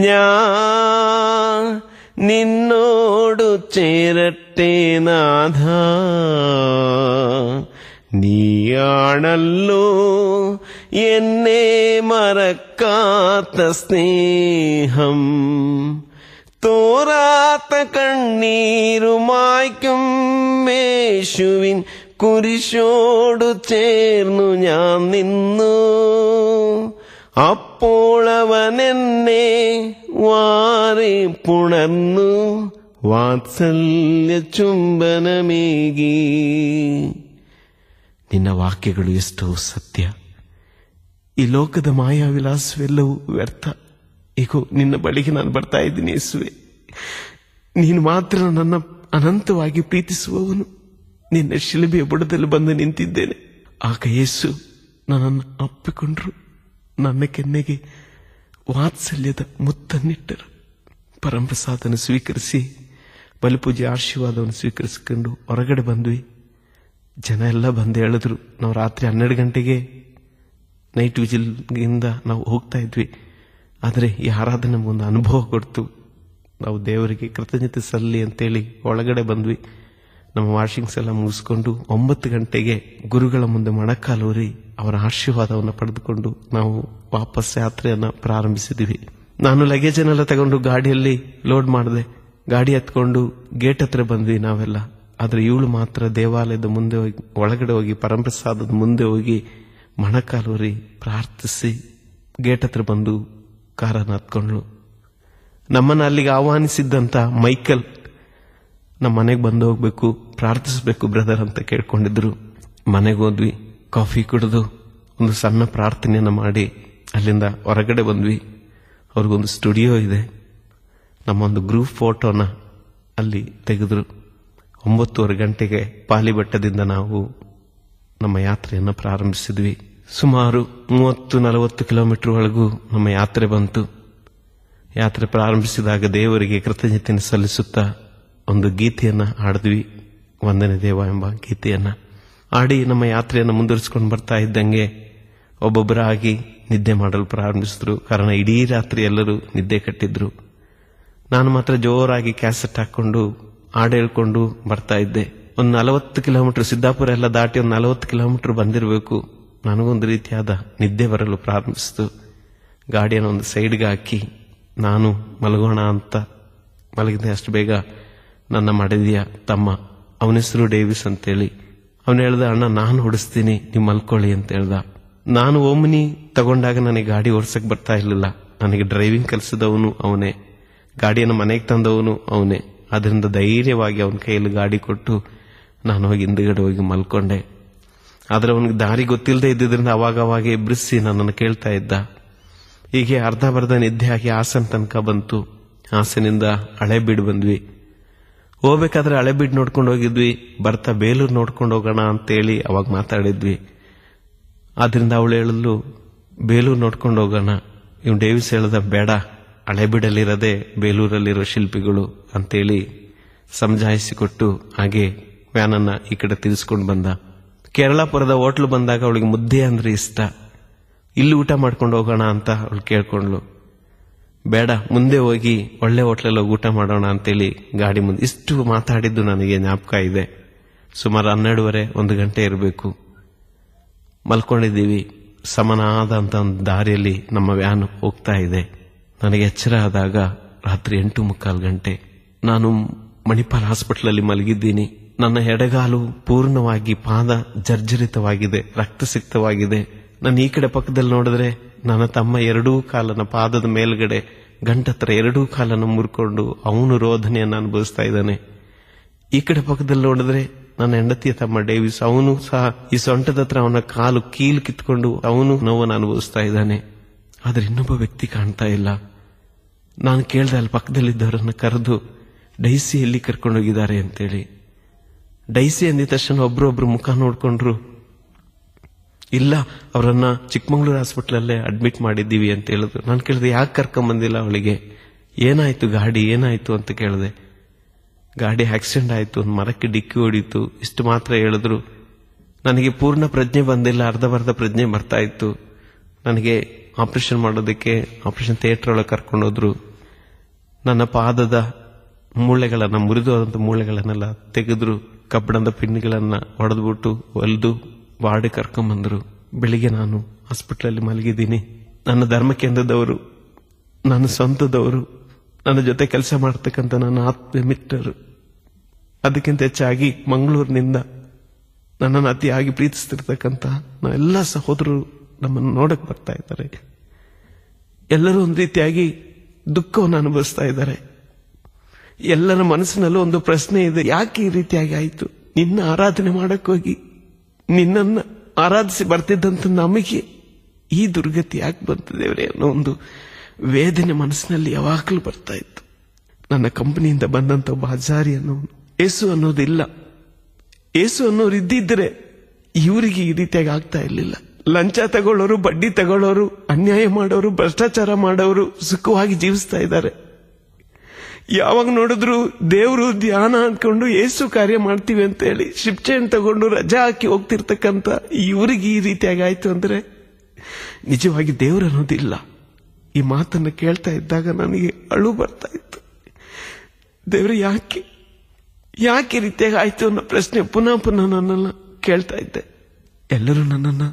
ഞാൻ നിന്നോടു ചേരട്ടെ നാഥ, നീയാണല്ലോ എന്നെ മറക്കാത്ത സ്നേഹം. തോരാത്ത കണ്ണീരുമായ്ക്കും യേശുവിൻ കുരിശോടു ചേർന്നു ഞാൻ നിന്നു. അപ്പോൾ അവൻ എന്നെ വാരി പുണർന്നു, വാത്സല്യ ചുംബനമേകി. ನಿನ್ನ ವಾಕ್ಯಗಳು ಎಷ್ಟೋ ಸತ್ಯ, ಈ ಲೋಕದ ಮಾಯಾವಿಲಾಸವೆಲ್ಲವೂ ವ್ಯರ್ಥ. ಈಗೋ ನಿನ್ನ ಬಳಿಗೆ ನಾನು ಬರ್ತಾ ಇದ್ದೀನಿ ಯೇಸುವೆ, ನೀನು ಮಾತ್ರ ನನ್ನ ಅನಂತವಾಗಿ ಪ್ರೀತಿಸುವವನು. ನಿನ್ನ ಶಿಲುಬೆಯ ಬುಡದಲ್ಲಿ ಬಂದು ನಿಂತಿದ್ದೇನೆ. ಆಗ ಯೇಸು ನನ್ನನ್ನು ಅಪ್ಪಿಕೊಂಡ್ರು, ನನ್ನ ಕೆನ್ನೆಗೆ ವಾತ್ಸಲ್ಯದ ಮುತ್ತನ್ನಿಟ್ಟರು. ಪರಮಪ್ರಸಾದನ ಸ್ವೀಕರಿಸಿ ಬಲಿಪೂಜೆ ಆಶೀರ್ವಾದವನ್ನು ಸ್ವೀಕರಿಸಿಕೊಂಡು ಹೊರಗಡೆ ಬಂದ್ವಿ. ಜನ ಎಲ್ಲ ಬಂದು ಹೇಳಿದ್ರು. ನಾವು ರಾತ್ರಿ 12 ಗಂಟೆಗೆ ನೈಟ್ ವಿಜಿಲ್ಗಿಂದ ನಾವು ಹೋಗ್ತಾ ಇದ್ವಿ. ಆದರೆ ಈ ಆರಾಧನೆ ನಮಗೊಂದು ಅನುಭವ ಕೊಡ್ತು. ನಾವು ದೇವರಿಗೆ ಕೃತಜ್ಞತೆ ಸಲ್ಲಿ ಅಂತೇಳಿ ಒಳಗಡೆ ಬಂದ್ವಿ. ನಮ್ಮ ವಾಷಿಂಗ್ಸ್ ಎಲ್ಲ ಮುಗಿಸ್ಕೊಂಡು 9 ಗಂಟೆಗೆ ಗುರುಗಳ ಮುಂದೆ ಮೊಣಕಾಲೂರಿ ಅವರ ಆಶೀರ್ವಾದವನ್ನು ಪಡೆದುಕೊಂಡು ನಾವು ವಾಪಸ್ ಯಾತ್ರೆಯನ್ನ ಪ್ರಾರಂಭಿಸಿದ್ವಿ. ನಾನು ಲಗೇಜನ್ನೆಲ್ಲ ತಗೊಂಡು ಗಾಡಿಯಲ್ಲಿ ಲೋಡ್ ಮಾಡಿದೆ. ಗಾಡಿ ಹತ್ಕೊಂಡು ಗೇಟ್ ಹತ್ರ ಬಂದ್ವಿ ನಾವೆಲ್ಲ. ಆದ್ರೆ ಇವಳು ಮಾತ್ರ ದೇವಾಲಯದ ಮುಂದೆ ಹೋಗಿ, ಒಳಗಡೆ ಹೋಗಿ ಪರಮಪ್ರಸಾದದ ಮುಂದೆ ಹೋಗಿ ಮೊಣಕಾಲೂರಿ ಪ್ರಾರ್ಥಿಸಿ ಗೇಟ್ ಹತ್ರ ಬಂದು ಕಾರನ್ನು ಹತ್ಕೊಂಡ್ಳು. ನಮ್ಮನ್ನ ಅಲ್ಲಿಗೆ ಆಹ್ವಾನಿಸಿದ್ದಂತ ಮೈಕಲ್ ನಮ್ಮ ಮನೆಗೆ ಬಂದು ಹೋಗ್ಬೇಕು, ಪ್ರಾರ್ಥಿಸ್ಬೇಕು ಬ್ರದರ್ ಅಂತ ಕೇಳ್ಕೊಂಡಿದ್ರು. ಮನೆಗೆ ಹೋದ್ವಿ. ಕಾಫಿ ಕುಡಿದು ಒಂದು ಸಣ್ಣ ಪ್ರಾರ್ಥನೆಯನ್ನ ಮಾಡಿ ಅಲ್ಲಿಂದ ಹೊರಗಡೆ ಬಂದ್ವಿ. ಅವ್ರಿಗೊಂದು ಸ್ಟುಡಿಯೋ ಇದೆ. ನಮ್ಮೊಂದು ಗ್ರೂಪ್ ಫೋಟೋನ ಅಲ್ಲಿ ತೆಗೆದ್ರು. 9:30 ಗಂಟೆಗೆ ಪಾಲಿ ಬೆಟ್ಟದಿಂದ ನಾವು ನಮ್ಮ ಯಾತ್ರೆಯನ್ನು ಪ್ರಾರಂಭಿಸಿದ್ವಿ. ಸುಮಾರು 30-40 ಕಿಲೋಮೀಟರ್ ಒಳಗೂ ನಮ್ಮ ಯಾತ್ರೆ ಬಂತು. ಯಾತ್ರೆ ಪ್ರಾರಂಭಿಸಿದಾಗ ದೇವರಿಗೆ ಕೃತಜ್ಞತೆಯನ್ನು ಸಲ್ಲಿಸುತ್ತಾ ಒಂದು ಗೀತೆಯನ್ನ ಹಾಡಿದ್ವಿ. ವಂದನೆ ದೇವ ಎಂಬ ಗೀತೆಯನ್ನ ಹಾಡಿ ನಮ್ಮ ಯಾತ್ರೆಯನ್ನು ಮುಂದುವರಿಸಿಕೊಂಡು ಬರ್ತಾ ಇದ್ದಂಗೆ ಒಬ್ಬೊಬ್ಬರಾಗಿ ನಿದ್ದೆ ಮಾಡಲು ಪ್ರಾರಂಭಿಸಿದ್ರು. ಕಾರಣ ಇಡೀ ರಾತ್ರಿ ಎಲ್ಲರೂ ನಿದ್ದೆ ಕಟ್ಟಿದ್ರು. ನಾನು ಮಾತ್ರ ಜೋರಾಗಿ ಕ್ಯಾಸೆಟ್ ಹಾಕೊಂಡು ಹಾಡು ಹೇಳ್ಕೊಂಡು ಬರ್ತಾ ಇದ್ದೆ. ಒಂದು 40 ಕಿಲೋಮೀಟರ್, ಸಿದ್ದಾಪುರ ಎಲ್ಲ ದಾಟಿ ಒಂದು 40 ಕಿಲೋಮೀಟರ್ ಬಂದಿರಬೇಕು. ನನಗೊಂದು ರೀತಿಯಾದ ನಿದ್ದೆ ಬರಲು ಪ್ರಾರಂಭಿಸಿತು. ಗಾಡಿಯನ್ನು ಒಂದು ಸೈಡ್ಗೆ ಹಾಕಿ ನಾನು ಮಲಗೋಣ ಅಂತ ಮಲಗಿದ್ದೆ. ಅಷ್ಟು ಬೇಗ ನನ್ನ ಮಡದಿಯ ತಮ್ಮ, ಅವನ ಹೆಸರು ಡೇವಿಸ್ ಅಂತೇಳಿ, ಅವನು ಹೇಳ್ದ, ಅಣ್ಣ ನಾನು ಹೊಡಿಸ್ತೀನಿ, ನೀವು ಮಲ್ಕೊಳ್ಳಿ ಅಂತ ಹೇಳ್ದ. ನಾನು ಓಮ್ನಿ ತಗೊಂಡಾಗ ನನಗೆ ಗಾಡಿ ಓಡಿಸಕ್ ಬರ್ತಾ ಇರಲಿಲ್ಲ. ನನಗೆ ಡ್ರೈವಿಂಗ್ ಕಲಿಸಿದವನು ಅವನೇ, ಗಾಡಿಯನ್ನು ಮನೆಗೆ ತಂದವನು ಅವನೇ. ಅದರಿಂದ ಧೈರ್ಯವಾಗಿ ಅವನ ಕೈಯಲ್ಲಿ ಗಾಡಿ ಕೊಟ್ಟು ನಾನು ಹೋಗಿ ಹಿಂದುಗಡೆ ಹೋಗಿ ಮಲ್ಕೊಂಡೆ. ಆದ್ರೆ ಅವನಿಗೆ ದಾರಿ ಗೊತ್ತಿಲ್ಲದೆ ಇದ್ದಿದ್ರಿಂದ ಅವಾಗ ಎಬ್ರಿಸಿ ನನ್ನನ್ನು ಕೇಳ್ತಾ ಇದ್ದ. ಹೀಗೆ ಅರ್ಧ ಬರ್ಧ ನಿದ್ದೆ ಆಗಿ ಹಾಸನ ತನಕ ಬಂತು. ಹಾಸನಿಂದ ಹಳೆಬೀಡು ಬಂದ್ವಿ. ಹೋಗ್ಬೇಕಾದ್ರೆ ಹಳೆಬೀಡು ನೋಡ್ಕೊಂಡು ಹೋಗಿದ್ವಿ. ಬರ್ತಾ ಬೇಲೂರು ನೋಡ್ಕೊಂಡು ಹೋಗೋಣ ಅಂತೇಳಿ ಅವಾಗ ಮಾತಾಡಿದ್ವಿ. ಆದ್ರಿಂದ ಅವಳು ಹೇಳಲು ಬೇಲೂರು ನೋಡ್ಕೊಂಡು ಹೋಗೋಣ. ಇವ್ ಡೇವಿಸ್ ಹೇಳ್ದ, ಬೇಡ, ಹಳೆಬೀಡಲ್ಲಿರೋದೇ ಬೇಲೂರಲ್ಲಿರೋ ಶಿಲ್ಪಿಗಳು ಅಂತೇಳಿ ಸಮಜಾಯಿಸಿಕೊಟ್ಟು ಹಾಗೆ ವ್ಯಾನನ್ನ ಈ ಕಡೆ ತಿರ್ಸ್ಕೊಂಡು ಬಂದ. ಕೇರಳಾಪುರದ ಹೋಟ್ಲು ಬಂದಾಗ ಅವಳಿಗೆ ಮುದ್ದೆ ಅಂದ್ರೆ ಇಷ್ಟ. ಇಲ್ಲಿ ಊಟ ಮಾಡ್ಕೊಂಡು ಹೋಗೋಣ ಅಂತ ಅವಳು ಕೇಳ್ಕೊಂಡ್ಲು. ಬೇಡ, ಮುಂದೆ ಹೋಗಿ ಒಳ್ಳೆ ಹೋಟ್ಲಲ್ಲಿ ಊಟ ಮಾಡೋಣ ಅಂತೇಳಿ ಗಾಡಿ ಮುಂದೆ. ಇಷ್ಟು ಮಾತಾಡಿದ್ದು ನನಗೆ ಜ್ಞಾಪಕ ಇದೆ. ಸುಮಾರು 12:30-1 ಗಂಟೆ ಇರಬೇಕು. ಮಲ್ಕೊಂಡಿದ್ದೀವಿ. ಸಮನಾದಂತ ಒಂದು ದಾರಿಯಲ್ಲಿ ನಮ್ಮ ವ್ಯಾನ್ ಹೋಗ್ತಾ ಇದೆ. ನನಗೆ ಎಚ್ಚರ ಆದಾಗ ರಾತ್ರಿ 8:45 ಗಂಟೆ. ನಾನು ಮಣಿಪಾಲ್ ಹಾಸ್ಪಿಟಲ್ ಮಲಗಿದ್ದೀನಿ. ನನ್ನ ಎಡಗಾಲು ಪೂರ್ಣವಾಗಿ ಪಾದ ಜರ್ಜರಿತವಾಗಿದೆ, ರಕ್ತಸಿಕ್ತವಾಗಿದೆ. ನಾನು ಈ ಕಡೆ ಪಕ್ಕದಲ್ಲಿ ನೋಡಿದ್ರೆ ನನ್ನ ತಮ್ಮ ಎರಡೂ ಕಾಲನ ಪಾದದ ಮೇಲ್ಗಡೆ ಗಂಟತ್ರ ಎರಡೂ ಕಾಲನ್ನು ಮುರ್ಕೊಂಡು ಅವನು ರೋಧನೆಯನ್ನು ಅನುಭವಿಸ್ತಾ ಇದ್ದಾನೆ. ಈ ಕಡೆ ಪಕ್ಕದಲ್ಲಿ ನೋಡಿದ್ರೆ ನನ್ನ ಹೆಂಡತಿಯ ತಮ್ಮ ಡೇವಿಸ್, ಅವನು ಸಹ ಈ ಸೊಂಟದ ಹತ್ರ ಅವನ ಕಾಲು ಕೀಲು ಕಿತ್ಕೊಂಡು ಅವನು ನೋವನ್ನು ಅನುಭವಿಸ್ತಾ ಇದ್ದಾನೆ. ಆದ್ರೆ ಇನ್ನೊಬ್ಬ ವ್ಯಕ್ತಿ ಕಾಣ್ತಾ ಇಲ್ಲ. ನಾನು ಕೇಳ್ದೆ ಅಲ್ಲಿ ಪಕ್ಕದಲ್ಲಿದ್ದವರನ್ನ ಕರೆದು, ಡೈಸಿ ಎಲ್ಲಿ ಕರ್ಕೊಂಡೋಗಿದ್ದಾರೆ ಅಂತೇಳಿ. ಡೈಸಿ ಅಂದಿದ ತಕ್ಷಣ ಒಬ್ರೊಬ್ರು ಮುಖ ನೋಡ್ಕೊಂಡ್ರು. ಇಲ್ಲ, ಅವರನ್ನ ಚಿಕ್ಕಮಂಗ್ಳೂರು ಹಾಸ್ಪಿಟಲಲ್ಲೇ ಅಡ್ಮಿಟ್ ಮಾಡಿದ್ದೀವಿ ಅಂತ ಹೇಳಿದ್ರು. ನಾನು ಕೇಳಿದೆ, ಯಾಕೆ ಕರ್ಕೊಂಬಂದಿಲ್ಲ ಅವಳಿಗೆ, ಏನಾಯ್ತು, ಗಾಡಿ ಏನಾಯ್ತು ಅಂತ ಕೇಳಿದೆ. ಗಾಡಿ ಆಕ್ಸಿಡೆಂಟ್ ಆಯ್ತು, ಒಂದು ಮರಕ್ಕೆ ಡಿಕ್ಕಿ ಹೊಡೀತು, ಇಷ್ಟು ಮಾತ್ರ ಹೇಳಿದ್ರು. ನನಗೆ ಪೂರ್ಣ ಪ್ರಜ್ಞೆ ಬಂದಿಲ್ಲ, ಅರ್ಧಬರ್ಧ ಪ್ರಜ್ಞೆ ಬರ್ತಾ ಇತ್ತು. ನನಗೆ ಆಪರೇಷನ್ ಮಾಡೋದಕ್ಕೆ ಆಪರೇಷನ್ ಥಿಯೇಟರ್ ಒಳಗೆ ಕರ್ಕೊಂಡೋದ್ರು. ನನ್ನ ಪಾದದ ಮೂಳೆಗಳನ್ನ, ಮುರಿದೋದಂತ ಮೂಳೆಗಳನ್ನೆಲ್ಲ ತೆಗೆದ್ರು. ಕಬ್ಬಣದ ಪಿನ್ಗಳನ್ನ ಹೊಡೆದ್ಬಿಟ್ಟು ಹೊಲಿದು ವಾರ್ಡ್ ಕರ್ಕೊಂಬಂದ್ರು. ಬೆಳಿಗ್ಗೆ ನಾನು ಹಾಸ್ಪಿಟಲ್ ಮಲಗಿದ್ದೀನಿ. ನನ್ನ ಧರ್ಮ ಕೇಂದ್ರದವರು, ನನ್ನ ಸ್ವಂತದವರು, ನನ್ನ ಜೊತೆ ಕೆಲಸ ಮಾಡ್ತಕ್ಕಂಥ ನನ್ನ ಆತ್ಮ ಮಿತ್ರರು, ಅದಕ್ಕಿಂತ ಹೆಚ್ಚಾಗಿ ಮಂಗಳೂರಿನಿಂದ ನನ್ನನ್ನು ಅತಿಯಾಗಿ ಪ್ರೀತಿಸ್ತಿರ್ತಕ್ಕಂಥ ಎಲ್ಲ ಸಹೋದರರು ನಮ್ಮನ್ನು ನೋಡಕ್ ಬರ್ತಾ ಇದ್ದಾರೆ. ಎಲ್ಲರೂ ಒಂದು ರೀತಿಯಾಗಿ ದುಃಖವನ್ನು ಅನುಭವಿಸ್ತಾ ಇದ್ದಾರೆ. ಎಲ್ಲರ ಮನಸ್ಸಿನಲ್ಲೂ ಒಂದು ಪ್ರಶ್ನೆ ಇದೆ, ಯಾಕೆ ಈ ರೀತಿಯಾಗಿ ಆಯಿತು? ನಿನ್ನ ಆರಾಧನೆ ಮಾಡಕ್ ಹೋಗಿ ನಿನ್ನನ್ನು ಆರಾಧಿಸಿ ಬರ್ತಿದ್ದಂತ ನಮಗೆ ಈ ದುರ್ಗತಿ ಯಾಕೆ ಬಂತು ದೇವರೇ ಅನ್ನೋ ಒಂದು ವೇದನೆ ಮನಸ್ಸಿನಲ್ಲಿ ಯಾವಾಗಲೂ ಬರ್ತಾ ಇತ್ತು. ನನ್ನ ಕಂಪನಿಯಿಂದ ಬಂದಂತ ಒಬ್ಬ ಹಜಾರಿ ಅನ್ನೋನು, ಏಸು ಅನ್ನೋದಿಲ್ಲ. ಏಸು ಅನ್ನೋರು ಇದ್ದಿದ್ರೆ ಇವರಿಗೆ ಈ ರೀತಿಯಾಗಿ ಆಗ್ತಾ ಇರಲಿಲ್ಲ. ಲಂಚ ತಗೊಳ್ಳೋರು, ಬಡ್ಡಿ ತಗೊಳ್ಳೋರು, ಅನ್ಯಾಯ ಮಾಡೋರು, ಭ್ರಷ್ಟಾಚಾರ ಮಾಡೋರು ಸುಖವಾಗಿ ಜೀವಿಸ್ತಾ ಇದ್ದಾರೆ. ಯಾವಾಗ ನೋಡಿದ್ರು ದೇವರು ಧ್ಯಾನ ಅನ್ಕೊಂಡು ಏಸು ಕಾರ್ಯ ಮಾಡ್ತೀವಿ ಅಂತ ಹೇಳಿ ಶಿಫ್ಟೇನ್ ತಗೊಂಡು ರಜಾ ಹಾಕಿ ಹೋಗ್ತಿರ್ತಕ್ಕಂಥ ಇವರಿಗೆ ಈ ರೀತಿಯಾಗಿ ಆಯ್ತು ಅಂದ್ರೆ ನಿಜವಾಗಿ ದೇವರು ಅನ್ನೋದಿಲ್ಲ. ಈ ಮಾತನ್ನ ಕೇಳ್ತಾ ಇದ್ದಾಗ ನನಗೆ ಅಳು ಬರ್ತಾ ಇತ್ತು. ದೇವರು ಯಾಕೆ ಈ ರೀತಿಯಾಗಿ ಆಯ್ತು ಅನ್ನೋ ಪ್ರಶ್ನೆ ಪುನಃ ನನ್ನನ್ನ ಕೇಳ್ತಾ ಇದ್ದೆ. ಎಲ್ಲರೂ ನನ್ನನ್ನ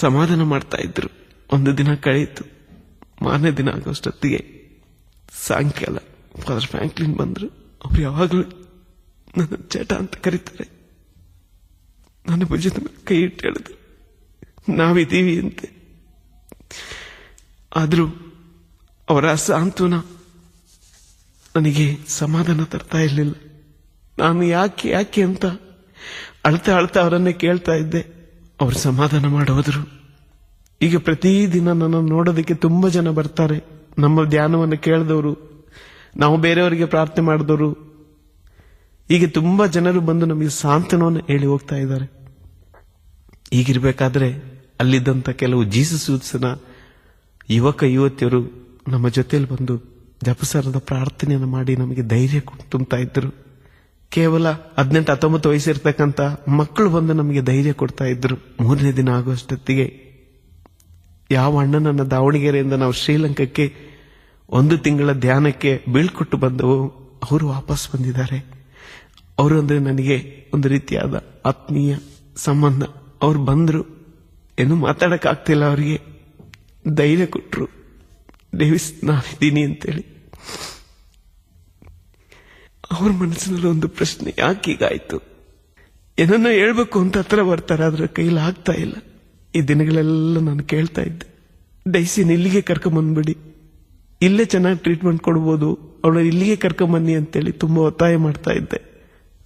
ಸಮಾಧಾನ ಮಾಡ್ತಾ ಇದ್ರು. ಒಂದು ದಿನ ಕಳೆಯಿತು. ಮಾರನೇ ದಿನ ಆಗೋಷ್ಟೊತ್ತಿಗೆ ಸಾಯಂಕಾಲ ಫಾದರ್ ಫ್ರಾಂಕ್ಲಿನ್ ಬಂದ್ರು. ಅವ್ರು ಯಾವಾಗಲೂ ನನ್ನ ಚಟ ಅಂತ ಕರೀತಾರೆ. ನನ್ನ ಭುಜದ ಮೇಲೆ ಕೈ ಇಟ್ಟು ಹೇಳಿದ್ರು, ನಾವಿದ್ದೀವಿ ಅಂತೆ. ಆದ್ರೂ ಅವರ ಸಾಂತ್ವನ ನನಗೆ ಸಮಾಧಾನ ತರ್ತಾ ಇರಲಿಲ್ಲ. ನಾನು ಯಾಕೆ ಅಂತ ಅಳ್ತಾ ಅವರನ್ನೇ ಕೇಳ್ತಾ ಇದ್ದೆ. ಅವರು ಸಮಾಧಾನ ಮಾಡೋದ್ರು. ಈಗ ಪ್ರತಿದಿನ ನನ್ನನ್ನು ನೋಡೋದಕ್ಕೆ ತುಂಬಾ ಜನ ಬರ್ತಾರೆ. ನಮ್ಮ ಧ್ಯಾನವನ್ನು ಕೇಳಿದವರು, ನಾವು ಬೇರೆಯವರಿಗೆ ಪ್ರಾರ್ಥನೆ ಮಾಡಿದವರು, ಹೀಗೆ ತುಂಬಾ ಜನರು ಬಂದು ನಮಗೆ ಸಾಂತ್ವನವನ್ನು ಹೇಳಿ ಹೋಗ್ತಾ ಇದ್ದಾರೆ. ಈಗಿರ್ಬೇಕಾದ್ರೆ ಅಲ್ಲಿದ್ದಂತ ಕೆಲವು ಜೀಸಸ್ ಯೂತ್ಸ್ನ ಯುವಕ ಯುವತಿಯರು ನಮ್ಮ ಜೊತೆಯಲ್ಲಿ ಬಂದು ಜಪಸರದ ಪ್ರಾರ್ಥನೆಯನ್ನು ಮಾಡಿ ನಮಗೆ ಧೈರ್ಯ ತುಂಬುತ್ತಾ ಇದ್ರು. ಕೇವಲ 18-19 ವಯಸ್ಸಿರ್ತಕ್ಕಂಥ ಮಕ್ಕಳು ಬಂದು ನಮಗೆ ಧೈರ್ಯ ಕೊಡ್ತಾ ಇದ್ರು. 3ನೇ ದಿನ ಆಗುವಷ್ಟೊತ್ತಿಗೆ ಯಾವ ಅಣ್ಣನನ್ನ ದಾವಣಗೆರೆಯಿಂದ ನಾವು ಶ್ರೀಲಂಕಾಕ್ಕೆ 1 ತಿಂಗಳ ಧ್ಯಾನಕ್ಕೆ ಬೀಳ್ಕೊಟ್ಟು ಬಂದವು, ಅವರು ವಾಪಸ್ ಬಂದಿದ್ದಾರೆ. ಅವರು ಅಂದ್ರೆ ನನಗೆ ಒಂದು ರೀತಿಯಾದ ಆತ್ಮೀಯ ಸಂಬಂಧ. ಅವ್ರು ಬಂದ್ರು, ಏನು ಮಾತಾಡಕ್ ಆಗ್ತಿಲ್ಲ, ಅವರಿಗೆ ಧೈರ್ಯ ಕೊಟ್ರು, ಡೇವಿಸ್ ನಾನಿದ್ದೀನಿ ಅಂತೇಳಿ. ಅವ್ರ ಮನಸ್ಸಿನಲ್ಲಿ ಒಂದು ಪ್ರಶ್ನೆ, ಯಾಕೀಗಾಯ್ತು? ಏನನ್ನೋ ಹೇಳ್ಬೇಕು ಅಂತ ಹತ್ರ ಬರ್ತಾರೆ, ಆದ್ರೆ ಕೈಲಿ ಆಗ್ತಾ ಇಲ್ಲ. ಈ ದಿನಗಳೆಲ್ಲ ನಾನು ಕೇಳ್ತಾ ಇದ್ದೆ, ಡೈಸಿನ ಇಲ್ಲಿಗೆ ಕರ್ಕೊಂಬಂದ್ಬಿಡಿ, ಇಲ್ಲೇ ಚೆನ್ನಾಗಿ ಟ್ರೀಟ್ಮೆಂಟ್ ಕೊಡ್ಬೋದು, ಅವಳು ಇಲ್ಲಿಗೆ ಕರ್ಕೊಂಬನ್ನಿ ಅಂತೇಳಿ ತುಂಬಾ ಒತ್ತಾಯ ಮಾಡ್ತಾ ಇದ್ದೆ.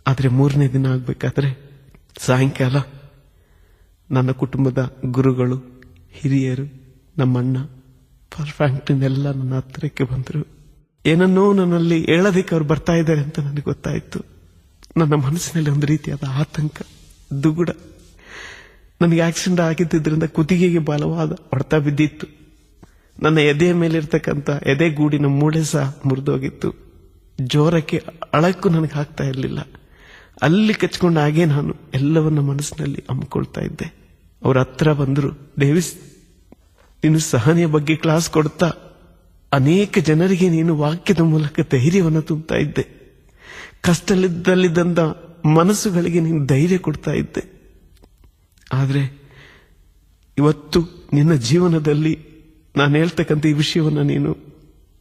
ಆದ್ರೆ 3ನೇ ದಿನ ಆಗ್ಬೇಕಾದ್ರೆ ಸಾಯಂಕಾಲ ನನ್ನ ಕುಟುಂಬದ ಗುರುಗಳು, ಹಿರಿಯರು, ನಮ್ಮಣ್ಣ, ಪರ್ಫ್ಯಾಂಕ್ಟಿನೆಲ್ಲ ನನ್ನ ಹತ್ತಿರಕ್ಕೆ ಬಂದರು. ಏನನ್ನೋ ನನ್ನಲ್ಲಿ ಹೇಳೋದಕ್ಕೆ ಅವ್ರು ಬರ್ತಾ ಇದ್ದಾರೆ ಅಂತ ನನಗೆ ಗೊತ್ತಾಯ್ತು. ನನ್ನ ಮನಸ್ಸಿನಲ್ಲಿ ಒಂದು ರೀತಿಯಾದ ಆತಂಕ, ದುಗುಡ. ನನಗೆ ಆಕ್ಸಿಡೆಂಟ್ ಆಗಿದ್ದರಿಂದ ಕುತ್ತಿಗೆಗೆ ಬಲವಾದ ಹೊಡೆತ ಬಿದ್ದಿತ್ತು. ನನ್ನ ಎದೆಯ ಮೇಲಿರ್ತಕ್ಕಂಥ ಎದೆಗೂಡಿನ ಮೂಳೆ ಸಹ ಮುರಿದೋಗಿತ್ತು. ಜೋರಕ್ಕೆ ಅಳಕ್ಕೂ ನನಗೆ ಆಗ್ತಾ ಇರಲಿಲ್ಲ. ಅಲ್ಲಿ ಕಚ್ಕೊಂಡ ಹಾಗೆ ನಾನು ಎಲ್ಲವನ್ನ ಮನಸ್ಸಿನಲ್ಲಿ ಹಮ್ಮಿಕೊಳ್ತಾ ಇದ್ದೆ. ಅವ್ರ ಹತ್ರ ಬಂದ್ರು, ಡೇವಿಸ್, ನೀನು ಸಹನೆಯ ಬಗ್ಗೆ ಕ್ಲಾಸ್ ಕೊಡ್ತಾ ಅನೇಕ ಜನರಿಗೆ ನೀನು ವಾಕ್ಯದ ಮೂಲಕ ಧೈರ್ಯವನ್ನು ತುಂಬುತ್ತಾ ಇದ್ದೆ. ಕಷ್ಟದಲ್ಲಿದ್ದಂತ ಮನಸ್ಸುಗಳಿಗೆ ನೀನು ಧೈರ್ಯ ಕೊಡ್ತಾ ಇದ್ದೆ. ಆದ್ರೆ ಇವತ್ತು ನಿನ್ನ ಜೀವನದಲ್ಲಿ ನಾನು ಹೇಳ್ತಕ್ಕಂಥ ಈ ವಿಷಯವನ್ನ ನೀನು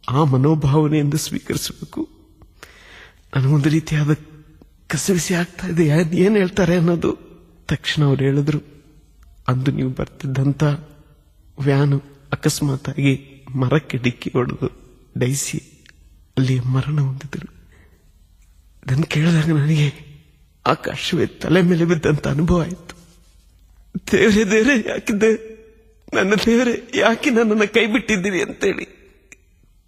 ಆ ಮನೋಭಾವನೆಯಿಂದ ಸ್ವೀಕರಿಸಬೇಕು. ನನಗೊಂದು ರೀತಿಯಾದ ಕಸವಿಸಿ ಆಗ್ತಾ ಇದೆ, ಏನ್ ಹೇಳ್ತಾರೆ ಅನ್ನೋದು. ತಕ್ಷಣ ಅವ್ರು ಹೇಳಿದ್ರು, ಅಂದು ನೀವು ಬರ್ತಿದ್ದಂತ ವ್ಯಾನು ಅಕಸ್ಮಾತ್ ಆಗಿ ಮರಕ್ಕೆ ಡಿಕ್ಕಿ ಹೊಡೆದು ಡೈಸಿ ಅಲ್ಲಿ ಮರಣ ಹೊಂದಿದ್ರು. ಇದನ್ನು ಕೇಳಿದಾಗ ನನಗೆ ಆಕಾಶವೇ ತಲೆ ಮೇಲೆ ಬಿದ್ದಂತ ಅನುಭವ ಆಯಿತು. ದೇವರೇ ದೇವರೇ ಯಾಕಿದ್ದೆ, ನನ್ನ ದೇವರೇ ಯಾಕೆ ನನ್ನನ್ನು ಕೈ ಬಿಟ್ಟಿದ್ದೀರಿ ಅಂತೇಳಿ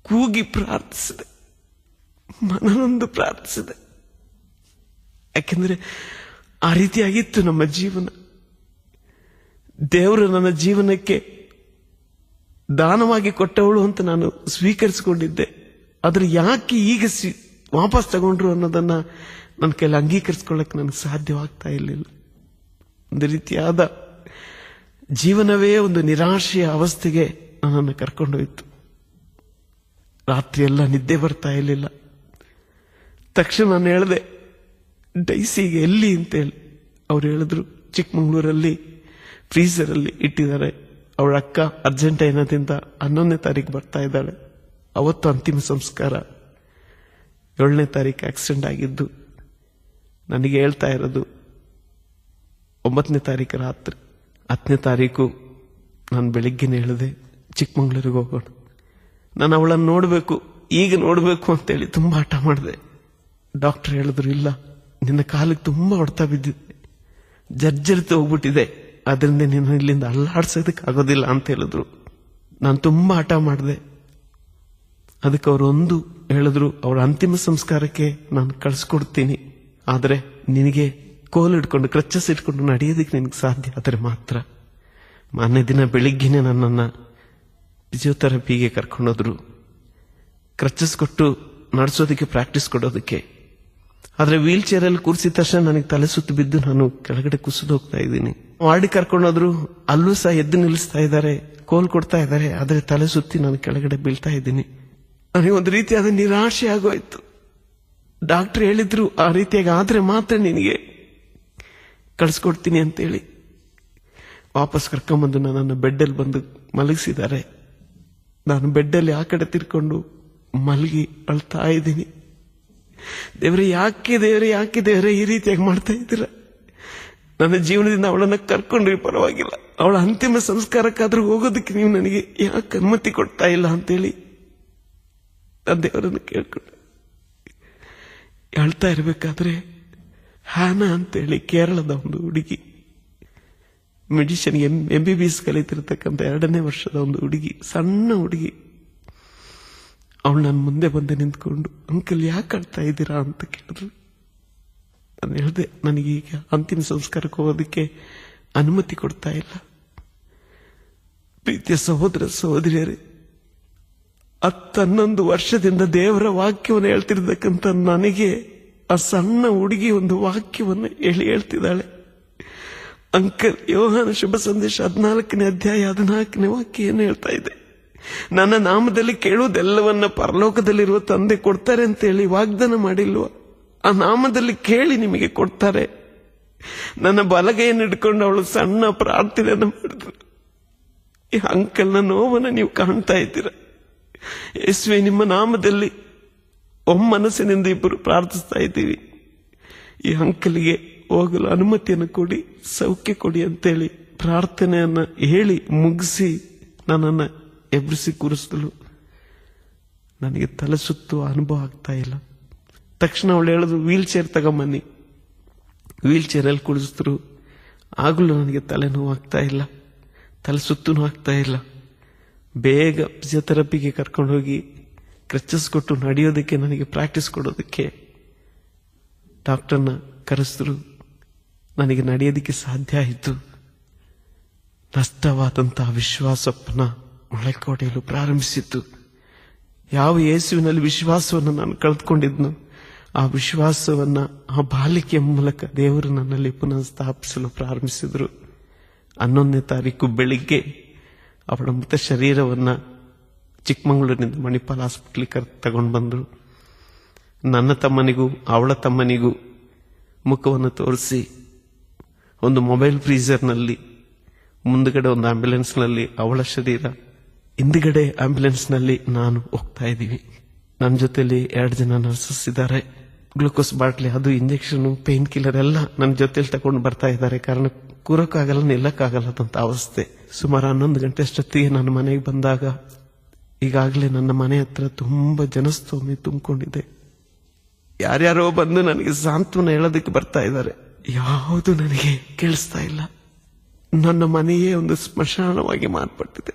ಕೂಗಿ ಪ್ರಾರ್ಥಿಸಿದೆ, ಮನನೊಂದು ಪ್ರಾರ್ಥಿಸಿದೆ. ಯಾಕೆಂದ್ರೆ ಆ ರೀತಿಯಾಗಿತ್ತು ನಮ್ಮ ಜೀವನ. ದೇವರು ನನ್ನ ಜೀವನಕ್ಕೆ ದಾನವಾಗಿ ಕೊಟ್ಟವಳು ಅಂತ ನಾನು ಸ್ವೀಕರಿಸಿಕೊಂಡಿದ್ದೆ. ಆದ್ರೆ ಯಾಕೆ ಈಗ ವಾಪಸ್ ತಗೊಂಡ್ರು ಅನ್ನೋದನ್ನ ನನ್ನ ಕೈಲಿ ಅಂಗೀಕರಿಸಿಕೊಳ್ಳಕ್ಕೆ ನನಗೆ ಸಾಧ್ಯವಾಗ್ತಾ ಇರಲಿಲ್ಲ. ಒಂದು ರೀತಿಯಾದ ಜೀವನವೇ ಒಂದು ನಿರಾಶೆಯ ಅವಸ್ಥೆಗೆ ನನ್ನನ್ನು ಕರ್ಕೊಂಡೋಯ್ತು. ರಾತ್ರಿ ಎಲ್ಲ ನಿದ್ದೆ ಬರ್ತಾ ಇರಲಿಲ್ಲ. ತಕ್ಷಣ ನಾನು ಹೇಳಿದೆ, ಡೈಸಿಗೆ ಎಲ್ಲಿ ಅಂತೇಳಿ. ಅವ್ರು ಹೇಳಿದ್ರು, ಚಿಕ್ಕಮಂಗ್ಳೂರಲ್ಲಿ ಫ್ರೀಸರ್ ಅಲ್ಲಿ ಇಟ್ಟಿದ್ದಾರೆ, ಅವಳ ಅಕ್ಕ ಅರ್ಜೆಂಟೈನಾದಿಂದ 11ನೇ ತಾರೀಕು ಬರ್ತಾ ಇದ್ದಾಳೆ. ಅವತ್ತು ಅಂತಿಮ ಸಂಸ್ಕಾರ. 7ನೇ ತಾರೀಕು ಆಕ್ಸಿಡೆಂಟ್ ಆಗಿದ್ದು. ನನಗೆ ಹೇಳ್ತಾ ಇರೋದು 9ನೇ ತಾರೀಕು ರಾತ್ರಿ. 10ನೇ ತಾರೀಕು ನಾನು ಬೆಳಿಗ್ಗೆನೆ ಹೇಳಿದೆ, ಚಿಕ್ಕಮಂಗ್ಳೂರಿಗೆ ಹೋಗೋಣ, ನಾನು ಅವಳನ್ನು ನೋಡಬೇಕು, ಈಗ ನೋಡಬೇಕು ಅಂತೇಳಿ ತುಂಬಾ ಹಠ ಮಾಡಿದೆ. ಡಾಕ್ಟರ್ ಹೇಳಿದ್ರು, ಇಲ್ಲ, ನಿನ್ನ ಕಾಲಿಗೆ ತುಂಬಾ ಹೊಡೆತ ಬಿದ್ದಿದೆ, ಜರ್ಜರಿತು ಹೋಗ್ಬಿಟ್ಟಿದೆ, ಅದರಿಂದ ನಿನ್ನ ಇಲ್ಲಿಂದ ಅಲ್ಲಾಡ್ಸೋದಕ್ಕೆ ಆಗೋದಿಲ್ಲ ಅಂತ ಹೇಳಿದ್ರು. ನಾನು ತುಂಬಾ ಹಠ ಮಾಡಿದೆ. ಅದಕ್ಕೆ ಅವರು ಒಂದು ಹೇಳಿದ್ರು, ಅವಳ ಅಂತಿಮ ಸಂಸ್ಕಾರಕ್ಕೆ ನಾನು ಕಳಿಸ್ಕೊಡ್ತೀನಿ, ಆದ್ರೆ ನಿನಗೆ ಕೋಲು ಇಟ್ಕೊಂಡು ಕ್ರಚಸ್ ಇಟ್ಕೊಂಡು ನಡೆಯೋದಕ್ಕೆ ನಿನಗೆ ಸಾಧ್ಯ ಆದರೆ ಮಾತ್ರ. ಮಾರನೇ ದಿನ ಬೆಳಿಗ್ಗೆನೆ ನನ್ನನ್ನ ಫಿಸಿಯೋಥೆರಪಿಗೆ ಕರ್ಕೊಂಡೋದ್ರು, ಕ್ರಚಸ್ ಕೊಟ್ಟು ನಡೆಸೋದಕ್ಕೆ ಪ್ರಾಕ್ಟೀಸ್ ಕೊಡೋದಕ್ಕೆ. ಆದ್ರೆ ವೀಲ್ ಚೇರ್ ಅಲ್ಲಿ ಕೂರಿಸಿದ ತಕ್ಷಣ ನನಗೆ ತಲೆ ಸುತ್ತು ಬಿದ್ದು ನಾನು ಕೆಳಗಡೆ ಕುಸಿದು ಹೋಗ್ತಾ ಇದ್ದೀನಿ. ವಾರ್ಡಿಗೆ ಕರ್ಕೊಂಡೋದ್ರು, ಅಲ್ಲೂ ಸಹ ಎದ್ದು ನಿಲ್ಲಿಸ್ತಾ ಇದ್ದಾರೆ, ಕೋಲ್ ಕೊಡ್ತಾ ಇದ್ದಾರೆ, ಆದ್ರೆ ತಲೆ ಸುತ್ತಿ ನಾನು ಕೆಳಗಡೆ ಬೀಳ್ತಾ ಇದ್ದೀನಿ. ನನಗೆ ಒಂದು ರೀತಿಯಾದ ನಿರಾಶೆ ಆಗೋಯ್ತು. ಡಾಕ್ಟರ್ ಹೇಳಿದ್ರು, ಆ ರೀತಿಯಾಗಿ ಆದ್ರೆ ಮಾತ್ರ ನಿನಗೆ ಕಳಿಸ್ಕೊಡ್ತೀನಿ ಅಂತೇಳಿ. ವಾಪಸ್ ಕರ್ಕೊಂಬಂದು ನನ್ನನ್ನು ಬೆಡ್ಡಲ್ಲಿ ಬಂದು ಮಲಗಿಸಿದ್ದಾರೆ. ನಾನು ಬೆಡ್ಡಲ್ಲಿ ಆ ಕಡೆ ತಿರ್ಕೊಂಡು ಮಲಗಿ ಅಳ್ತಾ ಇದ್ದೀನಿ. ದೇವರೇ ಯಾಕೆ ದೇವರೇ ಯಾಕೆ ದೇವರೇ ಈ ರೀತಿಯಾಗಿ ಮಾಡ್ತಾ ಇದ್ದೀರಾ? ನನ್ನ ಜೀವನದಿಂದ ಅವಳನ್ನ ಕರ್ಕೊಂಡ್ರಿ ಪರವಾಗಿಲ್ಲ, ಅವಳ ಅಂತಿಮ ಸಂಸ್ಕಾರಕ್ಕಾದ್ರೂ ಹೋಗೋದಕ್ಕೆ ನೀವು ನನಗೆ ಯಾಕೆ ಅನುಮತಿ ಕೊಡ್ತಾ ಇಲ್ಲ ಅಂತೇಳಿ ನಾನು ದೇವರನ್ನು ಕೇಳ್ಕೊಂಡೆ. ಹೇಳ್ತಾ ಇರ್ಬೇಕಾದ್ರೆ ಹ್ಯಾನಾ ಅಂತೇಳಿ ಕೇರಳದ ಒಂದು ಹುಡುಗಿ ಮೆಡಿಷನ್ MBBS ಕಲಿತಿರ್ತಕ್ಕಂಥ 2ನೇ ವರ್ಷದ ಒಂದು ಹುಡುಗಿ, ಸಣ್ಣ ಹುಡುಗಿ. ಅವಳು ನನ್ನ ಮುಂದೆ ಬಂದೆ ನಿಂತ್ಕೊಂಡು, ಅಂಕಲ್ ಯಾಕೆ ಅಳ್ತಾ ಇದ್ದೀರಾ ಅಂತ ಕೇಳಿದ್ರು. ನಾನು ಹೇಳಿದೆ, ನನಗೀಗ ಅಂತಿಮ ಸಂಸ್ಕಾರಕ್ಕೆ ಹೋಗೋದಕ್ಕೆ ಅನುಮತಿ ಕೊಡ್ತಾ ಇಲ್ಲ. ಪ್ರೀತಿಯ ಸಹೋದರ ಸಹೋದರಿಯರೇ, 10-11 ವರ್ಷದಿಂದ ದೇವರ ವಾಕ್ಯವನ್ನು ಹೇಳ್ತಿರ್ತಕ್ಕಂಥ ನನಗೆ ಆ ಸಣ್ಣ ಹುಡುಗಿ ಒಂದು ವಾಕ್ಯವನ್ನು ಹೇಳ್ತಿದ್ದಾಳೆ. ಅಂಕಲ್, ಯೋಹಾನ ಶುಭ ಸಂದೇಶ 14ನೇ ಅಧ್ಯಾಯ 14ನೇ ವಾಕ್ಯ ಏನು ಹೇಳ್ತಾ ಇದೆ? ನನ್ನ ನಾಮದಲ್ಲಿ ಕೇಳುವುದೆಲ್ಲವನ್ನ ಪರಲೋಕದಲ್ಲಿರುವ ತಂದೆ ಕೊಡ್ತಾರೆ ಅಂತ ಹೇಳಿ ವಾಗ್ದಾನ ಮಾಡಿಲ್ವ? ಆ ನಾಮದಲ್ಲಿ ಕೇಳಿ ನಿಮಗೆ ಕೊಡ್ತಾರೆ. ನನ್ನ ಬಲಗೈಯನ್ನು ಹಿಡ್ಕೊಂಡು ಅವಳು ಸಣ್ಣ ಪ್ರಾರ್ಥನೆಯನ್ನು ಮಾಡಿದ್ರು. ಈ ಅಂಕಲ್ನ ನೋವನ್ನು ನೀವು ಕಾಣ್ತಾ ಇದ್ದೀರ. ಯೇಸುವೆ, ನಿಮ್ಮ ನಾಮದಲ್ಲಿ ಒಮ್ಮನಸ್ಸಿನಿಂದ ಇಬ್ಬರು ಪ್ರಾರ್ಥಿಸ್ತಾ ಇದ್ದೀವಿ. ಈ ಅಂಕಲ್ಗೆ ಹೋಗಲು ಅನುಮತಿಯನ್ನು ಕೊಡಿ, ಸೌಖ್ಯ ಕೊಡಿ ಅಂತೇಳಿ ಪ್ರಾರ್ಥನೆಯನ್ನ ಹೇಳಿ ಮುಗಿಸಿ ನನ್ನನ್ನು ಎಬ್ರಿಸಿ ಕೂರಿಸಿದಳು. ನನಗೆ ತಲೆ ಸುತ್ತುವ ಅನುಭವ ಆಗ್ತಾ ಇಲ್ಲ. ತಕ್ಷಣ ಅವಳು ಹೇಳಿದ್ರು, ವೀಲ್ ಚೇರ್ ತಗೊಂಬನ್ನಿ. ವೀಲ್ ಚೇರಲ್ಲಿ ಕುಳಿಸಿದ್ರು. ಆಗಲೂ ನನಗೆ ತಲೆನೋವು ಆಗ್ತಾ ಇಲ್ಲ, ತಲೆ ಸುತ್ತೂ ಆಗ್ತಾ ಇಲ್ಲ. ಬೇಗ ಫಿಸಿಯೋಥೆರಪಿಗೆ ಕರ್ಕೊಂಡೋಗಿ ಕ್ರಚಸ್ ಕೊಟ್ಟು ನಡೆಯೋದಕ್ಕೆ, ನನಗೆ ಪ್ರಾಕ್ಟೀಸ್ ಕೊಡೋದಕ್ಕೆ ಡಾಕ್ಟರ್ನ ಕರೆಸಿದ್ರು. ನನಗೆ ನಡೆಯೋದಕ್ಕೆ ಸಾಧ್ಯ ಆಯಿತು. ನಷ್ಟವಾದಂತಹ ವಿಶ್ವಾಸಪ್ಪನ ಮೊಳಕೊಡೆಯಲು ಪ್ರಾರಂಭಿಸಿತು. ಯಾವ ಯೇಸುವಿನಲ್ಲಿ ವಿಶ್ವಾಸವನ್ನು ನಾನು ಕಳೆದುಕೊಂಡಿದ್ನು, ಆ ವಿಶ್ವಾಸವನ್ನ ಆ ಬಾಲಿಕೆಯ ಮೂಲಕ ದೇವರು ನನ್ನಲ್ಲಿ ಪುನಃ ಸ್ಥಾಪಿಸಲು ಪ್ರಾರಂಭಿಸಿದ್ರು. 11ನೇ ತಾರೀಕು ಬೆಳಿಗ್ಗೆ ಅವಳ ಮೃತ ಶರೀರವನ್ನ ಚಿಕ್ಕಮಗಳೂರಿನಿಂದ ಮಣಿಪಾಲ್ ಹಾಸ್ಪಿಟ್ಲಿಗೆ ತಗೊಂಡು ಬಂದ್ರು. ನನ್ನ ತಮ್ಮನಿಗೂ ಅವಳ ತಮ್ಮನಿಗೂ ಮುಖವನ್ನು ತೋರಿಸಿ ಒಂದು ಮೊಬೈಲ್ ಫ್ರೀಜರ್ನಲ್ಲಿ, ಮುಂದುಗಡೆ ಒಂದು ಆಂಬ್ಯುಲೆನ್ಸ್ನಲ್ಲಿ ಅವಳ ಶರೀರ, ಹಿಂದುಗಡೆ ಆಂಬ್ಯುಲೆನ್ಸ್ನಲ್ಲಿ ನಾನು ಹೋಗ್ತಾ ಇದ್ದೀವಿ. ನನ್ನ ಜೊತೆಲಿ 2 ಜನ ನರ್ಸಸ್ ಇದ್ದಾರೆ. ಗ್ಲೂಕೋಸ್ ಬಾಟ್ಲಿ, ಅದು ಇಂಜೆಕ್ಷನ್, ಪೇನ್ ಕಿಲ್ಲರ್ ಎಲ್ಲ ನನ್ನ ಜೊತೆಲಿ ತಗೊಂಡು ಬರ್ತಾ ಇದ್ದಾರೆ. ಕಾರಣ ಕೂರಕ್ಕಾಗಲ್ಲ, ನಿಲ್ಲಕ್ಕಾಗಲ್ಲದಂತ ಅವಸ್ಥೆ. ಸುಮಾರು 11 ಗಂಟೆ ಅಷ್ಟೊತ್ತಿಗೆ ನಾನು ಮನೆಗೆ ಬಂದಾಗ ಈಗಾಗಲೇ ನನ್ನ ಮನೆ ಹತ್ರ ತುಂಬಾ ಜನಸ್ತೋಮಿ ತುಂಬಿಕೊಂಡಿದೆ. ಯಾರ್ಯಾರೋ ಬಂದು ನನಗೆ ಸಾಂತ್ವನ ಹೇಳೋದಕ್ಕೆ ಬರ್ತಾ ಇದ್ದಾರೆ. ಯಾವುದು ನನಗೆ ಕೇಳಿಸ್ತಾ ಇಲ್ಲ. ನನ್ನ ಮನೆಯೇ ಒಂದು ಸ್ಮಶಾನವಾಗಿ ಮಾರ್ಪಟ್ಟಿದೆ.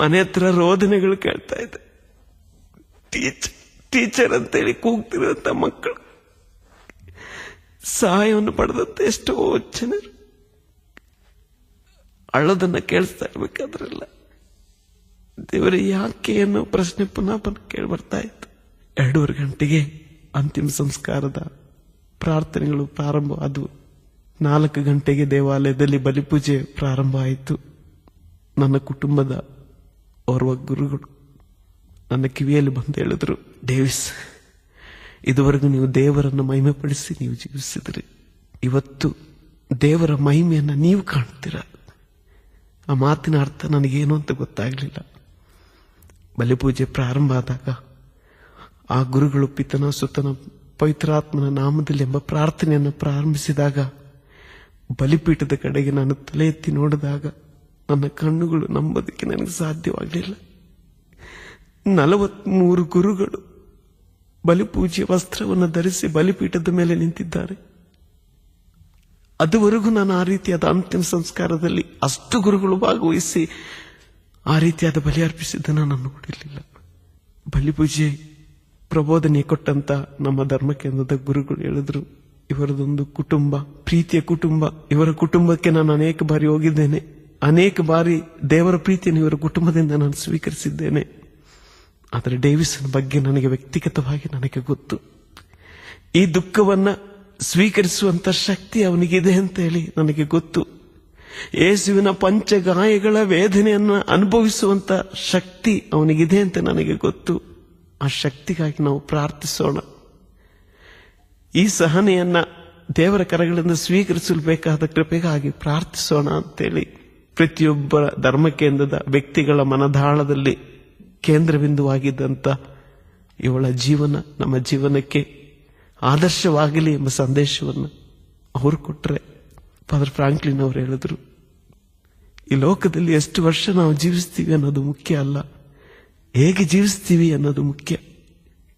ಮನೆ ಹತ್ರ ರೋದನೆಗಳು ಕೇಳ್ತಾ ಇದೆ. ಟೀಚರ್ ಅಂತೇಳಿ ಕೂಗ್ತಿರುವಂತ ಮಕ್ಕಳು, ಸಹಾಯವನ್ನು ಪಡೆದಂತ ಎಷ್ಟೋ ಜನರು ಅಳೋದನ್ನ ಕೇಳಿಸ್ತಾ ಇರ್ಬೇಕಾದ್ರೆಲ್ಲ ದೇವರೇ ಯಾಕೆ ಅನ್ನೋ ಪ್ರಶ್ನೆ ಪುನಃ ಕೇಳಿ ಬರ್ತಾ ಇತ್ತು. 2:30 ಗಂಟೆಗೆ ಅಂತಿಮ ಸಂಸ್ಕಾರದ ಪ್ರಾರ್ಥನೆಗಳು ಪ್ರಾರಂಭ ಆದವು. 4 ಗಂಟೆಗೆ ದೇವಾಲಯದಲ್ಲಿ ಬಲಿಪೂಜೆ ಪ್ರಾರಂಭ ಆಯಿತು. ನನ್ನ ಕುಟುಂಬದ ಓರ್ವ ಗುರುಗಳು ನನ್ನ ಕಿವಿಯಲ್ಲಿ ಬಂದು ಹೇಳಿದ್ರು, ಡೇವಿಸ್, ಇದುವರೆಗೂ ನೀವು ದೇವರನ್ನು ಮಹಿಮೆಪಡಿಸಿ ನೀವು ಜೀವಿಸಿದ್ರಿ. ಇವತ್ತು ದೇವರ ಮಹಿಮೆಯನ್ನ ನೀವು ಕಾಣ್ತೀರ. ಆ ಮಾತಿನ ಅರ್ಥ ನನಗೇನು ಅಂತ ಗೊತ್ತಾಗ್ಲಿಲ್ಲ. ಬಲಿಪೂಜೆ ಪ್ರಾರಂಭ ಆದಾಗ ಆ ಗುರುಗಳು ಪಿತನ ಸುತನ ಪವಿತ್ರಾತ್ಮನ ನಾಮದಲ್ಲಿ ಎಂಬ ಪ್ರಾರ್ಥನೆಯನ್ನು ಪ್ರಾರಂಭಿಸಿದಾಗ, ಬಲಿಪೀಠದ ಕಡೆಗೆ ನಾನು ತಲೆ ಎತ್ತಿ ನೋಡಿದಾಗ ನನ್ನ ಕಣ್ಣುಗಳು ನಂಬೋದಕ್ಕೆ ನನಗೆ ಸಾಧ್ಯವಾಗಲಿಲ್ಲ. 43 ಗುರುಗಳು ಬಲಿಪೂಜೆಯ ವಸ್ತ್ರವನ್ನು ಧರಿಸಿ ಬಲಿಪೀಠದ ಮೇಲೆ ನಿಂತಿದ್ದಾರೆ. ಅದುವರೆಗೂ ನಾನು ಆ ರೀತಿಯಾದ ಅಂತಿಮ ಸಂಸ್ಕಾರದಲ್ಲಿ ಅಷ್ಟು ಗುರುಗಳು ಭಾಗವಹಿಸಿ ಆ ರೀತಿಯಾದ ಬಲಿ ಅರ್ಪಿಸಿದ್ದನ್ನು ನಾನು ನೋಡಿರಲಿಲ್ಲ. ಬಲಿಪೂಜೆ ಪ್ರಬೋಧನೆ ಕೊಟ್ಟಂತ ನಮ್ಮ ಧರ್ಮ ಕೇಂದ್ರದ ಗುರುಗಳು ಹೇಳಿದ್ರು, ಇವರದೊಂದು ಕುಟುಂಬ, ಪ್ರೀತಿಯ ಕುಟುಂಬ. ಇವರ ಕುಟುಂಬಕ್ಕೆ ನಾನು ಅನೇಕ ಬಾರಿ ಹೋಗಿದ್ದೇನೆ. ಅನೇಕ ಬಾರಿ ದೇವರ ಪ್ರೀತಿಯನ್ನು ಇವರ ಕುಟುಂಬದಿಂದ ನಾನು ಸ್ವೀಕರಿಸಿದ್ದೇನೆ. ಆದರೆ ಡೇವಿಸನ್ ಬಗ್ಗೆ ನನಗೆ ವ್ಯಕ್ತಿಗತವಾಗಿ ನನಗೆ ಗೊತ್ತು. ಈ ದುಃಖವನ್ನ ಸ್ವೀಕರಿಸುವಂತ ಶಕ್ತಿ ಅವನಿಗಿದೆ ಅಂತ ಹೇಳಿ ನನಗೆ ಗೊತ್ತು. ಯೇಸುವಿನ ಪಂಚಗಾಯಗಳ ವೇದನೆಯನ್ನು ಅನುಭವಿಸುವಂತ ಶಕ್ತಿ ಅವನಿಗಿದೆ ಅಂತ ನನಗೆ ಗೊತ್ತು. ಆ ಶಕ್ತಿಗಾಗಿ ನಾವು ಪ್ರಾರ್ಥಿಸೋಣ. ಈ ಸಹನೆಯನ್ನ ದೇವರ ಕರಗಳಿಂದ ಸ್ವೀಕರಿಸಲು ಬೇಕಾದ ಕೃಪೆಗಾಗಿ ಪ್ರಾರ್ಥಿಸೋಣ ಅಂತೇಳಿ ಪ್ರತಿಯೊಬ್ಬ ಧರ್ಮ ಕೇಂದ್ರದ ವ್ಯಕ್ತಿಗಳ ಮನದಾಳದಲ್ಲಿ ಕೇಂದ್ರ ಬಿಂದುವಾಗಿದ್ದಂತ ಇವಳ ಜೀವನ ನಮ್ಮ ಜೀವನಕ್ಕೆ ಆದರ್ಶವಾಗಲಿ ಎಂಬ ಸಂದೇಶವನ್ನು ಅವರು ಕೊಟ್ಟರೆ. ಫಾದರ್ ಫ್ರಾಂಕ್ಲಿನ್ ಅವರು ಹೇಳಿದ್ರು, ಈ ಲೋಕದಲ್ಲಿ ಎಷ್ಟು ವರ್ಷ ನಾವು ಜೀವಿಸ್ತೀವಿ ಅನ್ನೋದು ಮುಖ್ಯ ಅಲ್ಲ, ಹೇಗೆ ಜೀವಿಸ್ತೀವಿ ಅನ್ನೋದು ಮುಖ್ಯ.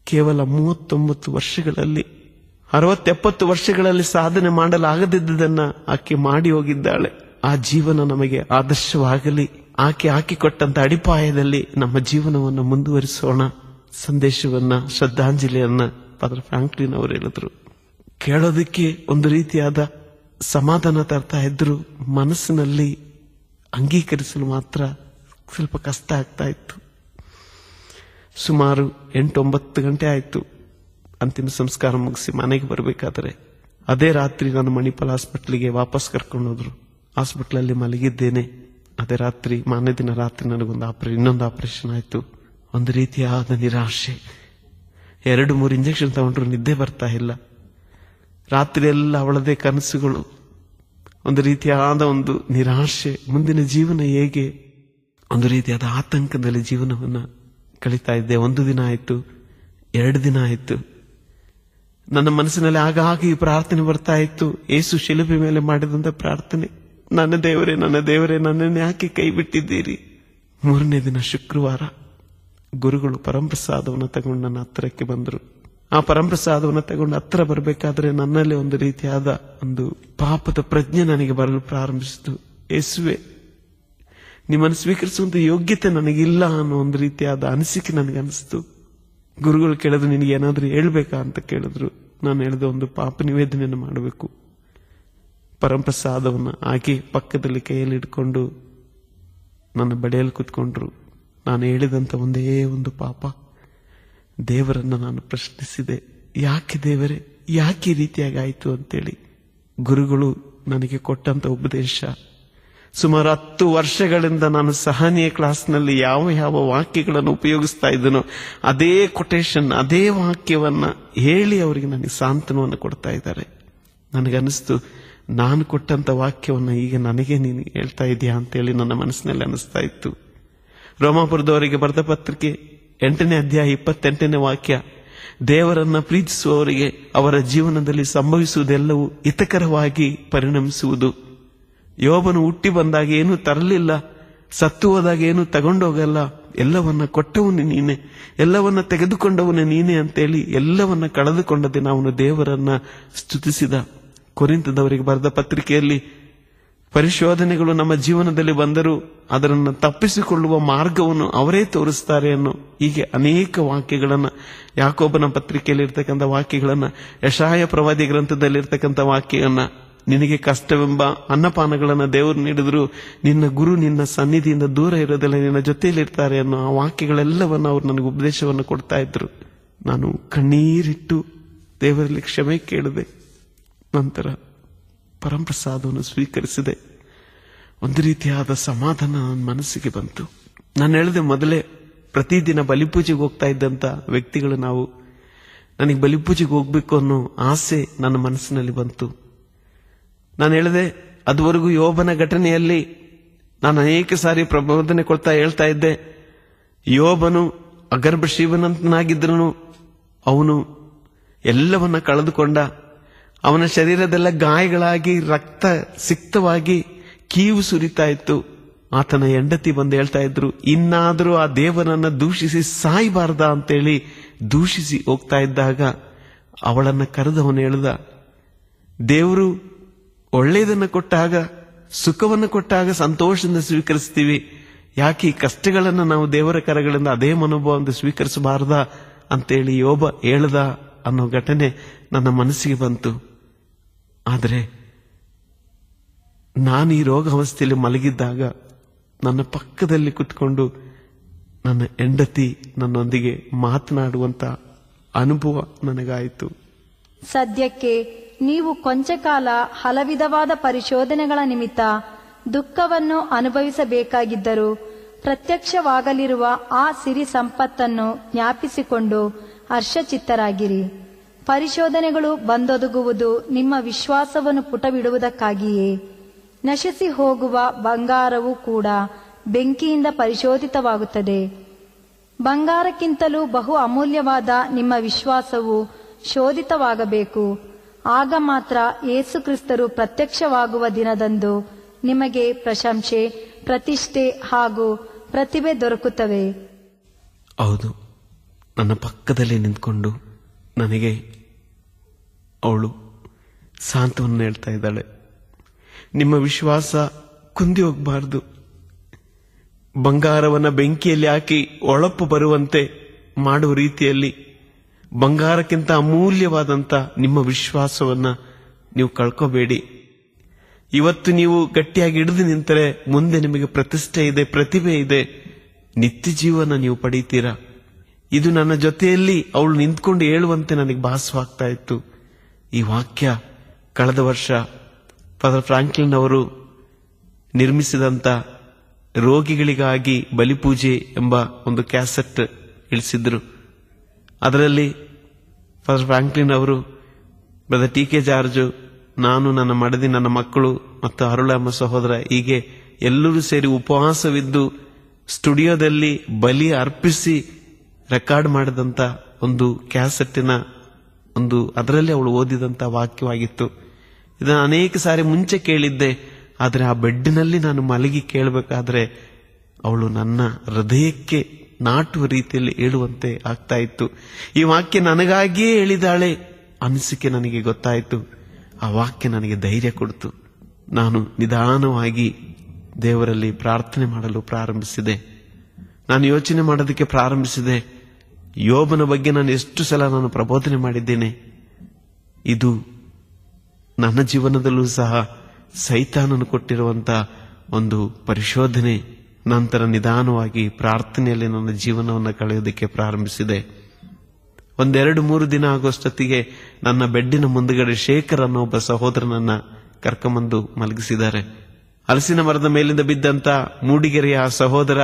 ಕೇವಲ 39 ವರ್ಷಗಳಲ್ಲಿ 60-70 ವರ್ಷಗಳಲ್ಲಿ ಸಾಧನೆ ಮಾಡಲಾಗದಿದ್ದುದನ್ನ ಆಕೆ ಮಾಡಿ ಹೋಗಿದ್ದಾಳೆ. ಆ ಜೀವನ ನಮಗೆ ಆದರ್ಶವಾಗಲಿ. ಆಕೆ ಹಾಕಿಕೊಟ್ಟಂತ ಅಡಿಪಾಯದಲ್ಲಿ ನಮ್ಮ ಜೀವನವನ್ನು ಮುಂದುವರಿಸೋಣ. ಸಂದೇಶವನ್ನ, ಶ್ರದ್ಧಾಂಜಲಿಯನ್ನ ಫಾದರ್ ಫ್ರಾಂಕ್ಲಿನ್ ಅವರು ಹೇಳಿದ್ರು. ಕೇಳೋದಕ್ಕೆ ಒಂದು ರೀತಿಯಾದ ಸಮಾಧಾನ ತರ್ತಾ ಇದ್ರು, ಮನಸ್ಸಿನಲ್ಲಿ ಅಂಗೀಕರಿಸಲು ಮಾತ್ರ ಸ್ವಲ್ಪ ಕಷ್ಟ ಆಗ್ತಾ ಇತ್ತು. ಸುಮಾರು 8-9 ಗಂಟೆ ಆಯಿತು ಅಂತಿಮ ಸಂಸ್ಕಾರ ಮುಗಿಸಿ ಮನೆಗೆ ಬರಬೇಕಾದ್ರೆ. ಅದೇ ರಾತ್ರಿ ನಾನು ಮಣಿಪಾಲ್ ಹಾಸ್ಪಿಟ್ಲಿಗೆ ವಾಪಸ್ ಕರ್ಕೊಂಡು ಹೋದ್ರು. ಹಾಸ್ಪಿಟ್ಲಲ್ಲಿ ಮಲಗಿದ್ದೇನೆ. ಅದೇ ರಾತ್ರಿ, ಮಾರನೇ ದಿನ ರಾತ್ರಿ ನನಗೊಂದು ಇನ್ನೊಂದು ಆಪರೇಷನ್ ಆಯಿತು. ಒಂದು ರೀತಿಯಾದ ನಿರಾಶೆ. 2-3 ಇಂಜೆಕ್ಷನ್ ತಗೊಂಡ್ರು ನಿದ್ದೆ ಬರ್ತಾ ಇಲ್ಲ. ರಾತ್ರಿ ಎಲ್ಲ ಅವಳದೇ ಕನಸುಗಳು. ಒಂದು ರೀತಿಯಾದ ಒಂದು ನಿರಾಶೆ, ಮುಂದಿನ ಜೀವನ ಹೇಗೆ, ಒಂದು ರೀತಿಯಾದ ಆತಂಕದಲ್ಲಿ ಜೀವನವನ್ನ ಕಳೀತಾ ಇದ್ದೆ. 1 ದಿನ ಆಯಿತು, 2 ದಿನ ಆಯಿತು. ನನ್ನ ಮನಸ್ಸಿನಲ್ಲಿ ಆಗಾಗ ಈ ಪ್ರಾರ್ಥನೆ ಬರ್ತಾ ಇತ್ತು, ಯೇಸು ಶಿಲುಬೆ ಮೇಲೆ ಮಾಡಿದಂತ ಪ್ರಾರ್ಥನೆ, ನನ್ನ ದೇವರೇ, ನನ್ನ ದೇವರೇ, ನನ್ನನ್ನು ಯಾಕೆ ಕೈ ಬಿಟ್ಟಿದ್ದೀರಿ. 3ನೇ ದಿನ ಶುಕ್ರವಾರ ಗುರುಗಳು ಪರಂಪ್ರಸಾದವನ್ನು ತಗೊಂಡು ನನ್ನ ಹತ್ತಿರಕ್ಕೆ ಬಂದರು. ಆ ಪರಂಪ್ರಸಾದವನ್ನು ತಗೊಂಡು ಹತ್ತಿರ ಬರಬೇಕಾದ್ರೆ ನನ್ನಲ್ಲಿ ಒಂದು ರೀತಿಯಾದ ಒಂದು ಪಾಪದ ಪ್ರಜ್ಞೆ ನನಗೆ ಬರಲು ಪ್ರಾರಂಭಿಸಿತು. ಯೇಸುವೆ, ನಿಮ್ಮನ್ನು ಸ್ವೀಕರಿಸುವಂತ ಯೋಗ್ಯತೆ ನನಗಿಲ್ಲ ಅನ್ನೋ ಒಂದು ರೀತಿಯಾದ ಅನಿಸಿಕೆ ನನಗೆ ಅನಿಸ್ತು. ಗುರುಗಳು ಕೇಳಿದ್ರು, ನಿನಗೆ ಏನಾದ್ರೂ ಹೇಳ್ಬೇಕಾ ಅಂತ ಕೇಳಿದ್ರು. ನಾನು ಹೇಳಿದ, ಒಂದು ಪಾಪ ನಿವೇದನೆಯನ್ನು ಮಾಡಬೇಕು. ಪರಂಪ್ರಸಾದವನ್ನು ಹಾಗೆ ಪಕ್ಕದಲ್ಲಿ ಕೈಯಲ್ಲಿ ಇಟ್ಕೊಂಡು ನನ್ನ ಬಳಿಯಲ್ಲಿ ಕೂತ್ಕೊಂಡ್ರು. ನಾನು ಹೇಳಿದಂತ ಒಂದೇ ಒಂದು ಪಾಪ, ದೇವರನ್ನ ನಾನು ಪ್ರಶ್ನಿಸಿದೆ, ಯಾಕೆ ದೇವರೇ, ಯಾಕೆ ಈ ರೀತಿಯಾಗಿ ಆಯಿತು ಅಂತೇಳಿ. ಗುರುಗಳು ನನಗೆ ಕೊಟ್ಟಂತ ಉಪದೇಶ, ಸುಮಾರು 10 ವರ್ಷಗಳಿಂದ ನಾನು ಸಹನೀಯ ಕ್ಲಾಸ್ನಲ್ಲಿ ಯಾವ ಯಾವ ವಾಕ್ಯಗಳನ್ನು ಉಪಯೋಗಿಸ್ತಾ ಇದ್ದನೋ ಅದೇ ಕೊಟೇಶನ್, ಅದೇ ವಾಕ್ಯವನ್ನ ಹೇಳಿ ಅವರಿಗೆ ನನಗೆ ಸಾಂತ್ವನವನ್ನು ಕೊಡ್ತಾ ಇದ್ದಾರೆ. ನನಗನ್ನಿಸ್ತು, ನಾನು ಕೊಟ್ಟಂತ ವಾಕ್ಯವನ್ನ ಈಗ ನನಗೆ ನೀನು ಹೇಳ್ತಾ ಇದೆಯಾ ಅಂತೇಳಿ ನನ್ನ ಮನಸ್ಸಿನಲ್ಲಿ ಅನಿಸ್ತಾ ಇತ್ತು. ರೋಮಾಪುರದವರಿಗೆ ಬರೆದ ಪತ್ರಿಕೆ 8ನೇ ಅಧ್ಯಾಯ 28ನೇ ವಾಕ್ಯ, ದೇವರನ್ನ ಪ್ರೀತಿಸುವವರಿಗೆ ಅವರ ಜೀವನದಲ್ಲಿ ಸಂಭವಿಸುವುದೆಲ್ಲವೂ ಹಿತಕರವಾಗಿ ಪರಿಣಮಿಸುವುದು. ಯೋಬನು ಹುಟ್ಟಿ ಬಂದಾಗ ಏನೂ ತರಲಿಲ್ಲ, ಸತ್ತು ಹೋದಾಗ ಏನೂ ತಗೊಂಡೋಗಲ್ಲ, ಎಲ್ಲವನ್ನ ಕೊಟ್ಟವನು ನೀನೆ, ಎಲ್ಲವನ್ನ ತೆಗೆದುಕೊಂಡವನು ನೀನೆ ಅಂತೇಳಿ ಎಲ್ಲವನ್ನ ಕಳೆದುಕೊಂಡ ದಿನ ಅವನು ದೇವರನ್ನ ಸ್ತುತಿಸಿದ. ಕೊರಿಂಥದವರಿಗೆ ಬರೆದ ಪತ್ರಿಕೆಯಲ್ಲಿ, ಪರಿಶೋಧನೆಗಳು ನಮ್ಮ ಜೀವನದಲ್ಲಿ ಬಂದರೂ ಅದರನ್ನು ತಪ್ಪಿಸಿಕೊಳ್ಳುವ ಮಾರ್ಗವನ್ನು ಅವರೇ ತೋರಿಸ್ತಾರೆ ಅನ್ನೋ ಹೀಗೆ ಅನೇಕ ವಾಕ್ಯಗಳನ್ನ, ಯಾಕೋಬನ ಪತ್ರಿಕೆಯಲ್ಲಿ ಇರ್ತಕ್ಕಂಥ ವಾಕ್ಯಗಳನ್ನ, ಯೆಶಾಯ ಪ್ರವಾದಿ ಗ್ರಂಥದಲ್ಲಿರ್ತಕ್ಕಂಥ ವಾಕ್ಯವನ್ನ, ನಿನಗೆ ಕಷ್ಟವೆಂಬ ಅನ್ನಪಾನಗಳನ್ನ ದೇವರು ನೀಡಿದ್ರು, ನಿನ್ನ ಗುರು ನಿನ್ನ ಸನ್ನಿಧಿಯಿಂದ ದೂರ ಇರೋದಿಲ್ಲ, ನಿನ್ನ ಜೊತೆಯಲ್ಲಿರ್ತಾರೆ ಅನ್ನೋ ಆ ವಾಕ್ಯಗಳೆಲ್ಲವನ್ನ ಅವರು ನನಗೆ ಉಪದೇಶವನ್ನು ಕೊಡ್ತಾ ಇದ್ರು. ನಾನು ಕಣ್ಣೀರಿಟ್ಟು ದೇವರಲ್ಲಿ ಕ್ಷಮೆ ಕೇಳಿದೆ. ನಂತರ ಪರಂಪ್ರಸಾದವನ್ನು ಸ್ವೀಕರಿಸಿದೆ. ಒಂದು ರೀತಿಯಾದ ಸಮಾಧಾನ ನನ್ನ ಮನಸ್ಸಿಗೆ ಬಂತು. ನಾನು ಹೇಳಿದೆ, ಮೊದಲೇ ಪ್ರತಿದಿನ ಬಲಿಪೂಜೆಗೆ ಹೋಗ್ತಾ ಇದ್ದಂತ ವ್ಯಕ್ತಿಗಳು ನಾವು. ನನಗೆ ಬಲಿಪೂಜೆಗೆ ಹೋಗ್ಬೇಕು ಅನ್ನೋ ಆಸೆ ನನ್ನ ಮನಸ್ಸಿನಲ್ಲಿ ಬಂತು. ನಾನು ಹೇಳಿದೆ, ಅದುವರೆಗೂ ಯೋಬನ ಘಟನೆಯಲ್ಲಿ ನಾನು ಅನೇಕ ಸಾರಿ ಪ್ರಬೋಧನೆ ಕೊಡ್ತಾ ಹೇಳ್ತಾ ಇದ್ದೆ, ಯೋಬನು ಅಗರ್ಭ ಶ್ರೀಮಂತನಾಗಿದ್ರೂ ಅವನು ಎಲ್ಲವನ್ನ ಕಳೆದುಕೊಂಡ. ಅವನ ಶರೀರದೆಲ್ಲ ಗಾಯಗಳಾಗಿ ರಕ್ತ ಸಿಕ್ತವಾಗಿ ಕೀವು ಸುರಿತಾ ಇತ್ತು. ಆತನ ಹೆಂಡತಿ ಬಂದು ಹೇಳ್ತಾ ಇದ್ರು, ಇನ್ನಾದರೂ ಆ ದೇವರನ್ನ ದೂಷಿಸಿ ಸಾಯಬಾರ್ದ ಅಂತೇಳಿ ದೂಷಿಸಿ ಹೋಗ್ತಾ ಇದ್ದಾಗ ಅವಳನ್ನ ಕರೆದವನು ಹೇಳ್ದ, ದೇವರು ಒಳ್ಳೆಯದನ್ನು ಕೊಟ್ಟಾಗ, ಸುಖವನ್ನು ಕೊಟ್ಟಾಗ ಸಂತೋಷದಿಂದ ಸ್ವೀಕರಿಸ್ತೀವಿ, ಯಾಕೆ ಈ ಕಷ್ಟಗಳನ್ನು ನಾವು ದೇವರ ಕರಗಳಿಂದ ಅದೇ ಮನೋಭಾವದಿಂದ ಸ್ವೀಕರಿಸಬಾರ್ದ ಅಂತೇಳಿ ಯೋಬ ಹೇಳ್ದ ಅನ್ನೋ ಘಟನೆ ನನ್ನ ಮನಸ್ಸಿಗೆ ಬಂತು. ಆದರೆ ನಾನು ಈ ರೋಗ ಅವಸ್ಥೆಯಲ್ಲಿ ಮಲಗಿದ್ದಾಗ ನನ್ನ ಪಕ್ಕದಲ್ಲಿ ಕುತ್ಕೊಂಡು ನನ್ನ ಹೆಂಡತಿ ನನ್ನೊಂದಿಗೆ ಮಾತನಾಡುವಂತ ಅನುಭವ ನನಗಾಯಿತು. ಸದ್ಯಕ್ಕೆ ನೀವು ಕೊಂಚ ಕಾಲ ಹಲವಿಧವಾದ ಪರಿಶೋಧನೆಗಳ ನಿಮಿತ್ತ ದುಃಖವನ್ನು ಅನುಭವಿಸಬೇಕಾಗಿದ್ದರೂ ಪ್ರತ್ಯಕ್ಷವಾಗಲಿರುವ ಆ ಸಿರಿ ಸಂಪತ್ತನ್ನು ಜ್ಞಾಪಿಸಿಕೊಂಡು ಹರ್ಷಚಿತ್ತರಾಗಿರಿ. ಪರಿಶೋಧನೆಗಳು ಬಂದೊದಗುವುದು ನಿಮ್ಮ ವಿಶ್ವಾಸವನ್ನು ಪುಟವಿಡುವುದಕ್ಕಾಗಿಯೇ. ನಶಿಸಿ ಹೋಗುವ ಬಂಗಾರವೂ ಕೂಡ ಬೆಂಕಿಯಿಂದ ಪರಿಶೋಧಿತವಾಗುತ್ತದೆ. ಬಂಗಾರಕ್ಕಿಂತಲೂ ಬಹು ಅಮೂಲ್ಯವಾದ ನಿಮ್ಮ ವಿಶ್ವಾಸವು ಶೋಧಿತವಾಗಬೇಕು. ಆಗ ಮಾತ್ರ ಯೇಸು ಕ್ರಿಸ್ತರು ಪ್ರತ್ಯಕ್ಷವಾಗುವ ದಿನದಂದು ನಿಮಗೆ ಪ್ರಶಂಸೆ, ಪ್ರತಿಷ್ಠೆ ಹಾಗೂ ಪ್ರತಿಭೆ ದೊರಕುತ್ತವೆ. ಹೌದು, ನನ್ನ ಪಕ್ಕದಲ್ಲಿ ನಿಂತ್ಕೊಂಡು ನನಗೆ ಅವಳು ಸಾಂತ್ವನ ಹೇಳ್ತಾ ಇದ್ದಾಳೆ. ನಿಮ್ಮ ವಿಶ್ವಾಸ ಕುಂದಿ ಹೋಗಬಾರದು. ಬಂಗಾರವನ್ನ ಬೆಂಕಿಯಲ್ಲಿ ಹಾಕಿ ಒಳಪು ಬರುವಂತೆ ಮಾಡುವ ರೀತಿಯಲ್ಲಿ ಬಂಗಾರಕ್ಕಿಂತ ಅಮೂಲ್ಯವಾದಂತ ನಿಮ್ಮ ವಿಶ್ವಾಸವನ್ನ ನೀವು ಕಳ್ಕೋಬೇಡಿ. ಇವತ್ತು ನೀವು ಗಟ್ಟಿಯಾಗಿ ಹಿಡಿದು ನಿಂತರೆ ಮುಂದೆ ನಿಮಗೆ ಪ್ರತಿಷ್ಠೆ ಇದೆ, ಪ್ರತಿಭೆ ಇದೆ, ನಿತ್ಯ ಜೀವನ ನೀವು ಪಡೀತೀರಾ. ಇದು ನನ್ನ ಜೊತೆಯಲ್ಲಿ ಅವಳು ನಿಂತ್ಕೊಂಡು ಹೇಳುವಂತೆ ನನಗೆ ಭಾಸವಾಗ್ತಾ ಇತ್ತು. ಈ ವಾಕ್ಯ ಕಳೆದ ವರ್ಷ ಫಾದರ್ ಫ್ರಾಂಕ್ಲಿನ್ ಅವರು ನಿರ್ಮಿಸಿದಂತ ರೋಗಿಗಳಿಗಾಗಿ ಬಲಿಪೂಜೆ ಎಂಬ ಒಂದು ಕ್ಯಾಸೆಟ್ ಇಳಿಸಿದ್ರು. ಅದರಲ್ಲಿ ಫಾದರ್ ಫ್ರಾಂಕ್ಲಿನ್ ಅವರು, ಬ್ರದರ್ ಟಿ.ಕೆ. ಜಾರ್ಜು, ನಾನು, ನನ್ನ ಮಡದಿ, ನನ್ನ ಮಕ್ಕಳು ಮತ್ತು ಅರುಳಮ್ಮ ಸಹೋದರ ಹೀಗೆ ಎಲ್ಲರೂ ಸೇರಿ ಉಪವಾಸವಿದ್ದು ಸ್ಟುಡಿಯೋದಲ್ಲಿ ಬಲಿ ಅರ್ಪಿಸಿ ರೆಕಾರ್ಡ್ ಮಾಡಿದಂತ ಒಂದು ಕ್ಯಾಸೆಟ್ಟಿನ ಒಂದು ಅದರಲ್ಲಿ ಅವಳು ಓದಿದಂತ ವಾಕ್ಯವಾಗಿತ್ತು. ಇದನ್ನು ಅನೇಕ ಸಾರಿ ಮುಂಚೆ ಕೇಳಿದ್ದೆ, ಆದರೆ ಆ ಬೆಡ್ಡಿನಲ್ಲಿ ನಾನು ಮಲಗಿ ಕೇಳಬೇಕಾದ್ರೆ ಅವಳು ನನ್ನ ಹೃದಯಕ್ಕೆ ನಾಟುವ ರೀತಿಯಲ್ಲಿ ಹೇಳುವಂತೆ ಆಗ್ತಾ ಇತ್ತು. ಈ ವಾಕ್ಯ ನನಗಾಗಿಯೇ ಹೇಳಿದಾಳೆ ಅನಿಸಿಕೆ ನನಗೆ ಗೊತ್ತಾಯಿತು. ಆ ವಾಕ್ಯ ನನಗೆ ಧೈರ್ಯ ಕೊಡ್ತು. ನಾನು ನಿಧಾನವಾಗಿ ದೇವರಲ್ಲಿ ಪ್ರಾರ್ಥನೆ ಮಾಡಲು ಪ್ರಾರಂಭಿಸಿದೆ. ನಾನು ಯೋಚನೆ ಮಾಡೋದಕ್ಕೆ ಪ್ರಾರಂಭಿಸಿದೆ. ಯೋಬನ ಬಗ್ಗೆ ನಾನು ಎಷ್ಟು ಸಲ ನಾನು ಪ್ರಬೋಧನೆ ಮಾಡಿದ್ದೇನೆ. ಇದು ನನ್ನ ಜೀವನದಲ್ಲೂ ಸಹ ಸೈತಾನನು ಕೊಟ್ಟಿರುವಂತ ಒಂದು ಪರಿಶೋಧನೆ. ನಂತರ ನಿಧಾನವಾಗಿ ಪ್ರಾರ್ಥನೆಯಲ್ಲಿ ನನ್ನ ಜೀವನವನ್ನು ಕಳೆಯೋದಕ್ಕೆ ಪ್ರಾರಂಭಿಸಿದೆ. 1-2-3 ದಿನ ಆಗೋಷ್ಟೊತ್ತಿಗೆ ನನ್ನ ಬೆಡ್ಡಿನ ಮುಂದುಗಡೆ ಶೇಖರ್ ಅನ್ನೋ ಒಬ್ಬ ಸಹೋದರನನ್ನ ಕರ್ಕೊಂಬಂದು ಮಲಗಿಸಿದ್ದಾರೆ. ಹಲಸಿನ ಮರದ ಮೇಲಿಂದ ಬಿದ್ದಂತ ಮೂಡಿಗೆರೆಯ ಆ ಸಹೋದರ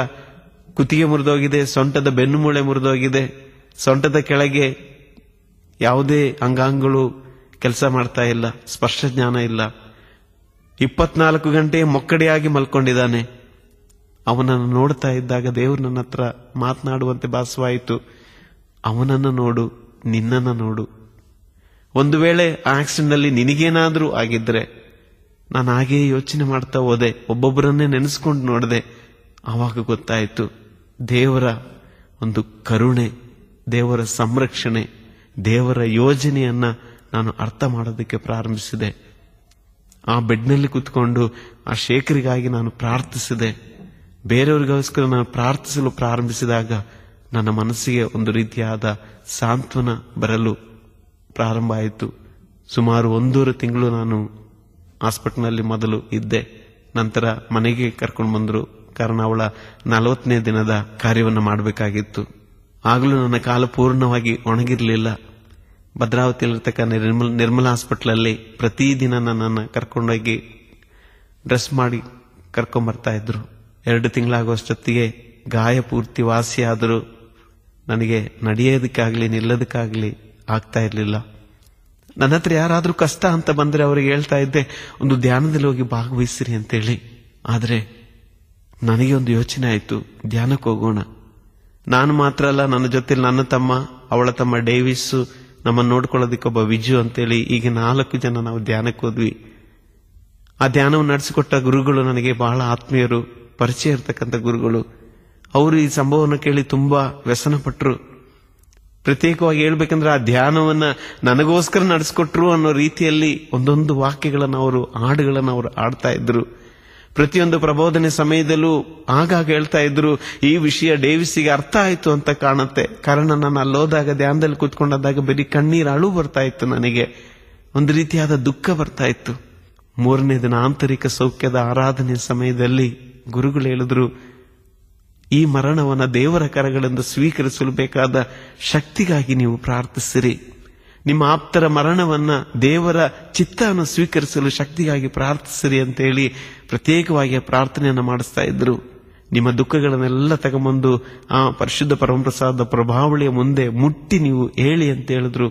ಕುತ್ತಿಗೆ ಮುರಿದೋಗಿದೆ, ಸೊಂಟದ ಬೆನ್ನುಮೂಳೆ ಮುರಿದೋಗಿದೆ, ಸೊಂಟದ ಕೆಳಗೆ ಯಾವುದೇ ಅಂಗಾಂಗಗಳು ಕೆಲಸ ಮಾಡ್ತಾ ಇಲ್ಲ, ಸ್ಪರ್ಶ ಜ್ಞಾನ ಇಲ್ಲ, 24 ಗಂಟೆ ಮೊಕ್ಕಡೆಯಾಗಿ ಮಲ್ಕೊಂಡಿದ್ದಾನೆ. ಅವನನ್ನು ನೋಡ್ತಾ ಇದ್ದಾಗ ದೇವರು ನನ್ನ ಹತ್ರ ಮಾತನಾಡುವಂತೆ ಭಾಸವಾಯಿತು. ಅವನನ್ನು ನೋಡು, ನಿನ್ನನ್ನು ನೋಡು. ಒಂದು ವೇಳೆ ಆಕ್ಸಿಡೆಂಟ್ ನಲ್ಲಿ ನಿನಗೇನಾದ್ರೂ ಆಗಿದ್ರೆ, ನಾನು ಹಾಗೇ ಯೋಚನೆ ಮಾಡ್ತಾ ಹೋದೆ, ಒಬ್ಬೊಬ್ಬರನ್ನೇ ನೆನೆಸ್ಕೊಂಡು ನೋಡಿದೆ. ಆವಾಗ ಗೊತ್ತಾಯಿತು ದೇವರ ಒಂದು ಕರುಣೆ, ದೇವರ ಸಂರಕ್ಷಣೆ, ದೇವರ ಯೋಜನೆಯನ್ನ ನಾನು ಅರ್ಥ ಮಾಡೋದಕ್ಕೆ ಪ್ರಾರಂಭಿಸಿದೆ. ಆ ಬೆಡ್ನಲ್ಲಿ ಕೂತ್ಕೊಂಡು ಆ ಶೇಖರಿಗಾಗಿ ನಾನು ಪ್ರಾರ್ಥಿಸಿದೆ. ಬೇರೆಯವರಿಗೋಸ್ಕರ ನಾನು ಪ್ರಾರ್ಥಿಸಲು ಪ್ರಾರಂಭಿಸಿದಾಗ ನನ್ನ ಮನಸ್ಸಿಗೆ ಒಂದು ರೀತಿಯಾದ ಸಾಂತ್ವನ ಬರಲು ಪ್ರಾರಂಭ ಆಯಿತು. ಸುಮಾರು 1.5 ತಿಂಗಳು ನಾನು ಹಾಸ್ಪಿಟಲ್ನಲ್ಲಿ ಮೊದಲು ಇದ್ದೆ. ನಂತರ ಮನೆಗೆ ಕರ್ಕೊಂಡು ಬಂದರು. ಕಾರಣ ಅವಳ 40ನೇ ದಿನದ ಕಾರ್ಯವನ್ನು ಮಾಡಬೇಕಾಗಿತ್ತು. ಆಗಲೂ ನನ್ನ ಕಾಲ ಪೂರ್ಣವಾಗಿ ಒಣಗಿರಲಿಲ್ಲ. ಭದ್ರಾವತಿಯಲ್ಲಿರ್ತಕ್ಕ ನಿರ್ಮಲಾ ಹಾಸ್ಪಿಟಲಲ್ಲಿ ಪ್ರತಿದಿನ ನನ್ನನ್ನು ಕರ್ಕೊಂಡೋಗಿ ಡ್ರೆಸ್ ಮಾಡಿ ಕರ್ಕೊಂಡ್ಬರ್ತಾ ಇದ್ರು. 2 ತಿಂಗಳಾಗುವಷ್ಟೊತ್ತಿಗೆ ಗಾಯ ಪೂರ್ತಿ ವಾಸಿಯಾದರೂ ನನಗೆ ನಡೆಯೋದಕ್ಕಾಗ್ಲಿ ನಿಲ್ಲೋದಕ್ಕಾಗ್ಲಿ ಆಗ್ತಾ ಇರಲಿಲ್ಲ. ನನ್ನ ಹತ್ರ ಯಾರಾದ್ರೂ ಕಷ್ಟ ಅಂತ ಬಂದ್ರೆ ಅವರಿಗೆ ಹೇಳ್ತಾ ಇದ್ದೆ, ಒಂದು ಧ್ಯಾನದಲ್ಲಿ ಹೋಗಿ ಭಾಗವಹಿಸಿರಿ ಅಂತೇಳಿ. ಆದರೆ ನನಗೆ ಒಂದು ಯೋಚನೆ ಆಯಿತು, ಧ್ಯಾನಕ್ಕೆ ಹೋಗೋಣ. ನಾನು ಮಾತ್ರ ಅಲ್ಲ, ನನ್ನ ಜೊತೆ ನನ್ನ ತಮ್ಮ, ಅವಳ ತಮ್ಮ ಡೇವಿಸ್, ನಮ್ಮನ್ನು ನೋಡ್ಕೊಳ್ಳೋದಕ್ಕೆ ಒಬ್ಬ ವಿಜು ಅಂತೇಳಿ ಹೀಗೆ 4 ಜನ ನಾವು ಧ್ಯಾನಕ್ಕೆ ಹೋದ್ವಿ. ಆ ಧ್ಯಾನವನ್ನು ನಡೆಸಿಕೊಟ್ಟ ಗುರುಗಳು ನನಗೆ ಬಹಳ ಆತ್ಮೀಯರು, ಪರಿಚಯ ಇರ್ತಕ್ಕಂಥ ಗುರುಗಳು. ಅವರು ಈ ಸಂಭವವನ್ನು ಕೇಳಿ ತುಂಬಾ ವ್ಯಸನ ಪಟ್ಟರು. ಪ್ರತ್ಯೇಕವಾಗಿ ಹೇಳ್ಬೇಕಂದ್ರೆ ಆ ಧ್ಯಾನವನ್ನ ನನಗೋಸ್ಕರ ನಡೆಸಿಕೊಟ್ರು ಅನ್ನೋ ರೀತಿಯಲ್ಲಿ ಒಂದೊಂದು ವಾಕ್ಯಗಳನ್ನು ಅವರು, ಹಾಡುಗಳನ್ನು ಅವರು ಆಡ್ತಾ ಇದ್ರು. ಪ್ರತಿಯೊಂದು ಪ್ರಬೋಧನೆ ಸಮಯದಲ್ಲೂ ಆಗಾಗ ಹೇಳ್ತಾ ಇದ್ರು, ಈ ವಿಷಯ ಡೇವಿಸ್ಗೆ ಅರ್ಥ ಆಯ್ತು ಅಂತ ಕಾಣುತ್ತೆ. ಕಾರಣ ನಾನು ಅಲ್ಲೋದಾಗ ಧ್ಯಾನದಲ್ಲಿ ಕೂತ್ಕೊಂಡಾಗ ಬರೀ ಕಣ್ಣೀರು ಅಳು ಬರ್ತಾ ಇತ್ತು. ನನಗೆ ಒಂದು ರೀತಿಯಾದ ದುಃಖ ಬರ್ತಾ ಇತ್ತು. 3ನೇ ದಿನ ಆಂತರಿಕ ಸೌಖ್ಯದ ಆರಾಧನೆ ಸಮಯದಲ್ಲಿ ಗುರುಗಳು ಹೇಳಿದ್ರು, ಈ ಮರಣವನ್ನ ದೇವರ ಕರಗಳಿಂದ ಸ್ವೀಕರಿಸಲು ಬೇಕಾದ ಶಕ್ತಿಗಾಗಿ ನೀವು ಪ್ರಾರ್ಥಿಸಿರಿ. ನಿಮ್ಮ ಆಪ್ತರ ಮರಣವನ್ನ ದೇವರ ಚಿತ್ತವನ್ನು ಸ್ವೀಕರಿಸಲು ಶಕ್ತಿಗಾಗಿ ಪ್ರಾರ್ಥಿಸಿರಿ ಅಂತೇಳಿ ಪ್ರತ್ಯೇಕವಾಗಿ ಪ್ರಾರ್ಥನೆಯನ್ನು ಮಾಡಿಸ್ತಾ ಇದ್ರು. ನಿಮ್ಮ ದುಃಖಗಳನ್ನೆಲ್ಲ ತಗೊಂಬಂದು ಆ ಪರಿಶುದ್ಧ ಪರಮಪ್ರಸಾದ ಪ್ರಭಾವಳಿಯ ಮುಂದೆ ಮುಟ್ಟಿ ನೀವು ಹೇಳಿ ಅಂತ ಹೇಳಿದ್ರು.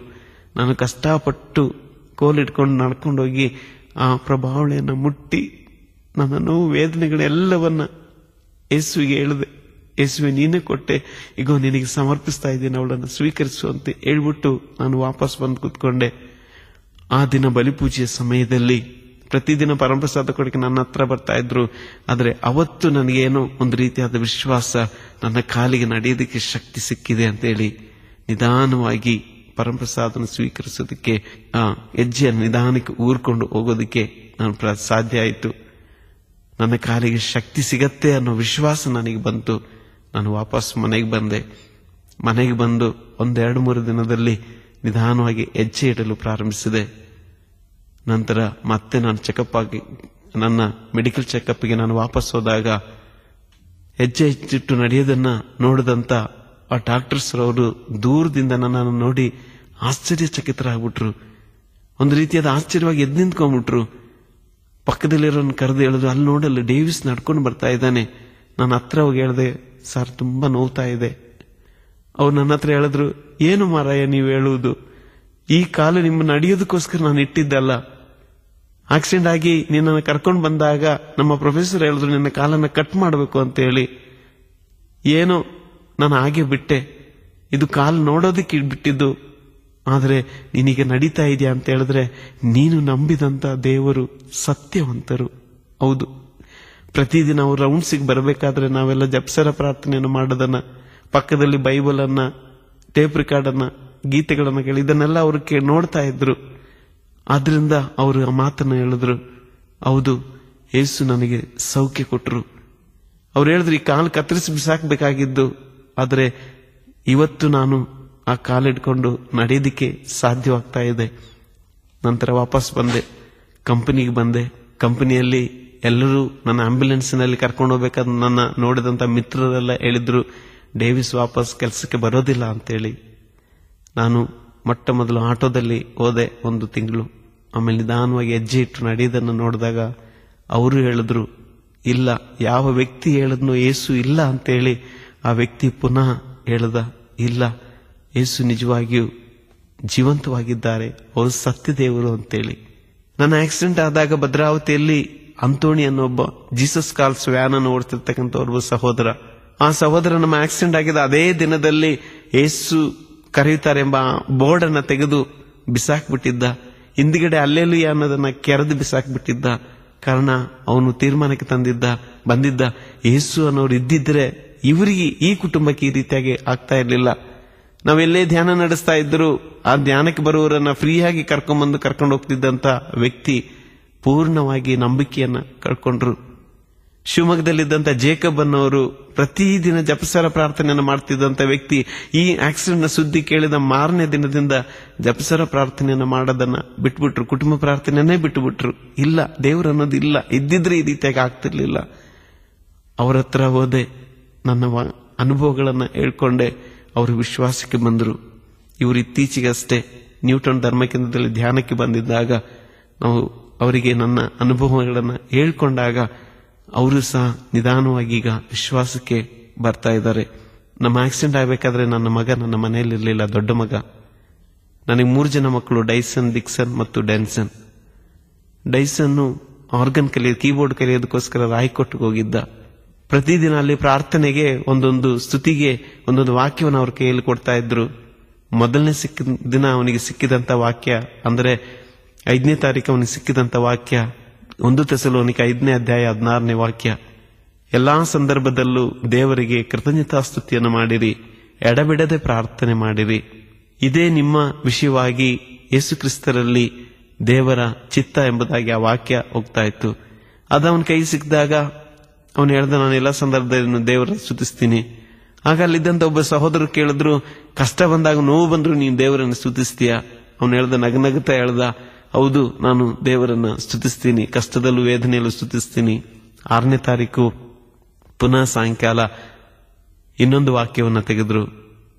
ನಾನು ಕಷ್ಟಪಟ್ಟು ಕೋಲಿಟ್ಕೊಂಡು ನಡ್ಕೊಂಡೋಗಿ ಆ ಪ್ರಭಾವಳಿಯನ್ನು ಮುಟ್ಟಿ ನನ್ನ ನೋವು ವೇದನೆಗಳೆಲ್ಲವನ್ನ ಯೇಸುವಿಗೆ ಹೇಳಿದೆ. ಯೇಸುವೆ, ನೀನೇ ಕೊಟ್ಟೆ, ಈಗ ನಿನಗೆ ಸಮರ್ಪಿಸ್ತಾ ಇದ್ದೀನಿ, ಅವಳನ್ನು ಸ್ವೀಕರಿಸುವಂತೆ ಹೇಳ್ಬಿಟ್ಟು ನಾನು ವಾಪಸ್ ಬಂದು ಕೂತ್ಕೊಂಡೆ. ಆ ದಿನ ಬಲಿಪೂಜೆಯ ಸಮಯದಲ್ಲಿ ಪ್ರತಿದಿನ ಪರಮಪ್ರಸಾದ ಕೊಡಕ್ಕೆ ನನ್ನ ಹತ್ರ ಬರ್ತಾ ಇದ್ರು. ಆದರೆ ಅವತ್ತು ನನಗೇನೋ ಒಂದು ರೀತಿಯಾದ ವಿಶ್ವಾಸ, ನನ್ನ ಕಾಲಿಗೆ ನಡೆಯೋದಕ್ಕೆ ಶಕ್ತಿ ಸಿಕ್ಕಿದೆ ಅಂತೇಳಿ ನಿಧಾನವಾಗಿ ಪರಮಪ್ರಸಾದನ ಸ್ವೀಕರಿಸೋದಕ್ಕೆ ಆ ಹೆಜ್ಜೆಯ ನಿಧಾನಕ್ಕೆ ಊರ್ಕೊಂಡು ಹೋಗೋದಕ್ಕೆ ನಾನು ಸಾಧ್ಯ ಆಯಿತು. ನನ್ನ ಕಾಲಿಗೆ ಶಕ್ತಿ ಸಿಗತ್ತೆ ಅನ್ನೋ ವಿಶ್ವಾಸ ನನಗೆ ಬಂತು. ನಾನು ವಾಪಸ್ ಮನೆಗೆ ಬಂದೆ. ಮನೆಗೆ ಬಂದು 1-2-3 ದಿನದಲ್ಲಿ ನಿಧಾನವಾಗಿ ಹೆಜ್ಜೆ ಇಡಲು ಪ್ರಾರಂಭಿಸಿದೆ. ನಂತರ ಮತ್ತೆ ನಾನು ಚೆಕಪ್ ಆಗಿ ನನ್ನ ಮೆಡಿಕಲ್ ಚೆಕಪ್ಗೆ ನಾನು ವಾಪಸ್ ಹೋದಾಗ ಹೆಜ್ಜೆ ಇಟ್ಟು ನಡೆಯೋದನ್ನ ನೋಡಿದಂತ ಆ ಡಾಕ್ಟರ್ಸ್ ಅವರು ದೂರದಿಂದ ನನ್ನನ್ನು ನೋಡಿ ಆಶ್ಚರ್ಯಚಕಿತರಾಗ್ಬಿಟ್ರು. ಒಂದು ರೀತಿಯಾದ ಆಶ್ಚರ್ಯವಾಗಿ ಎದ್ದು ನಿಂತ್ಕೊಂಡ್ಬಿಟ್ರು. ಪಕ್ಕದಲ್ಲಿರೋನ್ ಕರೆದು ಹೇಳಿದ್ರು, ಅಲ್ಲಿ ನೋಡಲ್ಲ ಡೇವಿಸ್ ನಡ್ಕೊಂಡು ಬರ್ತಾ ಇದ್ದಾನೆ. ನಾನು ಹತ್ರ ಹೋಗಿ ಹೇಳಿದೆ, ಸರ್ ತುಂಬಾ ನೋವ್ತಾ ಇದೆ. ಅವ್ರು ನನ್ನ ಹತ್ರ ಹೇಳಿದ್ರು, ಏನು ಮಾರಾಯ ನೀವು ಹೇಳುವುದು, ಈ ಕಾಲು ನಿಮ್ಮ ನಡೆಯೋದಕ್ಕೋಸ್ಕರ ನಾನು ಇಟ್ಟಿದ್ದಲ್ಲ. ಆಕ್ಸಿಡೆಂಟ್ ಆಗಿ ನಿನ್ನನ್ನು ಕರ್ಕೊಂಡು ಬಂದಾಗ ನಮ್ಮ ಪ್ರೊಫೆಸರ್ ಹೇಳಿದ್ರು ನಿನ್ನ ಕಾಲನ್ನ ಕಟ್ ಮಾಡಬೇಕು ಅಂತ ಹೇಳಿ. ಏನೋ ನಾನು ಹಾಗೆ ಬಿಟ್ಟೆ. ಇದು ಕಾಲು ನೋಡೋದಕ್ಕೆ ಬಿಟ್ಟಿದ್ದು, ಆದರೆ ನೀನೀಗ ನಡೀತಾ ಇದೆಯಾ ಅಂತ ಹೇಳಿದ್ರೆ ನೀನು ನಂಬಿದಂತ ದೇವರು ಸತ್ಯವಂತರು. ಹೌದು, ಪ್ರತಿದಿನ ಅವ್ರು ರೌಂಡ್ಸಿಗೆ ಬರಬೇಕಾದ್ರೆ ನಾವೆಲ್ಲ ಜಪ್ಸರ ಪ್ರಾರ್ಥನೆಯನ್ನು ಮಾಡೋದನ್ನ, ಪಕ್ಕದಲ್ಲಿ ಬೈಬಲ್ ಅನ್ನ, ಟೇಪ್ ರಿಕಾರ್ಡ್ ಅನ್ನ, ಗೀತೆಗಳನ್ನ ಕೇಳಿ ಇದನ್ನೆಲ್ಲ ಅವರು ನೋಡ್ತಾ ಇದ್ರು. ಆದ್ರಿಂದ ಅವರು ಆ ಮಾತನ್ನ ಹೇಳಿದ್ರು, ಹೌದು ಯೇಸು ನನಗೆ ಸೌಖ್ಯ ಕೊಟ್ಟರು. ಅವ್ರು ಹೇಳಿದ್ರು, ಈ ಕಾಲು ಕತ್ತರಿಸಿ ಬಿಸಾಕ್ಬೇಕಾಗಿದ್ದು, ಆದರೆ ಇವತ್ತು ನಾನು ಆ ಕಾಲಿಡ್ಕೊಂಡು ನಡೆಯೋದಿಕ್ಕೆ ಸಾಧ್ಯವಾಗ್ತಾ ಇದೆ. ನಂತರ ವಾಪಸ್ ಬಂದೆ, ಕಂಪನಿಗೆ ಬಂದೆ. ಕಂಪನಿಯಲ್ಲಿ ಎಲ್ಲರೂ ನನ್ನ ಆಂಬ್ಯುಲೆನ್ಸ್ನಲ್ಲಿ ಕರ್ಕೊಂಡು ಹೋಗ್ಬೇಕಾದ್ರೆ ನನ್ನ ನೋಡಿದಂತ ಮಿತ್ರರೆಲ್ಲ ಹೇಳಿದ್ರು, ಡೇವಿಸ್ ವಾಪಸ್ ಕೆಲಸಕ್ಕೆ ಬರೋದಿಲ್ಲ ಅಂತೇಳಿ. ನಾನು ಮೊಟ್ಟ ಮೊದಲು ಆಟೋದಲ್ಲಿ ಹೋದೆ 1 ತಿಂಗಳು. ಆಮೇಲೆ ನಿಧಾನವಾಗಿ ಹೆಜ್ಜೆ ಇಟ್ಟು ನಡೆಯೋದನ್ನು ನೋಡಿದಾಗ ಅವರು ಹೇಳಿದ್ರು, ಇಲ್ಲ, ಯಾವ ವ್ಯಕ್ತಿ ಹೇಳಿದ್ನೋ ಯೇಸು ಇಲ್ಲ ಅಂತೇಳಿ ಆ ವ್ಯಕ್ತಿ ಪುನಃ ಹೇಳ್ದ, ಇಲ್ಲ ಯೇಸು ನಿಜವಾಗಿಯೂ ಜೀವಂತವಾಗಿದ್ದಾರೆ, ಅವರು ಸತ್ಯ ದೇವರು ಅಂತೇಳಿ. ನನ್ನ ಆಕ್ಸಿಡೆಂಟ್ ಆದಾಗ ಭದ್ರಾವತಿಯಲ್ಲಿ ಅಂತೋಣಿ ಅನ್ನೊಬ್ಬ ಜೀಸಸ್ ಕಾಲ್ಸ್ ವ್ಯಾನ್ ಅನ್ನು ಓಡ್ತಿರ್ತಕ್ಕಂಥ ಒಬ್ಬ ಸಹೋದರ, ಆ ಸಹೋದರ ನಮ್ಮ ಆಕ್ಸಿಡೆಂಟ್ ಆಗಿದ್ದ ಅದೇ ದಿನದಲ್ಲಿ ಯೇಸು ಕರೆಯುತ್ತಾರೆ ಎಂಬ ಬೋರ್ಡ್ ಅನ್ನ ತೆಗೆದು ಬಿಸಾಕ್ಬಿಟ್ಟಿದ್ದ. ಹಿಂದ್ಗಡೆ ಅಲ್ಲೇಲುಯ್ಯ ಅನ್ನೋದನ್ನ ಕೆರೆದು ಬಿಸಾಕ್ಬಿಟ್ಟಿದ್ದ. ಕಾರಣ ಅವನು ತೀರ್ಮಾನಕ್ಕೆ ಬಂದಿದ್ದ, ಯೇಸು ಅನ್ನೋರು ಇದ್ದಿದ್ರೆ ಇವರಿಗೆ, ಈ ಕುಟುಂಬಕ್ಕೆ ಈ ರೀತಿಯಾಗಿ ಆಗ್ತಾ ಇರಲಿಲ್ಲ. ನಾವೆಲ್ಲೇ ಧ್ಯಾನ ನಡೆಸ್ತಾ ಇದ್ರು ಆ ಧ್ಯಾನಕ್ಕೆ ಬರುವವರನ್ನ ಫ್ರೀಯಾಗಿ ಕರ್ಕೊಂಡು ಹೋಗ್ತಿದ್ದಂತ ವ್ಯಕ್ತಿ ಪೂರ್ಣವಾಗಿ ನಂಬಿಕೆಯನ್ನ ಕಳ್ಕೊಂಡ್ರು. ಶಿವಮೊಗ್ಗದಲ್ಲಿದ್ದಂತ ಜೇಕಬ್ ಅನ್ನೋರು ಪ್ರತಿದಿನ ಜಪಸರ ಪ್ರಾರ್ಥನೆಯನ್ನು ಮಾಡ್ತಿದ್ದಂತ ವ್ಯಕ್ತಿ ಈ ಆಕ್ಸಿಡೆಂಟ್ ನ ಸುದ್ದಿ ಕೇಳಿದ ಮಾರನೇ ದಿನದಿಂದ ಜಪಸರ ಪ್ರಾರ್ಥನೆಯನ್ನು ಮಾಡೋದನ್ನ ಬಿಟ್ಬಿಟ್ರು. ಕುಟುಂಬ ಪ್ರಾರ್ಥನೆಯನ್ನೇ ಬಿಟ್ಟುಬಿಟ್ರು. ಇಲ್ಲ, ದೇವರು ಅನ್ನೋದು ಇಲ್ಲ, ಇದ್ದಿದ್ರೆ ಈ ರೀತಿಯಾಗಿ ಆಗ್ತಿರ್ಲಿಲ್ಲ. ಅವರ ಹತ್ರ ಹೋದೆ, ನನ್ನ ಅನುಭವಗಳನ್ನ ಹೇಳ್ಕೊಂಡೆ. ಅವರು ವಿಶ್ವಾಸಕ್ಕೆ ಬಂದರು. ಇವರು ಇತ್ತೀಚೆಗಷ್ಟೇ ನ್ಯೂಟನ್ ಧರ್ಮಕೇಂದ್ರದಲ್ಲಿ ಧ್ಯಾನಕ್ಕೆ ಬಂದಿದ್ದಾಗ ನಾವು ಅವರಿಗೆ ನನ್ನ ಅನುಭವಗಳನ್ನ ಹೇಳ್ಕೊಂಡಾಗ ಅವರು ಸಹ ನಿಧಾನವಾಗಿ ಈಗ ವಿಶ್ವಾಸಕ್ಕೆ ಬರ್ತಾ ಇದ್ದಾರೆ. ನಮ್ಮ ಆಕ್ಸಿಡೆಂಟ್ ಆಗಬೇಕಾದ್ರೆ ನನ್ನ ಮಗ ನನ್ನ ಮನೆಯಲ್ಲಿರಲಿಲ್ಲ, ದೊಡ್ಡ ಮಗ. ನನಗೆ 3 ಜನ ಮಕ್ಕಳು, ಡೈಸನ್, ದಿಕ್ಸನ್ ಮತ್ತು ಡೆನ್ಸನ್. ಡೈಸನ್ನು ಆರ್ಗನ್ ಕೀಬೋರ್ಡ್ ಕಲಿಯೋದಕ್ಕೋಸ್ಕರ ರಾಯ್ಕೋಟ್ಗೆ ಹೋಗಿದ್ದ. ಪ್ರತಿದಿನ ಅಲ್ಲಿ ಪ್ರಾರ್ಥನೆಗೆ ಒಂದೊಂದು ಸ್ತುತಿಗೆ ಒಂದೊಂದು ವಾಕ್ಯವನ್ನು ಅವ್ರ ಕೈಯಲ್ಲಿ ಕೊಡ್ತಾ ಇದ್ರು. ಮೊದಲನೇ ದಿನ ಅವನಿಗೆ ಸಿಕ್ಕಿದಂತ ವಾಕ್ಯ ಅಂದ್ರೆ 5ನೇ ತಾರೀಕು ಅವನಿಗೆ ಸಿಕ್ಕಿದಂತ ವಾಕ್ಯ 1 ಥೆಸಲೋನಿಕ 5ನೇ ಅಧ್ಯಾಯ 16ನೇ ವಾಕ್ಯ. ಎಲ್ಲಾ ಸಂದರ್ಭದಲ್ಲೂ ದೇವರಿಗೆ ಕೃತಜ್ಞತಾಸ್ತುತಿಯನ್ನು ಮಾಡಿರಿ, ಎಡಬಿಡದೆ ಪ್ರಾರ್ಥನೆ ಮಾಡಿರಿ, ಇದೇ ನಿಮ್ಮ ವಿಷಯವಾಗಿ ಯೇಸು ಕ್ರಿಸ್ತರಲ್ಲಿ ದೇವರ ಚಿತ್ತ ಎಂಬುದಾಗಿ ಆ ವಾಕ್ಯ ಹೋಗ್ತಾ ಇತ್ತು. ಅದು ಅವನ ಕೈ ಸಿಕ್ಕಿದಾಗ ಅವನು ಹೇಳ್ದ, ನಾನು ಎಲ್ಲ ಸಂದರ್ಭದಲ್ಲಿ ದೇವರ ಸ್ತುತಿಸ್ತೀನಿ. ಆಗ ಅಲ್ಲಿದ್ದಂತ ಒಬ್ಬ ಸಹೋದರರು ಕೇಳಿದ್ರು, ಕಷ್ಟ ಬಂದಾಗ, ನೋವು ಬಂದ್ರು ನೀನು ದೇವರನ್ನು ಸ್ತುತಿಸ್ತೀಯ? ಅವನು ಹೇಳ್ದ, ನಗನಗುತ್ತಾ ಹೇಳ್ದ, ಹೌದು, ನಾನು ದೇವರನ್ನ ಸ್ತುತಿಸ್ತೀನಿ, ಕಷ್ಟದಲ್ಲೂ ವೇದನೆಯಲ್ಲೂ ಸ್ತುತಿಸ್ತೀನಿ. 6ನೇ ತಾರೀಕು ಪುನಃ ಸಾಯಂಕಾಲ ಇನ್ನೊಂದು ವಾಕ್ಯವನ್ನ ತೆಗೆದ್ರು.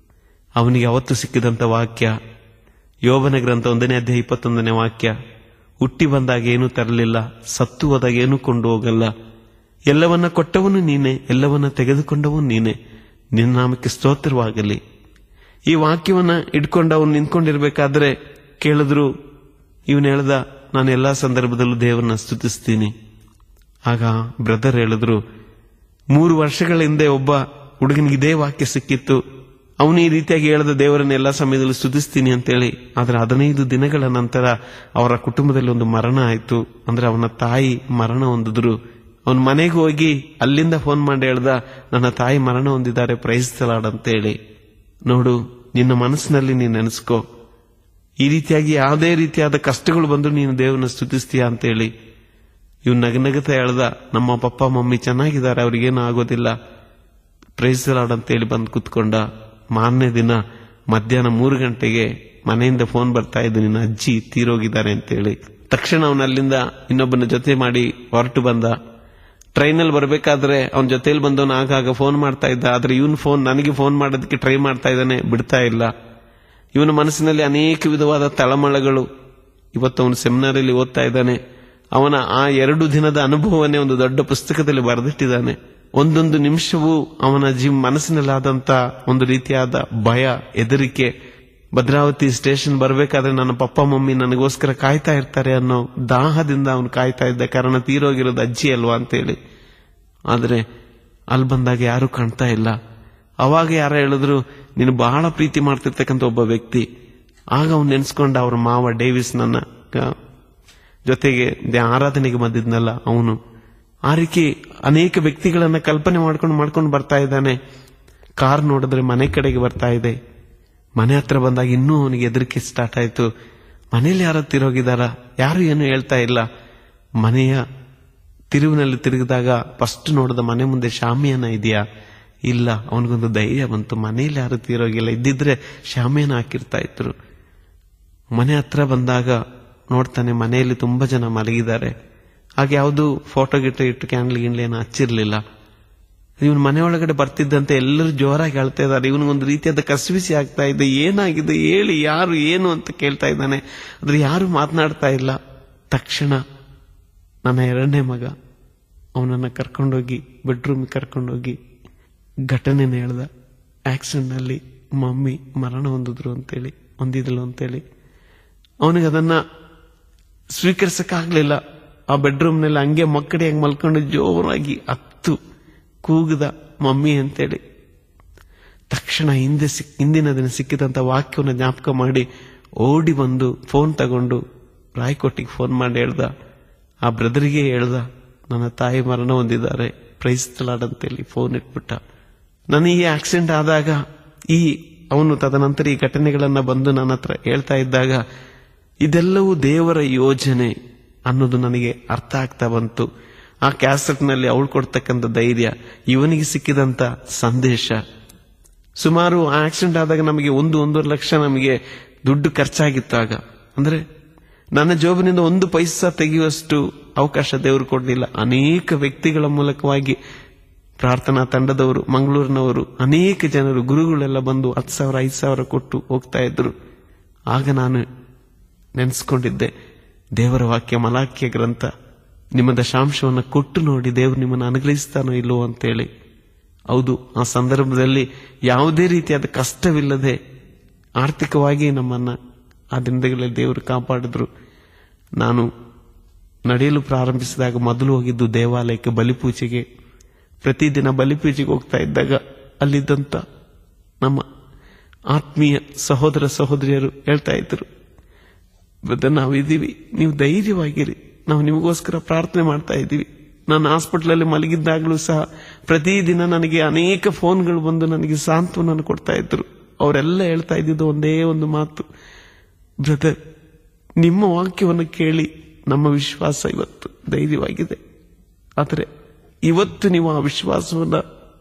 ಅವನಿಗೆ ಅವತ್ತು ಸಿಕ್ಕಿದಂತ ವಾಕ್ಯ ಯೋಬನ ಗ್ರಂಥ 1ನೇ ಅಧ್ಯಾಯ 21ನೇ ವಾಕ್ಯ. ಹುಟ್ಟಿ ಬಂದಾಗ ಏನೂ ತರಲಿಲ್ಲ, ಸತ್ತು ಹೋದಾಗ ಏನೂ ಕೊಂಡು ಹೋಗಲ್ಲ, ಎಲ್ಲವನ್ನ ಕೊಟ್ಟವನು ನೀನೆ, ಎಲ್ಲವನ್ನ ತೆಗೆದುಕೊಂಡವನು ನೀನೆ, ನಿನ್ನ ನಾಮಕ್ಕೆ ಸ್ತೋತ್ರವಾಗಲಿ. ಈ ವಾಕ್ಯವನ್ನ ಇಟ್ಕೊಂಡು ಅವನು ನಿಂತ್ಕೊಂಡಿರ್ಬೇಕಾದ್ರೆ ಕೇಳಿದ್ರು, ಇವನು ಹೇಳ್ದ, ನಾನು ಎಲ್ಲಾ ಸಂದರ್ಭದಲ್ಲೂ ದೇವರನ್ನ ಸ್ತುತಿಸ್ತೀನಿ. ಆಗ ಬ್ರದರ್ ಹೇಳಿದ್ರು, 3 ವರ್ಷಗಳ ಹಿಂದೆ ಒಬ್ಬ ಹುಡುಗನಿಗೆ ಇದೇ ವಾಕ್ಯ ಸಿಕ್ಕಿತ್ತು. ಅವನು ಈ ರೀತಿಯಾಗಿ ಹೇಳ್ದ, ದೇವರನ್ನ ಎಲ್ಲಾ ಸಮಯದಲ್ಲೂ ಸ್ತುತಿಸ್ತೀನಿ ಅಂತೇಳಿ. ಆದ್ರೆ 15 ದಿನಗಳ ನಂತರ ಅವರ ಕುಟುಂಬದಲ್ಲಿ ಒಂದು ಮರಣ ಆಯ್ತು. ಅಂದ್ರೆ ಅವನ ತಾಯಿ ಮರಣ ಹೊಂದಿದ್ರು. ಅವನ ಮನೆಗೆ ಹೋಗಿ ಅಲ್ಲಿಂದ ಫೋನ್ ಮಾಡಿ ಹೇಳ್ದ, ನನ್ನ ತಾಯಿ ಮರಣ ಹೊಂದಿದ್ದಾರೆ, ಪ್ರೈಸ್ ದಿ ಲಾರ್ಡ್ ಅಂತೇಳಿ. ನೋಡು, ನಿನ್ನ ಮನಸ್ಸಿನಲ್ಲಿ ನೀನು ನೆನೆಸ್ಕೋ, ಈ ರೀತಿಯಾಗಿ ಯಾವುದೇ ರೀತಿಯಾದ ಕಷ್ಟಗಳು ಬಂದ್ರು ನೀನು ದೇವರನ್ನ ಸ್ತುತಿಸ್ತೀಯ ಅಂತೇಳಿ ಇವ್ ನಗನಗತ ಹೇಳ್ದ. ನಮ್ಮ ಪಪ್ಪ ಮಮ್ಮಿ ಚೆನ್ನಾಗಿದ್ದಾರೆ, ಅವ್ರಿಗೇನು ಆಗೋದಿಲ್ಲ, ಪ್ರೈಸ್ ದಿ ಲಾರ್ಡ್ ಅಂತೇಳಿ ಬಂದು ಕುತ್ಕೊಂಡ. ಮಾರನೇ ದಿನ ಮಧ್ಯಾಹ್ನ 3 ಗಂಟೆಗೆ ಮನೆಯಿಂದ ಫೋನ್ ಬರ್ತಾ ಇದ್ದು, ನಿನ್ನ ಅಜ್ಜಿ ತೀರೋಗಿದ್ದಾರೆ ಅಂತೇಳಿ. ತಕ್ಷಣ ಅವನಲ್ಲಿಂದ ಇನ್ನೊಬ್ಬನ ಜೊತೆ ಮಾಡಿ ಹೊರಟು ಬಂದ. ಟ್ರೈನಲ್ಲಿ ಬರ್ಬೇಕಾದ್ರೆ ಅವನ ಜೊತೆಲಿ ಬಂದವನು ಆಗಾಗ ಫೋನ್ ಮಾಡ್ತಾ ಇದ್ದ. ಆದ್ರೆ ಇವನ್ ಫೋನ್ ನನಗೆ ಫೋನ್ ಮಾಡೋದಕ್ಕೆ ಟ್ರೈ ಮಾಡ್ತಾ ಇದ್ದಾನೆ, ಬಿಡ್ತಾ ಇಲ್ಲ. ಇವನ ಮನಸ್ಸಿನಲ್ಲಿ ಅನೇಕ ವಿಧವಾದ ತಳಮಳಗಳು. ಇವತ್ತು ಅವನು ಸೆಮಿನಾರಲ್ಲಿ ಓದ್ತಾ ಇದ್ದಾನೆ. ಅವನ ಆ 2 ದಿನದ ಅನುಭವವನ್ನೇ ಒಂದು ದೊಡ್ಡ ಪುಸ್ತಕದಲ್ಲಿ ಬರೆದಿಟ್ಟಿದ್ದಾನೆ. ಒಂದೊಂದು ನಿಮಿಷವೂ ಅವನ ಮನಸ್ಸಿನಲ್ಲಾದಂತ ಒಂದು ರೀತಿಯಾದ ಭಯ, ಹೆದರಿಕೆ. ಭದ್ರಾವತಿ ಸ್ಟೇಷನ್ ಬರಬೇಕಾದ್ರೆ ನನ್ನ ಪಪ್ಪ ಮಮ್ಮಿ ನನಗೋಸ್ಕರ ಕಾಯ್ತಾ ಇರ್ತಾರೆ ಅನ್ನೋ ದಾಹದಿಂದ ಅವನು ಕಾಯ್ತಾ ಇದ್ದ. ಕಾರಣ ತೀರೋಗಿರೋದು ಅಜ್ಜಿ ಅಲ್ವಾ ಅಂತೇಳಿ. ಆದ್ರೆ ಅಲ್ಲಿ ಬಂದಾಗ ಯಾರು ಕಾಣ್ತಾ ಇಲ್ಲ. ಅವಾಗ ಯಾರ ಹೇಳಿದ್ರು, ನೀನು ಬಹಳ ಪ್ರೀತಿ ಮಾಡ್ತಿರ್ತಕ್ಕಂಥ ಒಬ್ಬ ವ್ಯಕ್ತಿ. ಆಗ ಅವ್ನು ನೆನ್ಸ್ಕೊಂಡ ಅವ್ರ ಮಾವ ಡೇವಿಸ್ ನನ್ನ ಜೊತೆಗೆ ಆರಾಧನೆಗೆ ಬಂದಿದ್ನಲ್ಲ ಅವನು. ಆ ರೀತಿ ಅನೇಕ ವ್ಯಕ್ತಿಗಳನ್ನ ಕಲ್ಪನೆ ಮಾಡ್ಕೊಂಡು ಬರ್ತಾ ಇದ್ದಾನೆ. ಕಾರ್ ನೋಡಿದ್ರೆ ಮನೆ ಕಡೆಗೆ ಬರ್ತಾ ಇದೆ. ಮನೆ ಹತ್ರ ಬಂದಾಗ ಇನ್ನೂ ಅವನಿಗೆ ಹೆದರಿಕೆ ಸ್ಟಾರ್ಟ್ ಆಯ್ತು. ಮನೇಲಿ ಯಾರೋ ತಿರೋಗಿದಾರ, ಯಾರು ಏನು ಹೇಳ್ತಾ ಇಲ್ಲ. ಮನೆಯ ತಿರುವಿನಲ್ಲಿ ತಿರುಗಿದಾಗ ಫಸ್ಟ್ ನೋಡಿದ ಮನೆ ಮುಂದೆ ಶಾಮಿಯಾನ ಇದೆಯಾ? ಇಲ್ಲ. ಅವನಿಗೊಂದು ಧೈರ್ಯ ಬಂತು, ಮನೇಲಿ ಯಾರು ತೀರೋಗಿಲ್ಲ, ಇದ್ದಿದ್ರೆ ಶಾಮಿಯಾನ ಹಾಕಿರ್ತಾ ಇದ್ರು. ಮನೆ ಹತ್ರ ಬಂದಾಗ ನೋಡ್ತಾನೆ ಮನೆಯಲ್ಲಿ ತುಂಬಾ ಜನ ಮಲಗಿದ್ದಾರೆ. ಹಾಗೆ ಯಾವುದು ಫೋಟೋ ಇಟ್ಟು ಕ್ಯಾಂಡ್ಲ್ ಏನು ಹಚ್ಚಿರ್ಲಿಲ್ಲ. ಇವನ್ ಮನೆ ಒಳಗಡೆ ಬರ್ತಿದ್ದಂತೆ ಎಲ್ಲರೂ ಜೋರಾಗಿ ಹೇಳ್ತಾ ಇದ್ದಾರೆ. ಇವನಿಗೊಂದು ರೀತಿಯಾದ ಕಸಿವಿಸಿ ಆಗ್ತಾ ಇದೆ. ಏನಾಗಿದೆ ಹೇಳಿ, ಯಾರು ಏನು ಅಂತ ಕೇಳ್ತಾ ಇದ್ದಾನೆ. ಆದ್ರೆ ಯಾರು ಮಾತನಾಡ್ತಾ ಇಲ್ಲ. ತಕ್ಷಣ ನನ್ನ 2ನೇ ಮಗ ಅವನನ್ನ ಕರ್ಕೊಂಡೋಗಿ ಬೆಡ್ರೂಮ್ ಕರ್ಕೊಂಡೋಗಿ ಘಟನೆನ ಹೇಳ್ದ. ಆಕ್ಸಿಡೆಂಟ್ ನಲ್ಲಿ ಮಮ್ಮಿ ಮರಣ ಹೊಂದಿದ್ಲು ಅಂತೇಳಿ. ಅವನಿಗೆ ಅದನ್ನ ಸ್ವೀಕರಿಸಕ್ಕಾಗ್ಲಿಲ್ಲ. ಆ ಬೆಡ್ರೂಮ್ನಲ್ಲಿ ಹಂಗೆ ಮಕ್ಕಡಿ ಹಂಗೆ ಮಲ್ಕೊಂಡು ಜೋರಾಗಿ ಕೂಗದ ಮಮ್ಮಿ ಅಂತೇಳಿ. ತಕ್ಷಣ ಹಿಂದಿನ ದಿನ ಸಿಕ್ಕಿದಂತ ವಾಕ್ಯವನ್ನು ಜ್ಞಾಪಕ ಮಾಡಿ ಓಡಿ ಬಂದು ಫೋನ್ ತಗೊಂಡು ರಾಯ್ಕೋಟಿಗೆ ಫೋನ್ ಮಾಡಿ ಹೇಳ್ದ. ಆ ಬ್ರದರ್ಗೆ ಹೇಳ್ದ, ನನ್ನ ತಾಯಿ ಮರಣ ಹೊಂದಿದ್ದಾರೆ, ಪ್ರೈಸ್ ದಿ ಲಾರ್ಡ್ ಅಂತೇಳಿ ಫೋನ್ ಇಟ್ಬಿಟ್ಟ. ನನಗೆ ಆಕ್ಸಿಡೆಂಟ್ ಆದಾಗ ಅವನು ತದನಂತರ ಈ ಘಟನೆಗಳನ್ನ ಬಂದು ನನ್ನ ಹತ್ರ ಹೇಳ್ತಾ ಇದ್ದಾಗ ಇದೆಲ್ಲವೂ ದೇವರ ಯೋಜನೆ ಅನ್ನೋದು ನನಗೆ ಅರ್ಥ ಆಗ್ತಾ ಬಂತು. ಆ ಕ್ಯಾಸೆಟ್ನಲ್ಲಿ ಅವಳು ಕೊಡ್ತಕ್ಕಂಥ ಧೈರ್ಯ, ಇವನಿಗೆ ಸಿಕ್ಕಿದಂತ ಸಂದೇಶ. ಸುಮಾರು ಆಕ್ಸಿಡೆಂಟ್ ಆದಾಗ ನಮಗೆ 1.5 ಲಕ್ಷ ನಮಗೆ ದುಡ್ಡು ಖರ್ಚಾಗಿತ್ತಾಗ. ಅಂದ್ರೆ ನನ್ನ ಜೋಬಿನಿಂದ 1 ಪೈಸಾ ತೆಗೆಯುವಷ್ಟು ಅವಕಾಶ ದೇವರು ಕೊಡಲಿಲ್ಲ. ಅನೇಕ ವ್ಯಕ್ತಿಗಳ ಮೂಲಕವಾಗಿ ಪ್ರಾರ್ಥನಾ ತಂಡದವರು, ಮಂಗಳೂರಿನವರು, ಅನೇಕ ಜನರು, ಗುರುಗಳೆಲ್ಲ ಬಂದು 10,000 5,000 ಕೊಟ್ಟು ಹೋಗ್ತಾ ಇದ್ರು. ಆಗ ನಾನು ನೆನೆಸ್ಕೊಂಡಿದ್ದೆ, ದೇವರ ವಾಕ್ಯ ಮಲಾಖ್ಯ ಗ್ರಂಥ, ನಿಮ್ಮ ದಶಾಂಶವನ್ನು ಕೊಟ್ಟು ನೋಡಿ ದೇವರು ನಿಮ್ಮನ್ನು ಅನುಗ್ರಹಿಸ್ತಾನೋ ಇಲ್ಲೋ ಅಂತೇಳಿ. ಹೌದು, ಆ ಸಂದರ್ಭದಲ್ಲಿ ಯಾವುದೇ ರೀತಿಯಾದ ಕಷ್ಟವಿಲ್ಲದೆ ಆರ್ಥಿಕವಾಗಿ ನಮ್ಮನ್ನ ಆ ದಿನಗಳಲ್ಲಿ ದೇವರು ಕಾಪಾಡಿದ್ರು. ನಾನು ನಡೆಯಲು ಪ್ರಾರಂಭಿಸಿದಾಗ ಮೊದಲು ಹೋಗಿದ್ದು ದೇವಾಲಯಕ್ಕೆ ಬಲಿಪೂಜೆಗೆ. ಪ್ರತಿದಿನ ಬಲಿಪೂಜೆಗೆ ಹೋಗ್ತಾ ಇದ್ದಾಗ ಅಲ್ಲಿದ್ದಂತ ನಮ್ಮ ಆತ್ಮೀಯ ಸಹೋದರ ಸಹೋದರಿಯರು ಹೇಳ್ತಾ ಇದ್ರು, ಬ್ರದರ್ ನಾವಿದ್ದೀವಿ, ನೀವು ಧೈರ್ಯವಾಗಿರಿ, ನಾವು ನಿಮಗೋಸ್ಕರ ಪ್ರಾರ್ಥನೆ ಮಾಡ್ತಾ ಇದ್ದೀವಿ. ನಾನು ಹಾಸ್ಪಿಟಲಲ್ಲಿ ಮಲಗಿದ್ದಾಗಲೂ ಸಹ ಪ್ರತಿದಿನ ನನಗೆ ಅನೇಕ ಫೋನ್ಗಳು ಬಂದು ನನಗೆ ಸಾಂತ್ವನ ಕೊಡ್ತಾ ಇದ್ರು. ಅವರೆಲ್ಲ ಹೇಳ್ತಾ ಇದ್ದಿದ್ದು ಒಂದೇ ಒಂದು ಮಾತು, ಬ್ರದರ್ ನಿಮ್ಮ ವಾಕ್ಯವನ್ನು ಕೇಳಿ ನಮ್ಮ ವಿಶ್ವಾಸ ಇವತ್ತು ಧೈರ್ಯವಾಗಿದೆ. ಆದರೆ ಇವತ್ತು ನೀವು ಆ ವಿಶ್ವಾಸವನ್ನ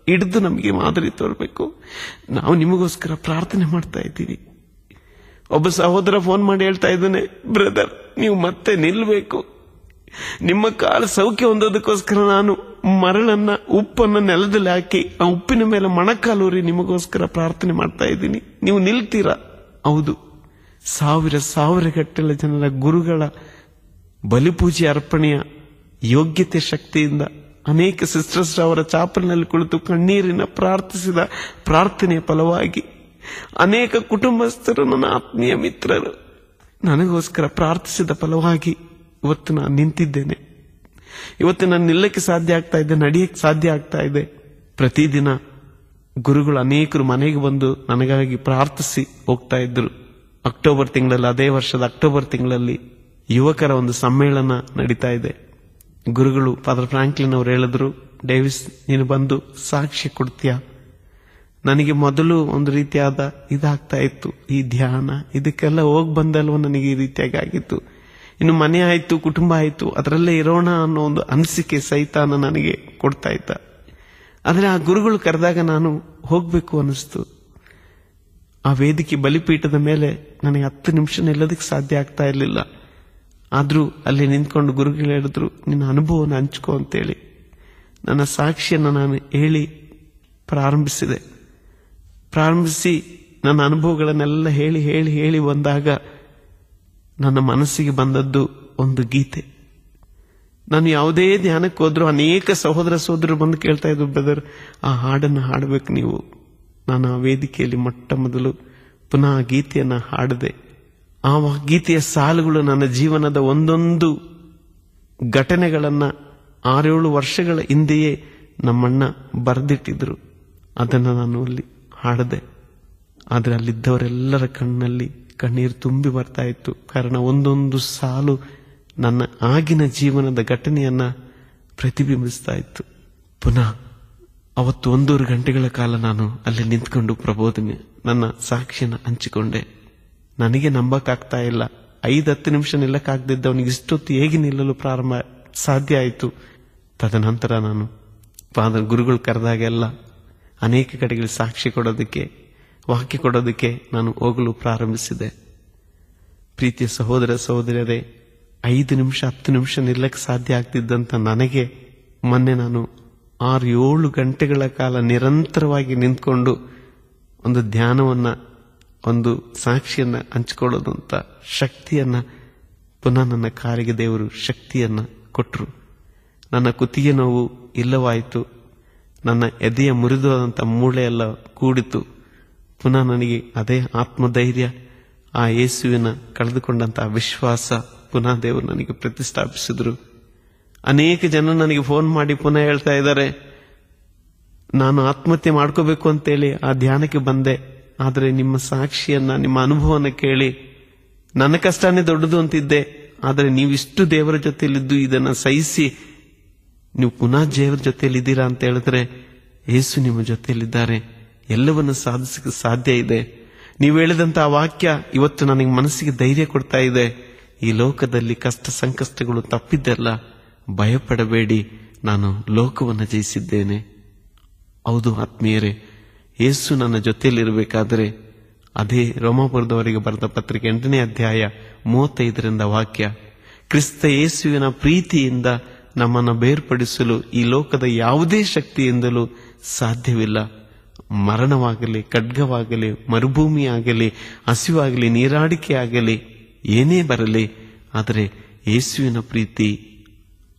ಹಿಡಿದು ನಮಗೆ ಮಾದರಿ ತೋರ್ಬೇಕು. ನಾವು ನಿಮಗೋಸ್ಕರ ಪ್ರಾರ್ಥನೆ ಮಾಡ್ತಾ ಇದ್ದೀವಿ. ಒಬ್ಬ ಸಹೋದರ ಫೋನ್ ಮಾಡಿ ಹೇಳ್ತಾ ಇದ್ದಾನೆ, ಬ್ರದರ್ ನೀವು ಮತ್ತೆ ನಿಲ್ಬೇಕು, ನಿಮ್ಮ ಕಾಲು ಸೌಖ್ಯ ಹೊಂದೋದಕ್ಕೋಸ್ಕರ ನಾನು ಮರಳನ್ನ ಉಪ್ಪನ್ನ ನೆಲದಲ್ಲಿ ಹಾಕಿ ಆ ಉಪ್ಪಿನ ಮೇಲೆ ಮೊಣಕಾಲೂರಿ ನಿಮಗೋಸ್ಕರ ಪ್ರಾರ್ಥನೆ ಮಾಡ್ತಾ ಇದ್ದೀನಿ, ನೀವು ನಿಲ್ತೀರಾ? ಹೌದು, ಸಾವಿರ ಗಟ್ಟಲೆ ಜನರ ಗುರುಗಳ ಬಲಿಪೂಜೆ ಅರ್ಪಣೆಯ ಯೋಗ್ಯತೆ ಶಕ್ತಿಯಿಂದ ಅನೇಕ ಸಿಸ್ಟರ್ಸ್ ಅವರ ಚಾಪಲ್ನಲ್ಲಿ ಕುಳಿತು ಕಣ್ಣೀರಿನ ಪ್ರಾರ್ಥಿಸಿದ ಪ್ರಾರ್ಥನೆಯ ಫಲವಾಗಿ ಅನೇಕ ಕುಟುಂಬಸ್ಥರು, ನನ್ನ ಆತ್ಮೀಯ ಮಿತ್ರರು ನನಗೋಸ್ಕರ ಪ್ರಾರ್ಥಿಸಿದ ಫಲವಾಗಿ ಇವತ್ತು ನಾನು ನಿಂತಿದ್ದೇನೆ. ಇವತ್ತು ನಾನು ನಿಲ್ಲಕ್ಕೆ ಸಾಧ್ಯ ಆಗ್ತಾ ಇದೆ, ನಡೆಯಕ್ಕೆ ಸಾಧ್ಯ ಆಗ್ತಾ ಇದೆ. ಪ್ರತಿದಿನ ಗುರುಗಳು ಅನೇಕರು ಮನೆಗೆ ಬಂದು ನನಗಾಗಿ ಪ್ರಾರ್ಥಿಸಿ ಹೋಗ್ತಾ ಇದ್ರು. ಅಕ್ಟೋಬರ್ ತಿಂಗಳಲ್ಲಿ, ಅದೇ ವರ್ಷದ ಅಕ್ಟೋಬರ್ ತಿಂಗಳಲ್ಲಿ ಯುವಕರ ಒಂದು ಸಮ್ಮೇಳನ ನಡೀತಾ ಇದೆ. ಗುರುಗಳು ಫಾದರ್ ಫ್ರಾಂಕ್ಲಿನ್ ಅವರು ಹೇಳಿದ್ರು, ಡೇವಿಸ್ ನೀನು ಬಂದು ಸಾಕ್ಷ್ಯ ಕೊಡ್ತೀಯಾ? ನನಗೆ ಮೊದಲು ಒಂದು ರೀತಿಯಾದ ಇದಾಗ್ತಾ ಇತ್ತು, ಈ ಧ್ಯಾನ ಇದಕ್ಕೆಲ್ಲ ಹೋಗಿ ಬಂದಲ್ವ ನನಗೆ ಈ ರೀತಿಯಾಗಿ ಆಗಿತ್ತು. ಇನ್ನು ಮನೆ ಆಯ್ತು, ಕುಟುಂಬ ಆಯ್ತು, ಅದರಲ್ಲೇ ಇರೋಣ ಅನ್ನೋ ಒಂದು ಅನಿಸಿಕೆ ಸೈತಾನ ನನಗೆ ಕೊಡ್ತಾ ಇದ್ದ. ಆದ್ರೆ ಆ ಗುರುಗಳು ಕರೆದಾಗ ನಾನು ಹೋಗ್ಬೇಕು ಅನಿಸ್ತು. ಆ ವೇದಿಕೆ ಬಲಿಪೀಠದ ಮೇಲೆ ನನಗೆ 10 ನಿಮಿಷ ನಿಲ್ಲೋದಕ್ಕೆ ಸಾಧ್ಯ ಆಗ್ತಾ ಇರಲಿಲ್ಲ. ಆದ್ರೂ ಅಲ್ಲಿ ನಿಂತ್ಕೊಂಡು ಗುರುಗಳು ಹೇಳಿದ್ರು, ನಿನ್ನ ಅನುಭವನ ಹಂಚ್ಕೋ ಅಂತೇಳಿ. ನನ್ನ ಸಾಕ್ಷಿಯನ್ನು ನಾನು ಹೇಳಿ ಪ್ರಾರಂಭಿಸಿ ನನ್ನ ಅನುಭವಗಳನ್ನೆಲ್ಲ ಹೇಳಿ ಹೇಳಿ ಹೇಳಿ ಬಂದಾಗ ನನ್ನ ಮನಸ್ಸಿಗೆ ಬಂದದ್ದು ಒಂದು ಗೀತೆ. ನಾನು ಯಾವುದೇ ಧ್ಯಾನಕ್ಕೆ ಹೋದ್ರು ಅನೇಕ ಸಹೋದರ ಸಹೋದರರು ಬಂದು ಕೇಳ್ತಾ ಇದ್ರು, ಬ್ರದರ್ ಆ ಹಾಡನ್ನು ಹಾಡಬೇಕು ನೀವು. ನಾನು ಆ ವೇದಿಕೆಯಲ್ಲಿ ಮೊಟ್ಟ ಮೊದಲು ಪುನಃ ಆ ಗೀತೆಯನ್ನ ಹಾಡಿದೆ. ಆ ಗೀತೆಯ ಸಾಲುಗಳು ನನ್ನ ಜೀವನದ ಒಂದೊಂದು ಘಟನೆಗಳನ್ನ 6-7 ವರ್ಷಗಳ ಹಿಂದೆಯೇ ನಮ್ಮಣ್ಣ ಬರೆದಿಟ್ಟಿದ್ರು. ಅದನ್ನು ನಾನು ಅಲ್ಲಿ ಹಾಡದೆ. ಆದ್ರೆ ಅಲ್ಲಿದ್ದವರೆಲ್ಲರ ಕಣ್ಣಲ್ಲಿ ಕಣ್ಣೀರು ತುಂಬಿ ಬರ್ತಾ ಇತ್ತು. ಕಾರಣ ಒಂದೊಂದು ಸಾಲು ನನ್ನ ಆಗಿನ ಜೀವನದ ಘಟನೆಯನ್ನ ಪ್ರತಿಬಿಂಬಿಸ್ತಾ ಇತ್ತು. ಪುನಃ ಅವತ್ತು 1.5 ಗಂಟೆಗಳ ಕಾಲ ನಾನು ಅಲ್ಲಿ ನಿಂತ್ಕೊಂಡು ಪ್ರಬೋಧನೆ ನನ್ನ ಸಾಕ್ಷಿಯನ್ನು ಹಂಚಿಕೊಂಡೆ. ನನಗೆ ನಂಬಕ್ಕಾಗ್ತಾ ಇಲ್ಲ. 5-10 ನಿಮಿಷ ನಿಲ್ಲಕ್ಕಾಗದಿದ್ದವನಿಗೆ ಇಷ್ಟೊತ್ತು ಹೇಗೆ ನಿಲ್ಲಲು ಸಾಧ್ಯ ಆಯಿತು. ತದನಂತರ ನಾನು ಗುರುಗಳು ಕರೆದಾಗೆಲ್ಲ ಅನೇಕ ಕಡೆಗಳಿಗೆ ಸಾಕ್ಷಿ ಕೊಡೋದಕ್ಕೆ, ವಾಕ್ಯ ಕೊಡೋದಕ್ಕೆ ನಾನು ಹೋಗಲು ಪ್ರಾರಂಭಿಸಿದೆ. ಪ್ರೀತಿಯ ಸಹೋದರ ಸಹೋದರಿಯರೇ, 5 ನಿಮಿಷ 10 ನಿಮಿಷ ನಿಲ್ಲಕ್ಕೆ ಸಾಧ್ಯ ಆಗ್ತಿದ್ದಂತ ನನಗೆ ಮೊನ್ನೆ ನಾನು 6-7 ಗಂಟೆಗಳ ಕಾಲ ನಿರಂತರವಾಗಿ ನಿಂತ್ಕೊಂಡು ಒಂದು ಧ್ಯಾನವನ್ನ, ಒಂದು ಸಾಕ್ಷಿಯನ್ನ ಹಂಚಿಕೊಳ್ಳೋದಂತ ಶಕ್ತಿಯನ್ನ ಪುನಃ ನನ್ನ ಕಾಲಿಗೆ ದೇವರು ಶಕ್ತಿಯನ್ನ ಕೊಟ್ಟರು. ನನ್ನ ಕುತ್ತಿಗೆ ನೋವು ಇಲ್ಲವಾಯಿತು. ನನ್ನ ಎದೆಯ ಮುರಿದಾದಂಥ ಮೂಳೆ ಎಲ್ಲ ಕೂಡಿತು. ಪುನಃ ನನಗೆ ಅದೇ ಆತ್ಮಧೈರ್ಯ, ಆ ಯೇಸುವಿನ ಕಳೆದುಕೊಂಡಂತಹ ವಿಶ್ವಾಸ ಪುನಃ ದೇವರು ನನಗೆ ಪ್ರತಿಷ್ಠಾಪಿಸಿದ್ರು. ಅನೇಕ ಜನ ನನಗೆ ಫೋನ್ ಮಾಡಿ ಪುನಃ ಹೇಳ್ತಾ ಇದ್ದಾರೆ, ನಾನು ಆತ್ಮಹತ್ಯೆ ಮಾಡ್ಕೋಬೇಕು ಅಂತೇಳಿ ಆ ಧ್ಯಾನಕ್ಕೆ ಬಂದೆ. ಆದರೆ ನಿಮ್ಮ ಸಾಕ್ಷಿಯನ್ನ, ನಿಮ್ಮ ಅನುಭವನ ಕೇಳಿ ನನ್ನ ಕಷ್ಟನೇ ದೊಡ್ಡದು ಅಂತಿದ್ದೆ. ಆದರೆ ನೀವಿಷ್ಟು ದೇವರ ಜೊತೆಯಲ್ಲಿದ್ದು ಇದನ್ನ ಸಹಿಸಿ ನೀವು ಪುನಃ ದೇವರ ಜೊತೆಯಲ್ಲಿದ್ದೀರಾ ಅಂತ ಹೇಳಿದ್ರೆ, ಯೇಸು ನಿಮ್ಮ ಜೊತೆಯಲ್ಲಿದ್ದಾರೆ, ಎಲ್ಲವನ್ನು ಸಾಧಿಸಕ್ಕೆ ಸಾಧ್ಯ ಇದೆ. ನೀವು ಹೇಳಿದಂತ ಆ ವಾಕ್ಯ ಇವತ್ತು ನನಗೆ ಮನಸ್ಸಿಗೆ ಧೈರ್ಯ ಕೊಡ್ತಾ ಇದೆ. ಈ ಲೋಕದಲ್ಲಿ ಕಷ್ಟ ಸಂಕಷ್ಟಗಳು ತಪ್ಪಿದ್ದಲ್ಲ, ಭಯಪಡಬೇಡಿ, ನಾನು ಲೋಕವನ್ನು ಜಯಿಸಿದ್ದೇನೆ. ಹೌದು ಆತ್ಮೀಯರೇ, ಯೇಸು ನನ್ನ ಜೊತೆಯಲ್ಲಿರಬೇಕಾದರೆ ಅದೇ ರೋಮಾಪುರದವರಿಗೆ ಬರೆದ ಪತ್ರಿಕೆ 8ನೇ ಅಧ್ಯಾಯ 35 ವಾಕ್ಯ, ಕ್ರಿಸ್ತ ಯೇಸುವಿನ ಪ್ರೀತಿಯಿಂದ ನಮ್ಮನ್ನು ಬೇರ್ಪಡಿಸಲು ಈ ಲೋಕದ ಯಾವುದೇ ಶಕ್ತಿಯಿಂದಲೂ ಸಾಧ್ಯವಿಲ್ಲ. ಮರಣವಾಗಲಿ, ಖಡ್ಗವಾಗಲಿ, ಮರುಭೂಮಿಯಾಗಲಿ, ಹಸಿವಾಗಲಿ, ನೀರಾಡಿಕೆ ಆಗಲಿ, ಏನೇ ಬರಲಿ, ಆದರೆ ಯೇಸುವಿನ ಪ್ರೀತಿ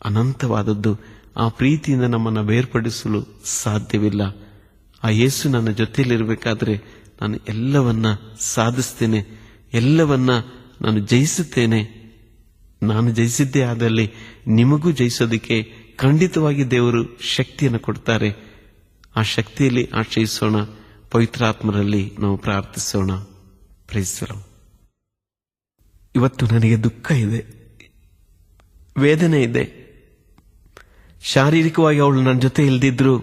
ಅನಂತವಾದದ್ದು. ಆ ಪ್ರೀತಿಯಿಂದ ನಮ್ಮನ್ನು ಬೇರ್ಪಡಿಸಲು ಸಾಧ್ಯವಿಲ್ಲ. ಆ ಯೇಸು ನನ್ನ ಜೊತೆಯಲ್ಲಿರಬೇಕಾದ್ರೆ ನಾನು ಎಲ್ಲವನ್ನ ಸಾಧಿಸ್ತೇನೆ, ಎಲ್ಲವನ್ನ ನಾನು ಜಯಿಸುತ್ತೇನೆ. ನಾನು ಜಯಿಸಿದ್ದೇ ಆದಲ್ಲಿ ನಿಮಗೂ ಜಯಿಸೋದಕ್ಕೆ ಖಂಡಿತವಾಗಿ ದೇವರು ಶಕ್ತಿಯನ್ನು ಕೊಡ್ತಾರೆ. ಆ ಶಕ್ತಿಯಲ್ಲಿ ಆಶ್ರಯಿಸೋಣ. ಪವಿತ್ರಾತ್ಮರಲ್ಲಿ ನಾವು ಪ್ರಾರ್ಥಿಸೋಣ. Praise the Lord. ಇವತ್ತು ನನಗೆ ದುಃಖ ಇದೆ, ವೇದನೆ ಇದೆ. ಶಾರೀರಿಕವಾಗಿ ಅವಳು ನನ್ನ ಜೊತೆ ಇಲ್ದಿದ್ರು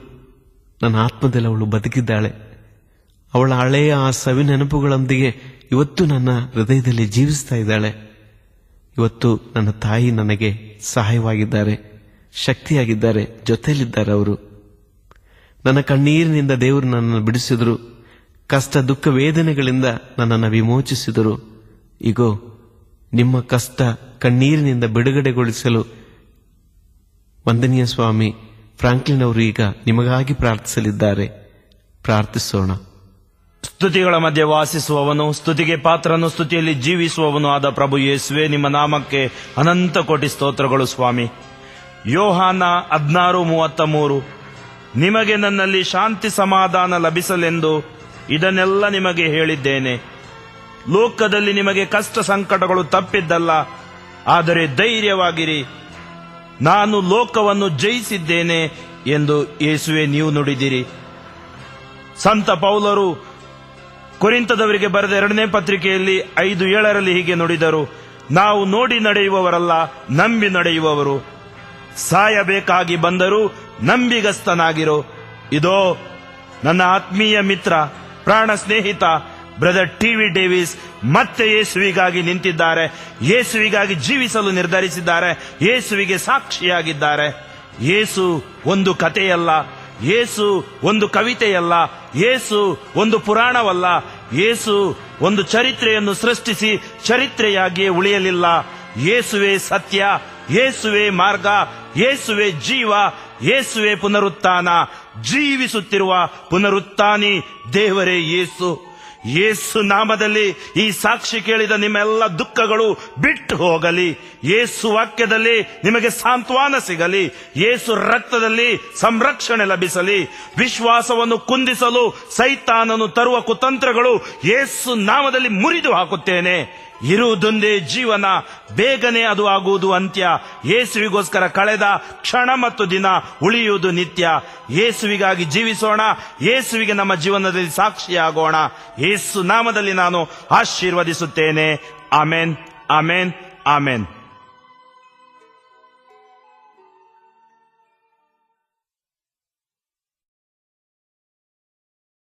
ನನ್ನ ಆತ್ಮದಲ್ಲಿ ಅವಳು ಬದುಕಿದ್ದಾಳೆ. ಅವಳ ಹಳೆಯ ಆ ಸವಿ ನೆನಪುಗಳೊಂದಿಗೆ ಇವತ್ತು ನನ್ನ ಹೃದಯದಲ್ಲಿ ಜೀವಿಸ್ತಾ ಇದ್ದಾಳೆ. ಇವತ್ತು ನನ್ನ ತಾಯಿ ನನಗೆ ಸಹಾಯವಾಗಿದ್ದಾರೆ, ಶಕ್ತಿಯಾಗಿದ್ದಾರೆ, ಜೊತೆಯಲ್ಲಿದ್ದಾರೆ. ಅವರು ನನ್ನ ಕಣ್ಣೀರಿನಿಂದ ದೇವರು ನನ್ನನ್ನು ಬಿಡಿಸಿದರು. ಕಷ್ಟ ದುಃಖ ವೇದನೆಗಳಿಂದ ನನ್ನನ್ನು ವಿಮೋಚಿಸಿದರು. ಈಗೋ ನಿಮ್ಮ ಕಷ್ಟ ಕಣ್ಣೀರಿನಿಂದ ಬಿಡುಗಡೆಗೊಳಿಸಲು ವಂದನೀಯ ಸ್ವಾಮಿ ಫ್ರಾಂಕ್ಲಿನ್ ಅವರು ಈಗ ನಿಮಗಾಗಿ ಪ್ರಾರ್ಥಿಸಲಿದ್ದಾರೆ. ಪ್ರಾರ್ಥಿಸೋಣ. ಸ್ತುತಿಗಳ ಮಧ್ಯೆ ವಾಸಿಸುವವನು, ಸ್ತುತಿಗೆ ಪಾತ್ರನು, ಸ್ತುತಿಯಲ್ಲಿ ಜೀವಿಸುವವನು ಆದ ಪ್ರಭು ಯೇಸುವೆ, ನಿಮ್ಮ ನಾಮಕ್ಕೆ ಅನಂತ ಕೋಟಿ ಸ್ತೋತ್ರಗಳು ಸ್ವಾಮಿ. ಯೋಹಾನ 16:33, ನಿಮಗೆ ನನ್ನಲ್ಲಿ ಶಾಂತಿ ಸಮಾಧಾನ ಲಭಿಸಲೆಂದು ಇದನ್ನೆಲ್ಲ ನಿಮಗೆ ಹೇಳಿದ್ದೇನೆ. ಲೋಕದಲ್ಲಿ ನಿಮಗೆ ಕಷ್ಟ ಸಂಕಟಗಳು ತಪ್ಪಿದ್ದಲ್ಲ, ಆದರೆ ಧೈರ್ಯವಾಗಿರಿ, ನಾನು ಲೋಕವನ್ನು ಜಯಿಸಿದ್ದೇನೆ ಎಂದು ಯೇಸುವೆ ನೀವು ನುಡಿದಿರಿ. ಸಂತ ಪೌಲರು ಕೊರಿಂಥದವರಿಗೆ ಬರೆದ 2ನೇ ಪತ್ರಿಕೆಯಲ್ಲಿ 5:7 ಹೀಗೆ ನುಡಿದರು, ನಾವು ನೋಡಿ ನಡೆಯುವವರಲ್ಲ, ನಂಬಿ ನಡೆಯುವವರು. ಸಾಯಬೇಕಾಗಿ ಬಂದರೂ ನಂಬಿಗಸ್ತನಾಗಿರೋ. ಇದೋ ನನ್ನ ಆತ್ಮೀಯ ಮಿತ್ರ, ಪ್ರಾಣ ಸ್ನೇಹಿತ ಬ್ರದರ್ ಟಿ.ವಿ. ಡೇವಿಸ್ ಮತ್ತೆ ಯೇಸುವಿಗಾಗಿ ನಿಂತಿದ್ದಾರೆ. ಯೇಸುವಿಗಾಗಿ ಜೀವಿಸಲು ನಿರ್ಧರಿಸಿದ್ದಾರೆ. ಯೇಸುವಿಗೆ ಸಾಕ್ಷಿಯಾಗಿದ್ದಾರೆ. ಯೇಸು ಒಂದು ಕಥೆಯಲ್ಲ, ಯೇಸು ಒಂದು ಕವಿತೆಯಲ್ಲ, ಯೇಸು ಒಂದು ಪುರಾಣವಲ್ಲ, ಯೇಸು ಒಂದು ಚರಿತ್ರೆಯನ್ನು ಸೃಷ್ಟಿಸಿ ಚರಿತ್ರೆಯಾಗಿಯೇ ಉಳಿಯಲಿಲ್ಲ. ಯೇಸುವೇ ಸತ್ಯ, ಯೇಸುವೇ ಮಾರ್ಗ, ಯೇಸುವೇ ಜೀವ, ಯೇಸುವೇ ಪುನರುತ್ಥಾನ. ಜೀವಿಸುತ್ತಿರುವ ಪುನರುತ್ಥಾನಿ ದೇವರೇ ಯೇಸು. ಯೇಸು ನಾಮದಲ್ಲಿ ಈ ಸಾಕ್ಷಿ ಕೇಳಿದ ನಿಮ್ಮೆಲ್ಲ ದುಃಖಗಳು ಬಿಟ್ಟು ಹೋಗಲಿ. ಯೇಸು ವಾಕ್ಯದಲ್ಲಿ ನಿಮಗೆ ಸಾಂತ್ವನ ಸಿಗಲಿ. ಯೇಸು ರಕ್ತದಲ್ಲಿ ಸಂರಕ್ಷಣೆ ಲಭಿಸಲಿ. ವಿಶ್ವಾಸವನ್ನು ಕುಂದಿಸಲು ಸೈತಾನನು ತರುವ ಕುತಂತ್ರಗಳು ಯೇಸು ನಾಮದಲ್ಲಿ ಮುರಿದು ಹಾಕುತ್ತೇನೆ. ಇರುವುದೊಂದೇ ಜೀವನ, ಬೇಗನೆ ಅದು ಆಗುವುದು ಅಂತ್ಯ. ಯೇಸುವಿಗೋಸ್ಕರ ಕಳೆದ ಕ್ಷಣ ಮತ್ತು ದಿನ ಉಳಿಯುವುದು ನಿತ್ಯ. ಯೇಸುವಿಗಾಗಿ ಜೀವಿಸೋಣ, ಯೇಸುವಿಗೆ ನಮ್ಮ ಜೀವನದಲ್ಲಿ ಸಾಕ್ಷಿಯಾಗೋಣ. ಯೇಸು ನಾಮದಲ್ಲಿ ನಾನು ಆಶೀರ್ವದಿಸುತ್ತೇನೆ. Amen, amen, amen.